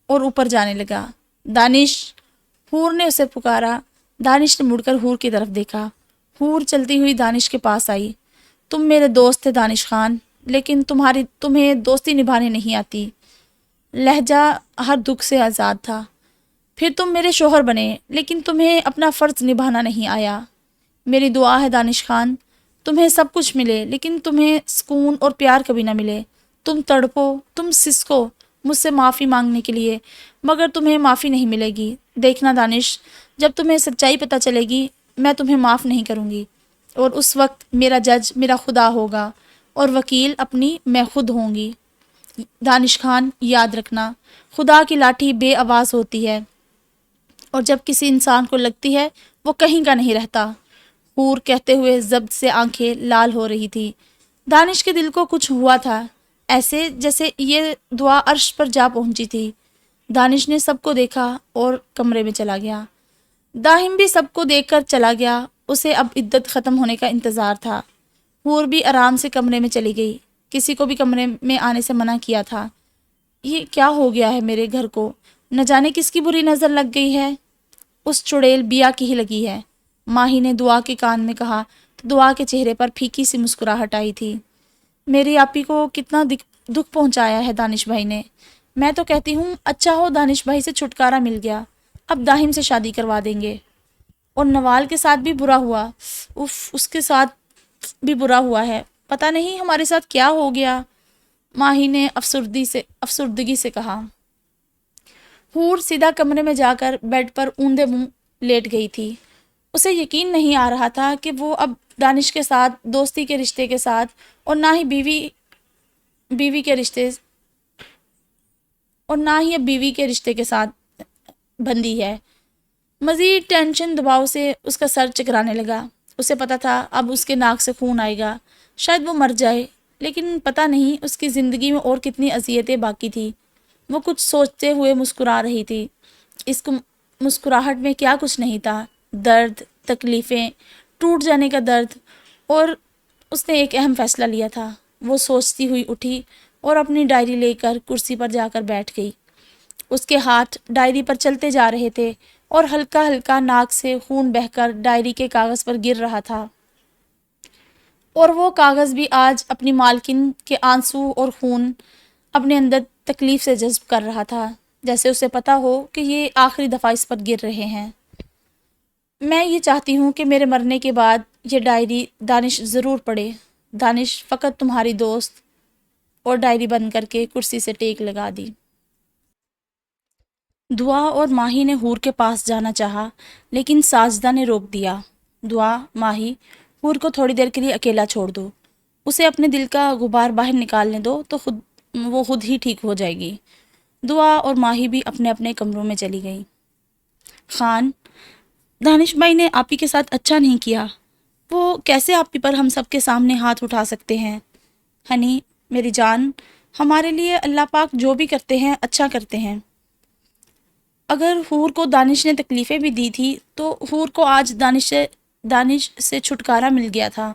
اور اوپر جانے لگا۔ دانش! حور نے اسے پکارا۔ دانش نے مڑ کر حور کی طرف دیکھا۔ حور چلتی ہوئی دانش کے پاس آئی۔ تم میرے دوست تھے دانش خان، لیکن تمہیں دوستی نبھانے نہیں آتی۔ لہجہ ہر دکھ سے آزاد تھا۔ پھر تم میرے شوہر بنے، لیکن تمہیں اپنا فرض نبھانا نہیں آیا۔ میری دعا ہے دانش خان، تمہیں سب کچھ ملے، لیکن تمہیں سکون اور پیار کبھی نہ ملے۔ تم تڑپو، تم سسکو مجھ سے معافی مانگنے کے لیے، مگر تمہیں معافی نہیں ملے گی۔ دیکھنا دانش، جب تمہیں سچائی پتہ چلے گی میں تمہیں معاف نہیں کروں گی، اور اس وقت میرا جج میرا خدا ہوگا اور وکیل اپنی میں خود ہوں گی۔ دانش خان، یاد رکھنا، خدا کی لاٹھی بے آواز ہوتی ہے، اور جب کسی انسان کو لگتی ہے وہ کہیں کا نہیں رہتا۔ حور کہتے ہوئے ضبط سے آنکھیں لال ہو رہی تھی۔ دانش کے دل کو کچھ ہوا تھا، ایسے جیسے یہ دعا عرش پر جا پہنچی تھی۔ دانش نے سب کو دیکھا اور کمرے میں چلا گیا۔ داہم بھی سب کو دیکھ کر چلا گیا، اسے اب عدت ختم ہونے کا انتظار تھا۔ حور بھی آرام سے کمرے میں چلی گئی، کسی کو بھی کمرے میں آنے سے منع کیا تھا۔ یہ کیا ہو گیا ہے میرے گھر کو؟ نہ جانے کس کی بری نظر لگ گئی ہے؟ اس چڑیل بیا کی ہی لگی ہے، ماہی نے دعا کے کان میں کہا تو دعا کے چہرے پر پھیکی سی مسکراہٹ آئی تھی۔ میری آپی کو کتنا دکھ پہنچایا ہے دانش بھائی نے۔ میں تو کہتی ہوں اچھا ہو دانش بھائی سے چھٹکارا مل گیا، اب داہم سے شادی کروا دیں گے۔ اور نوال کے ساتھ بھی برا ہوا، اس کے ساتھ بھی برا ہوا ہے، پتہ نہیں ہمارے ساتھ کیا ہو گیا، ماہی نے افسردگی سے کہا۔ حور سیدھا کمرے میں جا کر بیڈ پر اوندے منہ لیٹ گئی تھی۔ اسے یقین نہیں آ رہا تھا کہ وہ اب دانش کے ساتھ دوستی کے رشتے کے ساتھ، اور نہ ہی بیوی کے رشتے کے ساتھ بندھی ہے۔ مزید ٹینشن دباؤ سے اس کا سر چکرانے لگا۔ اسے پتا تھا اب اس کے ناک سے خون آئے گا، شاید وہ مر جائے، لیکن پتہ نہیں اس کی زندگی میں اور کتنی اذیتیں باقی تھی۔ وہ کچھ سوچتے ہوئے مسکرا رہی تھی۔ اس مسکراہٹ میں کیا کچھ نہیں تھا، درد، تکلیفیں، ٹوٹ جانے کا درد، اور اس نے ایک اہم فیصلہ لیا تھا۔ وہ سوچتی ہوئی اٹھی اور اپنی ڈائری لے کر کرسی پر جا کر بیٹھ گئی۔ اس کے ہاتھ ڈائری پر چلتے جا رہے تھے اور ہلکا ہلکا ناک سے خون بہہ کر ڈائری کے کاغذ پر گر رہا تھا، اور وہ کاغذ بھی آج اپنی مالکن کے آنسو اور خون اپنے اندر تکلیف سے جذب کر رہا تھا، جیسے اسے پتا ہو کہ یہ آخری دفعہ اس پر گر رہے ہیں۔ میں یہ چاہتی ہوں کہ میرے مرنے کے بعد یہ ڈائری دانش ضرور پڑھے۔ دانش فقط تمہاری دوست، اور ڈائری بند کر کے کرسی سے ٹیک لگا دی۔ دعا اور ماہی نے حور کے پاس جانا چاہا، لیکن ساجدہ نے روک دیا۔ دعا، ماہی، حور کو تھوڑی دیر کے لیے اکیلا چھوڑ دو، اسے اپنے دل کا غبار باہر نکالنے دو تو وہ خود ہی ٹھیک ہو جائے گی۔ دعا اور ماہی بھی اپنے اپنے کمروں میں چلی گئی۔ خان، دانش بھائی نے آپی کے ساتھ اچھا نہیں کیا، وہ کیسے آپی پر ہم سب کے سامنے ہاتھ اٹھا سکتے ہیں؟ ہنی، میری جان، ہمارے لیے اللہ پاک جو بھی کرتے ہیں اچھا کرتے ہیں۔ اگر حور کو دانش نے تکلیفیں بھی دی تھی تو حور کو آج دانش سے چھٹکارا مل گیا تھا،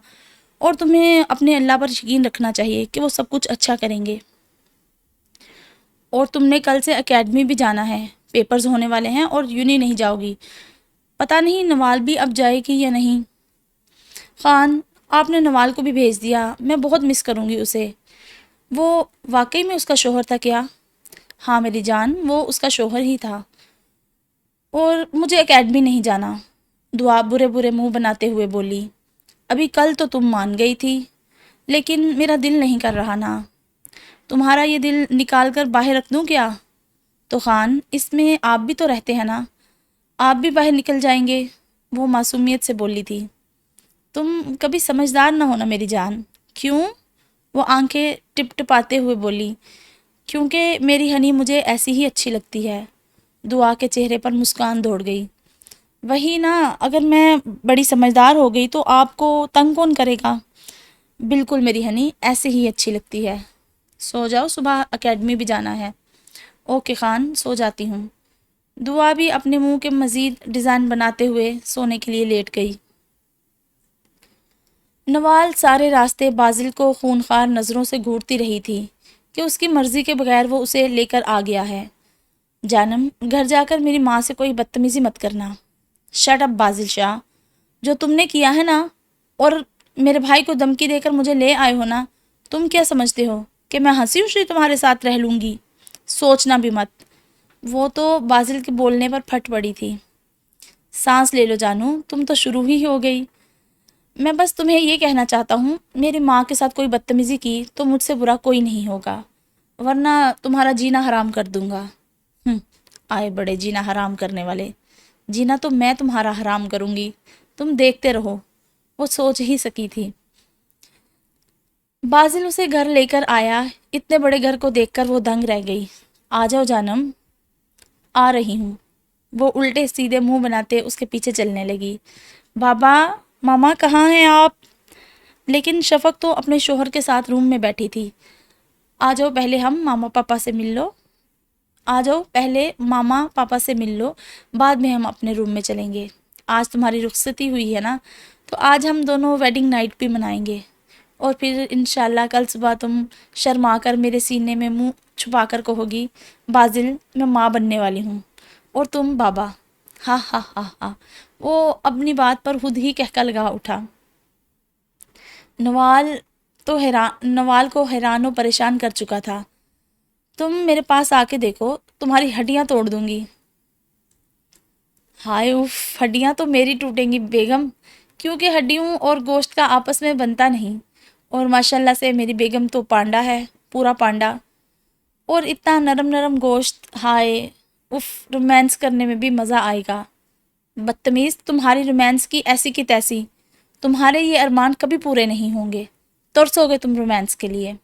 اور تمہیں اپنے اللہ پر یقین رکھنا چاہیے کہ وہ سب کچھ اچھا کریں گے۔ اور تم نے کل سے اکیڈمی بھی جانا ہے، پیپرز ہونے والے ہیں اور یونی نہیں جاؤ گی۔ پتہ نہیں نوال بھی اب جائے گی یا نہیں۔ خان، آپ نے نوال کو بھی بھیج دیا، میں بہت مس کروں گی اسے۔ وہ واقعی میں اس کا شوہر تھا کیا؟ ہاں میری جان، وہ اس کا شوہر ہی تھا۔ اور مجھے اکیڈمی نہیں جانا، دعا برے برے منہ بناتے ہوئے بولی۔ ابھی کل تو تم مان گئی تھی، لیکن میرا دل نہیں کر رہا نا۔ تمہارا یہ دل نکال کر باہر رکھ دوں کیا؟ تو خان، اس میں آپ بھی تو رہتے ہیں نا، آپ بھی باہر نکل جائیں گے، وہ معصومیت سے بولی تھی۔ تم کبھی سمجھدار نہ ہونا میری جان۔ کیوں؟ وہ آنکھیں ٹپ ٹپاتے ہوئے بولی۔ کیونکہ میری ہنی مجھے ایسی ہی اچھی لگتی ہے۔ دعا کے چہرے پر مسکان دوڑ گئی۔ وہی نا، اگر میں بڑی سمجھدار ہو گئی تو آپ کو تنگ کون کرے گا؟ بالکل میری ہنی، ایسے ہی اچھی لگتی ہے۔ سو جاؤ، صبح اکیڈمی بھی جانا ہے۔ اوکے خان، سو جاتی ہوں۔ دعا بھی اپنے منہ کے مزید ڈیزائن بناتے ہوئے سونے کے لیے لیٹ گئی۔ نوال سارے راستے بازل کو خونخوار نظروں سے گھورتی رہی تھی کہ اس کی مرضی کے بغیر وہ اسے لے کر آ گیا ہے۔ جانم، گھر جا کر میری ماں سے کوئی بدتمیزی مت کرنا۔ شٹ اپ بازل شاہ، جو تم نے کیا ہے نا، اور میرے بھائی کو دھمکی دے کر مجھے لے آئے ہو نا، تم کیا سمجھتے ہو کہ میں ہنسی خوشی تمہارے ساتھ رہ لوں گی؟ سوچنا بھی مت۔ وہ تو بازل کے بولنے پر پھٹ پڑی تھی۔ سانس لے لو جانو، تم تو شروع ہی ہو گئی۔ میں بس تمہیں یہ کہنا چاہتا ہوں، میری ماں کے ساتھ کوئی بدتمیزی کی تو مجھ سے برا کوئی نہیں ہوگا، ورنہ تمہارا جینا حرام کر دوں گا۔ آئے بڑے جینا حرام کرنے والے، جینا تو میں تمہارا حرام کروں گی، تم دیکھتے رہو۔ وہ سوچ ہی سکی تھی۔ بازل اسے گھر لے کر آیا، اتنے بڑے گھر کو دیکھ کر وہ دنگ رہ گئی۔ آ جاؤ جانم۔ آ رہی ہوں۔ وہ الٹے سیدھے منہ بناتے اس کے پیچھے چلنے لگی۔ بابا، ماما کہاں ہیں آپ؟ لیکن شفق تو اپنے شوہر کے ساتھ روم میں بیٹھی تھی۔ آ جاؤ، پہلے ہم ماما پاپا سے مل لو۔ آ جاؤ، پہلے ماما پاپا سے مل لو، بعد میں ہم اپنے روم میں چلیں گے۔ آج تمہاری رخصتی ہوئی ہے نا، تو آج ہم دونوں ویڈنگ نائٹ بھی منائیں گے، اور پھر انشاءاللہ کل صبح تم شرما کر میرے سینے میں منہ چھپا کر کہو گی، بازل میں ماں بننے والی ہوں، اور تم بابا۔ ہاں ہاں ہاں ہاں، وہ اپنی بات پر خود ہی کہکا لگا اٹھا۔ نوال کو حیران و پریشان کر چکا تھا۔ تم میرے پاس آ کے دیکھو، تمہاری ہڈیاں توڑ دوں گی۔ ہائے اف، ہڈیاں تو میری ٹوٹیں گی بیگم، کیونکہ ہڈیوں اور گوشت کا آپس میں بنتا نہیں، اور ماشاءاللہ سے میری بیگم تو پانڈا ہے، پورا پانڈا، اور اتنا نرم نرم گوشت، ہائے اف، رومانس کرنے میں بھی مزہ آئے گا۔ بدتمیز، تمہاری رومانس کی ایسی کی تیسی، تمہارے یہ ارمان کبھی پورے نہیں ہوں گے، ترسو گے تم رومانس کے لیے۔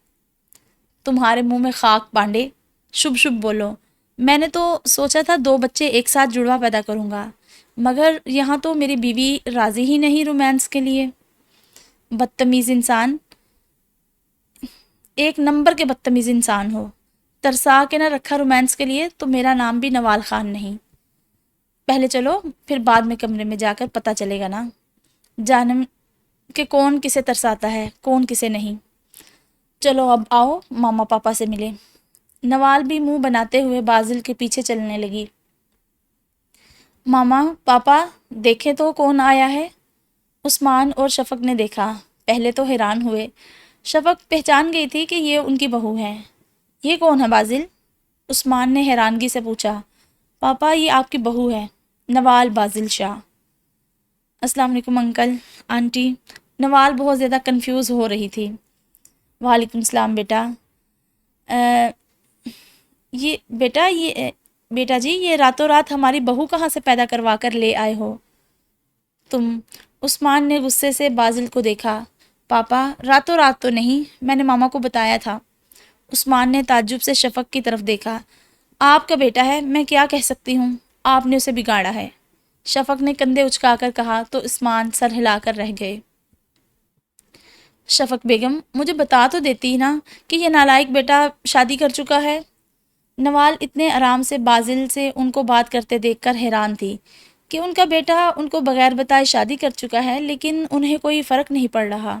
تمہارے منہ میں خاک پانڈے، شبھ شبھ بولو۔ میں نے تو سوچا تھا 2 بچے ایک ساتھ جڑوا پیدا کروں گا، مگر یہاں تو میری بیوی راضی ہی نہیں رومانس کے لیے۔ بدتمیز انسان، ایک نمبر کے بدتمیز انسان ہو، ترسا کے نہ رکھا رومانس کے لیے تو میرا نام بھی نوال خان نہیں۔ پہلے چلو، پھر بعد میں کمرے میں جا کر پتہ چلے گا نا جانم کہ کون کسے ترساتا ہے، کون کسے نہیں۔ چلو اب آؤ، ماما پاپا سے ملے۔ نوال بھی منہ بناتے ہوئے بازل کے پیچھے چلنے لگی۔ ماما پاپا، دیکھیں تو کون آیا ہے؟ عثمان اور شفق نے دیکھا، پہلے تو حیران ہوئے۔ شفق پہچان گئی تھی کہ یہ ان کی بہو ہے۔ یہ کون ہے بازل؟ عثمان نے حیرانگی سے پوچھا۔ پاپا، یہ آپ کی بہو ہے، نوال بازل شاہ۔ السلام علیکم انکل، آنٹی۔ نوال بہت زیادہ کنفیوز ہو رہی تھی۔ وعلیکم السلام بیٹا۔ یہ بیٹا جی، یہ راتوں رات ہماری بہو کہاں سے پیدا کروا کر لے آئے ہو تم؟ عثمان نے غصے سے بازل کو دیکھا۔ پاپا، راتوں رات تو نہیں، میں نے ماما کو بتایا تھا۔ عثمان نے تعجب سے شفق کی طرف دیکھا۔ آپ کا بیٹا ہے، میں کیا کہہ سکتی ہوں، آپ نے اسے بگاڑا ہے۔ شفق نے کندھے اچکا کر کہا تو عثمان سر ہلا کر رہ گئے۔ شفق بیگم، مجھے بتا تو دیتی نا کہ یہ نالائق بیٹا شادی کر چکا ہے۔ نوال اتنے آرام سے بازل سے ان کو بات کرتے دیکھ کر حیران تھی کہ ان کا بیٹا ان کو بغیر بتائے شادی کر چکا ہے، لیکن انہیں کوئی فرق نہیں پڑ رہا۔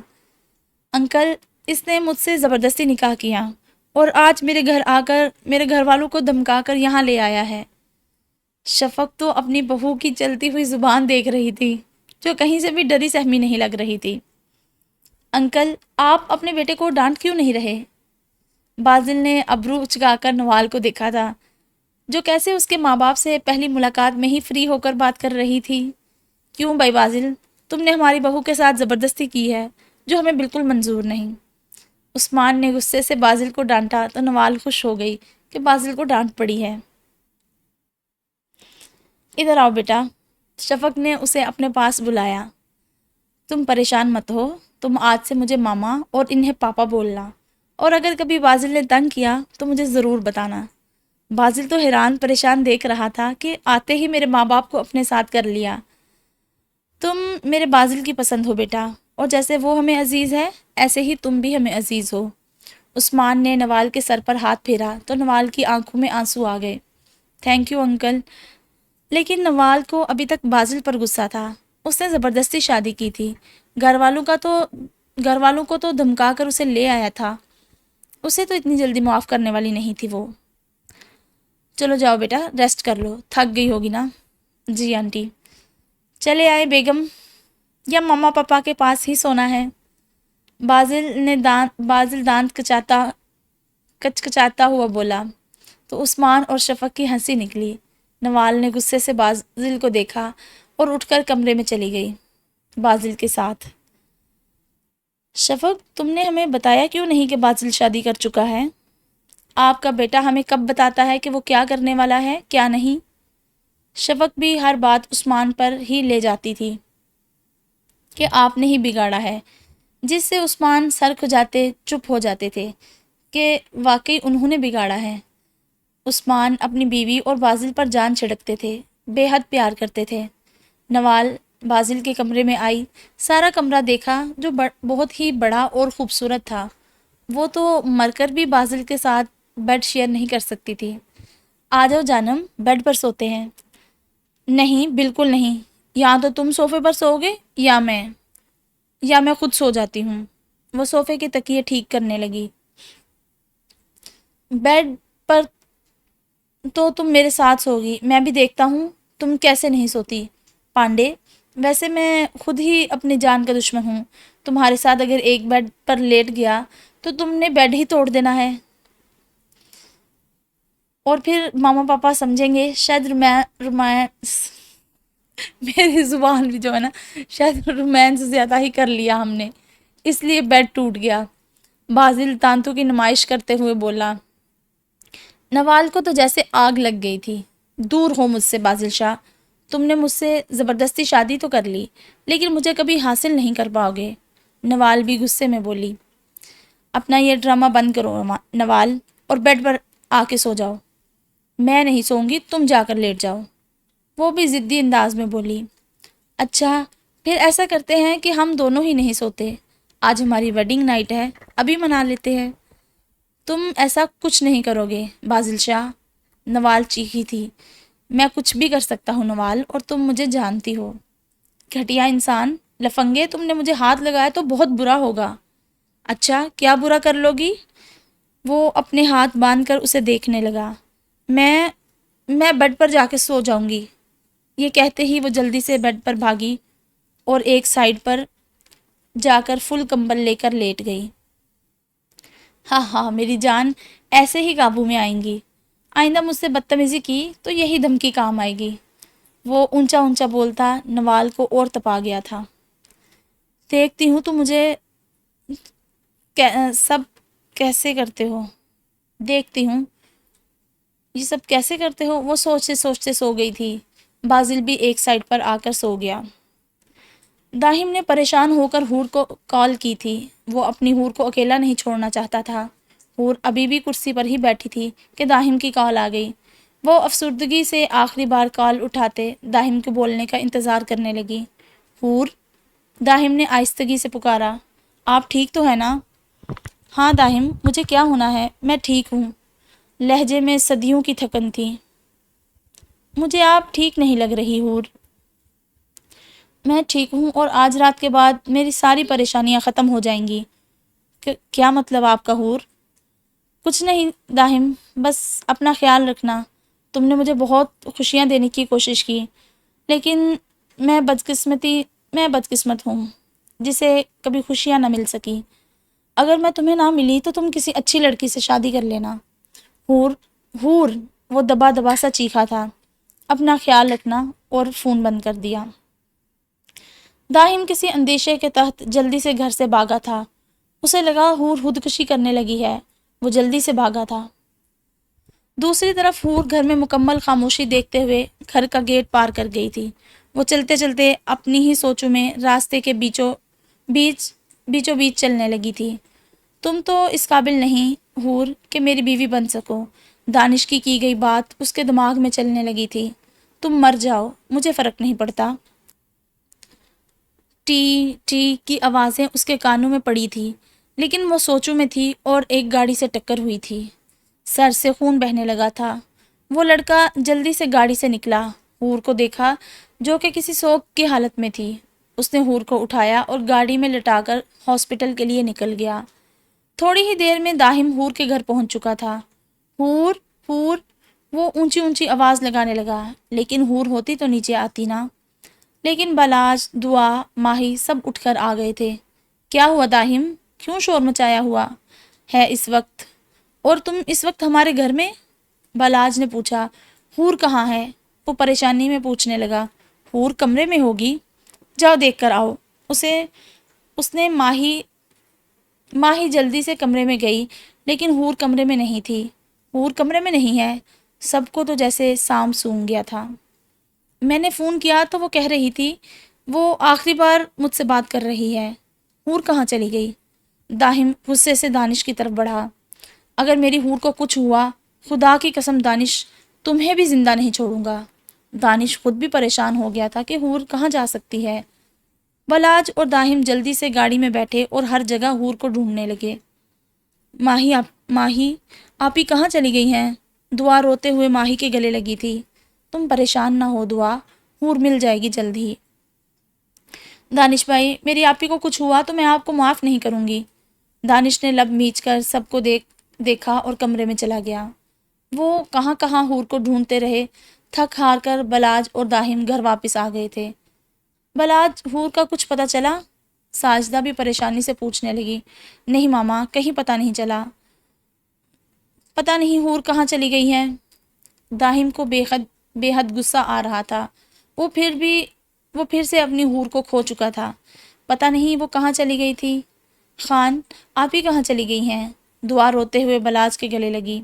انکل، اس نے مجھ سے زبردستی نکاح کیا، اور آج میرے گھر آ کر میرے گھر والوں کو دھمکا کر یہاں لے آیا ہے۔ شفق تو اپنی بہو کی چلتی ہوئی زبان دیکھ رہی تھی جو کہیں سے بھی ڈری سہمی نہیں لگ رہی تھی۔ انکل، آپ اپنے بیٹے کو ڈانٹ کیوں نہیں رہے؟ بازل نے ابرو اچکا کر نوال کو دیکھا تھا جو کیسے اس کے ماں باپ سے پہلی ملاقات میں ہی فری ہو کر بات کر رہی تھی۔ کیوں بھائی بازل، تم نے ہماری بہو کے ساتھ زبردستی کی ہے جو ہمیں بالکل منظور نہیں۔ عثمان نے غصے سے بازل کو ڈانٹا تو نوال خوش ہو گئی کہ بازل کو ڈانٹ پڑی ہے۔ ادھر آؤ بیٹا، شفق نے اسے اپنے پاس بلایا۔ تم پریشان مت ہو، تم آج سے مجھے ماما اور انہیں پاپا بولنا، اور اگر کبھی بازل نے تنگ کیا تو مجھے ضرور بتانا۔ بازل تو حیران پریشان دیکھ رہا تھا کہ آتے ہی میرے ماں باپ کو اپنے ساتھ کر لیا۔ تم میرے بازل کی پسند ہو بیٹا، اور جیسے وہ ہمیں عزیز ہے ایسے ہی تم بھی ہمیں عزیز ہو۔ عثمان نے نوال کے سر پر ہاتھ پھیرا تو نوال کی آنکھوں میں آنسو آ گئے۔ Thank you uncle. لیکن نوال کو ابھی تک بازل پر غصہ تھا۔ اس نے زبردستی شادی کی تھی، گھر والوں کو تو دھمکا کر اسے لے آیا تھا، اسے تو اتنی جلدی معاف کرنے والی نہیں تھی وہ۔ چلو جاؤ بیٹا، ریسٹ کر لو، تھک گئی ہوگی نا؟ جی آنٹی۔ چلے آئے بیگم، یا ماما پاپا کے پاس ہی سونا ہے؟ بازل دانت کچکچاتا ہوا بولا تو عثمان اور شفق کی ہنسی نکلی۔ نوال نے غصے سے بازل کو دیکھا اور اٹھ کر کمرے میں چلی گئی بازل کے ساتھ۔ شفق، تم نے ہمیں بتایا کیوں نہیں کہ بازل شادی کر چکا ہے؟ آپ کا بیٹا ہمیں کب بتاتا ہے کہ وہ کیا کرنے والا ہے کیا نہیں؟ شفق بھی ہر بات عثمان پر ہی لے جاتی تھی کہ آپ نے ہی بگاڑا ہے، جس سے عثمان سر کھجاتے چپ ہو جاتے تھے کہ واقعی انہوں نے بگاڑا ہے۔ عثمان اپنی بیوی اور بازل پر جان چھڑکتے تھے، بے حد پیار کرتے تھے۔ نوال بازل کے کمرے میں آئی، سارا کمرہ دیکھا جو بہت ہی بڑا اور خوبصورت تھا۔ وہ تو مر کر بھی بازل کے ساتھ بیڈ شیئر نہیں کر سکتی تھی۔ آ جاؤ جانم، بیڈ پر سوتے ہیں۔ نہیں، بالکل نہیں، یا تو تم صوفے پر سو گے یا میں خود سو جاتی ہوں۔ وہ صوفے کے تکیے ٹھیک کرنے لگی۔ بیڈ پر تو تم میرے ساتھ سوگی، میں بھی دیکھتا ہوں تم کیسے نہیں سوتی۔ پانڈے، ویسے میں خود ہی اپنی جان کا دشمن ہوں، تمہارے ساتھ اگر ایک بیڈ پر لیٹ گیا تو تم نے بیڈ ہی توڑ دینا ہے، اور پھر ماما پاپا سمجھیں گے شاید رومانس میری زبان بھی جو ہے نا، شاید رومانس زیادہ ہی کر لیا ہم نے، اس لیے بیڈ ٹوٹ گیا۔ بازل تانتوں کی نمائش کرتے ہوئے بولا۔ نوال کو تو جیسے آگ لگ گئی تھی۔ دور ہو مجھ سے بازل شاہ، تم نے مجھ سے زبردستی شادی تو کر لی لیکن مجھے کبھی حاصل نہیں کر پاؤ گے۔ نوال بھی غصے میں بولی۔ اپنا یہ ڈرامہ بند کرو نوال، اور بیڈ پر آ کے سو جاؤ۔ میں نہیں سوؤں گی، تم جا کر لیٹ جاؤ، وہ بھی ضدی انداز میں بولی۔ اچھا، پھر ایسا کرتے ہیں کہ ہم دونوں ہی نہیں سوتے، آج ہماری ویڈنگ نائٹ ہے، ابھی منا لیتے ہیں۔ تم ایسا کچھ نہیں کرو گے بازل شاہ، نوال چیخی تھی۔ میں کچھ بھی کر سکتا ہوں نوال، اور تم مجھے جانتی ہو۔ گھٹیا انسان، لفنگے، تم نے مجھے ہاتھ لگایا تو بہت برا ہوگا۔ اچھا، کیا برا کر لو گی؟ وہ اپنے ہاتھ باندھ کر اسے دیکھنے لگا۔ میں بیڈ پر جا کے سو جاؤں گی۔ یہ کہتے ہی وہ جلدی سے بیڈ پر بھاگی اور ایک سائڈ پر جا کر فل کمبل لے کر لیٹ گئی۔ ہاں ہاں میری جان، ایسے ہی قابو میں آئیں گی، آئندہ مجھ سے بدتمیزی کی تو یہی دھمکی کام آئے گی۔ وہ اونچا اونچا بولتا نوال کو اور تپا گیا تھا۔ دیکھتی ہوں تو مجھے سب کیسے کرتے ہو، دیکھتی ہوں یہ سب کیسے کرتے ہو۔ وہ سوچتے سوچتے سو گئی تھی۔ بازل بھی ایک سائڈ پر آ کر سو گیا۔ داہم نے پریشان ہو کر حور کو کال کی تھی، وہ اپنی حور کو اکیلا نہیں چھوڑنا چاہتا تھا۔ حور ابھی بھی کرسی پر ہی بیٹھی تھی کہ داہم کی کال آ گئی۔ وہ افسردگی سے آخری بار کال اٹھاتے داہم کے بولنے کا انتظار کرنے لگی۔ حور، داہم نے آہستگی سے پکارا، آپ ٹھیک تو ہے نا؟ ہاں داہم، مجھے کیا ہونا ہے، میں ٹھیک ہوں۔ لہجے میں صدیوں کی تھکن تھی۔ مجھے آپ ٹھیک نہیں لگ رہی حور۔ میں ٹھیک ہوں، اور آج رات کے بعد میری ساری پریشانیاں ختم ہو جائیں گی۔ کیا مطلب آپ کا حور؟ کچھ نہیں داہم، بس اپنا خیال رکھنا، تم نے مجھے بہت خوشیاں دینے کی کوشش کی، لیکن میں بدقسمت ہوں جسے کبھی خوشیاں نہ مل سکی۔ اگر میں تمہیں نہ ملی تو تم کسی اچھی لڑکی سے شادی کر لینا۔ ہور ہور وہ دبا دبا سا چیخا تھا۔ اپنا خیال رکھنا، اور فون بند کر دیا۔ داہم کسی اندیشے کے تحت جلدی سے گھر سے بھاگا تھا۔ اسے لگا ہور خودکشی کرنے لگی ہے۔ وہ جلدی سے بھاگا تھا۔ دوسری طرف ہور گھر میں مکمل خاموشی دیکھتے ہوئے گھر کا گیٹ پار کر گئی تھی۔ وہ چلتے چلتے اپنی ہی سوچوں میں راستے کے بیچوں بیچ چلنے لگی تھی۔ تم تو اس قابل نہیں ہور کہ میری بیوی بن سکو۔ دانش کی گئی بات اس کے دماغ میں چلنے لگی تھی۔ تم مر جاؤ، مجھے فرق نہیں پڑتا۔ ٹی ٹی کی آوازیں اس کے کانوں میں پڑی تھی، لیکن وہ سوچوں میں تھی اور ایک گاڑی سے ٹکر ہوئی تھی۔ سر سے خون بہنے لگا تھا۔ وہ لڑکا جلدی سے گاڑی سے نکلا، ہور کو دیکھا جو کہ کسی شوق کی حالت میں تھی۔ اس نے ہور کو اٹھایا اور گاڑی میں لٹا کر ہاسپٹل کے لیے نکل گیا۔ تھوڑی ہی دیر میں داہم ہور کے گھر پہنچ چکا تھا۔ ہور ہور وہ اونچی اونچی آواز لگانے لگا، لیکن ہور ہوتی تو نیچے آتی نا۔ لیکن بالاج، دعا، ماہی سب اٹھ کر آ گئے تھے۔ کیا ہوا داہم؟ کیوں شور مچایا ہوا ہے اس وقت؟ اور تم اس وقت ہمارے گھر میں؟ بالاج نے پوچھا۔ ہور کہاں ہے؟ وہ پریشانی میں پوچھنے لگا۔ ہور کمرے میں ہوگی، جاؤ دیکھ کر آؤ اسے۔ اس نے ماہی جلدی سے کمرے میں گئی، لیکن ہور کمرے میں نہیں تھی۔ ہور کمرے میں نہیں ہے۔ سب کو تو جیسے سام سونگ گیا تھا۔ میں نے فون کیا تو وہ کہہ رہی تھی وہ آخری بار مجھ سے بات کر رہی ہے۔ ہور کہاں چلی گئی؟ داہم غصے سے دانش کی طرف بڑھا۔ اگر میری ہور کو کچھ ہوا، خدا کی قسم دانش، تمہیں بھی زندہ نہیں چھوڑوں گا۔ دانش خود بھی پریشان ہو گیا تھا کہ ہور کہاں جا سکتی ہے۔ بالاج اور داہم جلدی سے گاڑی میں بیٹھے اور ہر جگہ ہور کو ڈھونڈنے لگے۔ ماہی آپ ہی کہاں چلی گئی ہیں؟ دعا روتے ہوئے ماہی کے گلے لگی تھی۔ تم پریشان نہ ہو دعا، ہور مل جائے گی جلد ہی۔ دانش بھائی، میری آپی کو کچھ ہوا تو میں آپ کو معاف نہیں کروں گی۔ دانش نے لب میچ کر سب کو دیکھا اور کمرے میں چلا گیا۔ وہ کہاں ہور کو ڈھونڈتے رہے۔ تھک ہار کر بالاج اور داہم گھر واپس آ گئے تھے۔ بالاج، ہور کا کچھ پتہ چلا؟ ساجدہ بھی پریشانی سے پوچھنے لگی۔ نہیں ماما، کہیں پتہ نہیں چلا۔ پتہ نہیں ہور کہاں چلی گئی ہے۔ داہم کو بے حد غصہ آ رہا تھا۔ وہ پھر سے اپنی ہور کو کھو چکا تھا۔ پتہ نہیں وہ کہاں چلی گئی تھی۔ خان، آپ ہی کہاں چلی گئی ہیں؟ دعا روتے ہوئے بالاج کے گلے لگی۔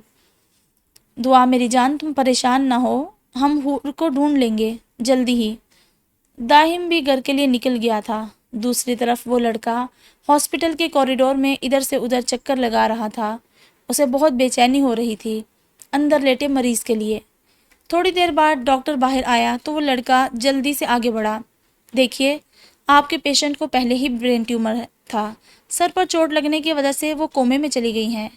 دعا میری جان، تم پریشان نہ ہو، ہم ہور کو ڈھونڈ لیں گے جلدی ہی۔ داہم بھی گھر کے لیے نکل گیا تھا۔ دوسری طرف وہ لڑکا ہاسپٹل کے کوریڈور میں ادھر سے ادھر چکر لگا رہا تھا۔ اسے بہت بے چینی ہو رہی تھی اندر لیٹے مریض کے لیے۔ تھوڑی دیر بعد ڈاکٹر باہر آیا تو وہ لڑکا جلدی سے آگے بڑھا۔ دیکھیے، آپ کے پیشنٹ کو پہلے ہی برین ٹیومر تھا۔ سر پر چوٹ لگنے کی وجہ سے وہ کومے میں چلی گئی ہیں۔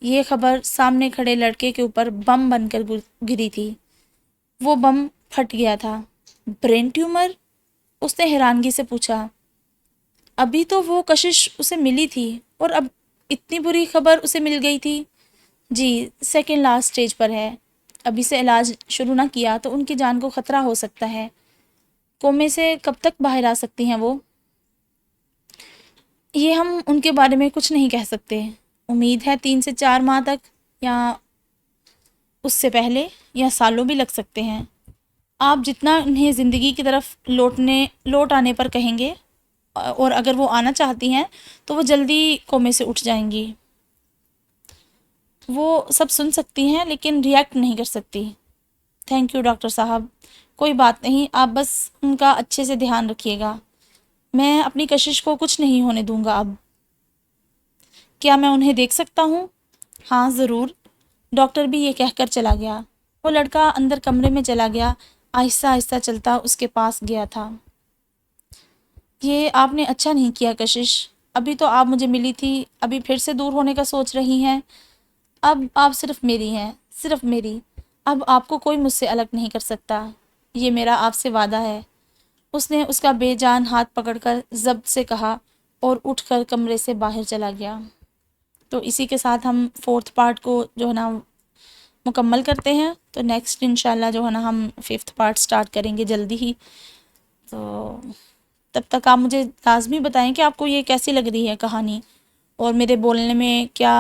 یہ خبر سامنے کھڑے لڑکے کے اوپر بم بن کر گری تھی۔ وہ بم پھٹ گیا تھا۔ Brain tumour? اس نے حیرانگی سے پوچھا۔ ابھی تو وہ کشش اسے ملی تھی اور اب اتنی بری خبر اسے مل گئی تھی۔ جی، سیکنڈ لاسٹ سٹیج پر ہے۔ ابھی سے علاج شروع نہ کیا تو ان کی جان کو خطرہ ہو سکتا ہے۔ کومے سے کب تک باہر آ سکتی ہیں وہ؟ یہ ہم ان کے بارے میں کچھ نہیں کہہ سکتے۔ امید ہے 3 سے 4 ماہ تک، یا اس سے پہلے، یا سالوں بھی لگ سکتے ہیں۔ آپ جتنا انہیں زندگی کی طرف لوٹ آنے پر کہیں گے، اور اگر وہ آنا چاہتی ہیں تو وہ جلدی کومے سے اٹھ جائیں گی۔ وہ سب سن سکتی ہیں لیکن ریئیکٹ نہیں کر سکتی۔ تھینک یو ڈاکٹر صاحب، کوئی بات نہیں، آپ بس ان کا اچھے سے دھیان رکھیے گا۔ میں اپنی کشش کو کچھ نہیں ہونے دوں گا اب۔ کیا میں انہیں دیکھ سکتا ہوں؟ ہاں ضرور۔ ڈاکٹر بھی یہ کہہ کر چلا گیا۔ وہ لڑکا اندر کمرے میں چلا گیا، آہستہ آہستہ چلتا اس کے پاس گیا تھا۔ یہ آپ نے اچھا نہیں کیا کشش، ابھی تو آپ مجھے ملی تھی، ابھی پھر سے دور ہونے کا سوچ رہی ہیں۔ اب آپ صرف میری ہیں، صرف میری۔ اب آپ کو کوئی مجھ سے الگ نہیں کر سکتا، یہ میرا آپ سے وعدہ ہے۔ اس نے اس کا بے جان ہاتھ پکڑ کر ضبط سے کہا اور اٹھ کر کمرے سے باہر چلا گیا۔ تو اسی کے ساتھ ہم 4تھ پارٹ کو جو ہے نا مکمل کرتے ہیں، تو نیکسٹ انشاءاللہ جو ہے نا ہم 5th پارٹ سٹارٹ کریں گے جلدی ہی۔ تو تب تک آپ مجھے لازمی بتائیں کہ آپ کو یہ کیسی لگ رہی ہے کہانی، اور میرے بولنے میں کیا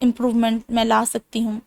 امپروومنٹ میں لا سکتی ہوں۔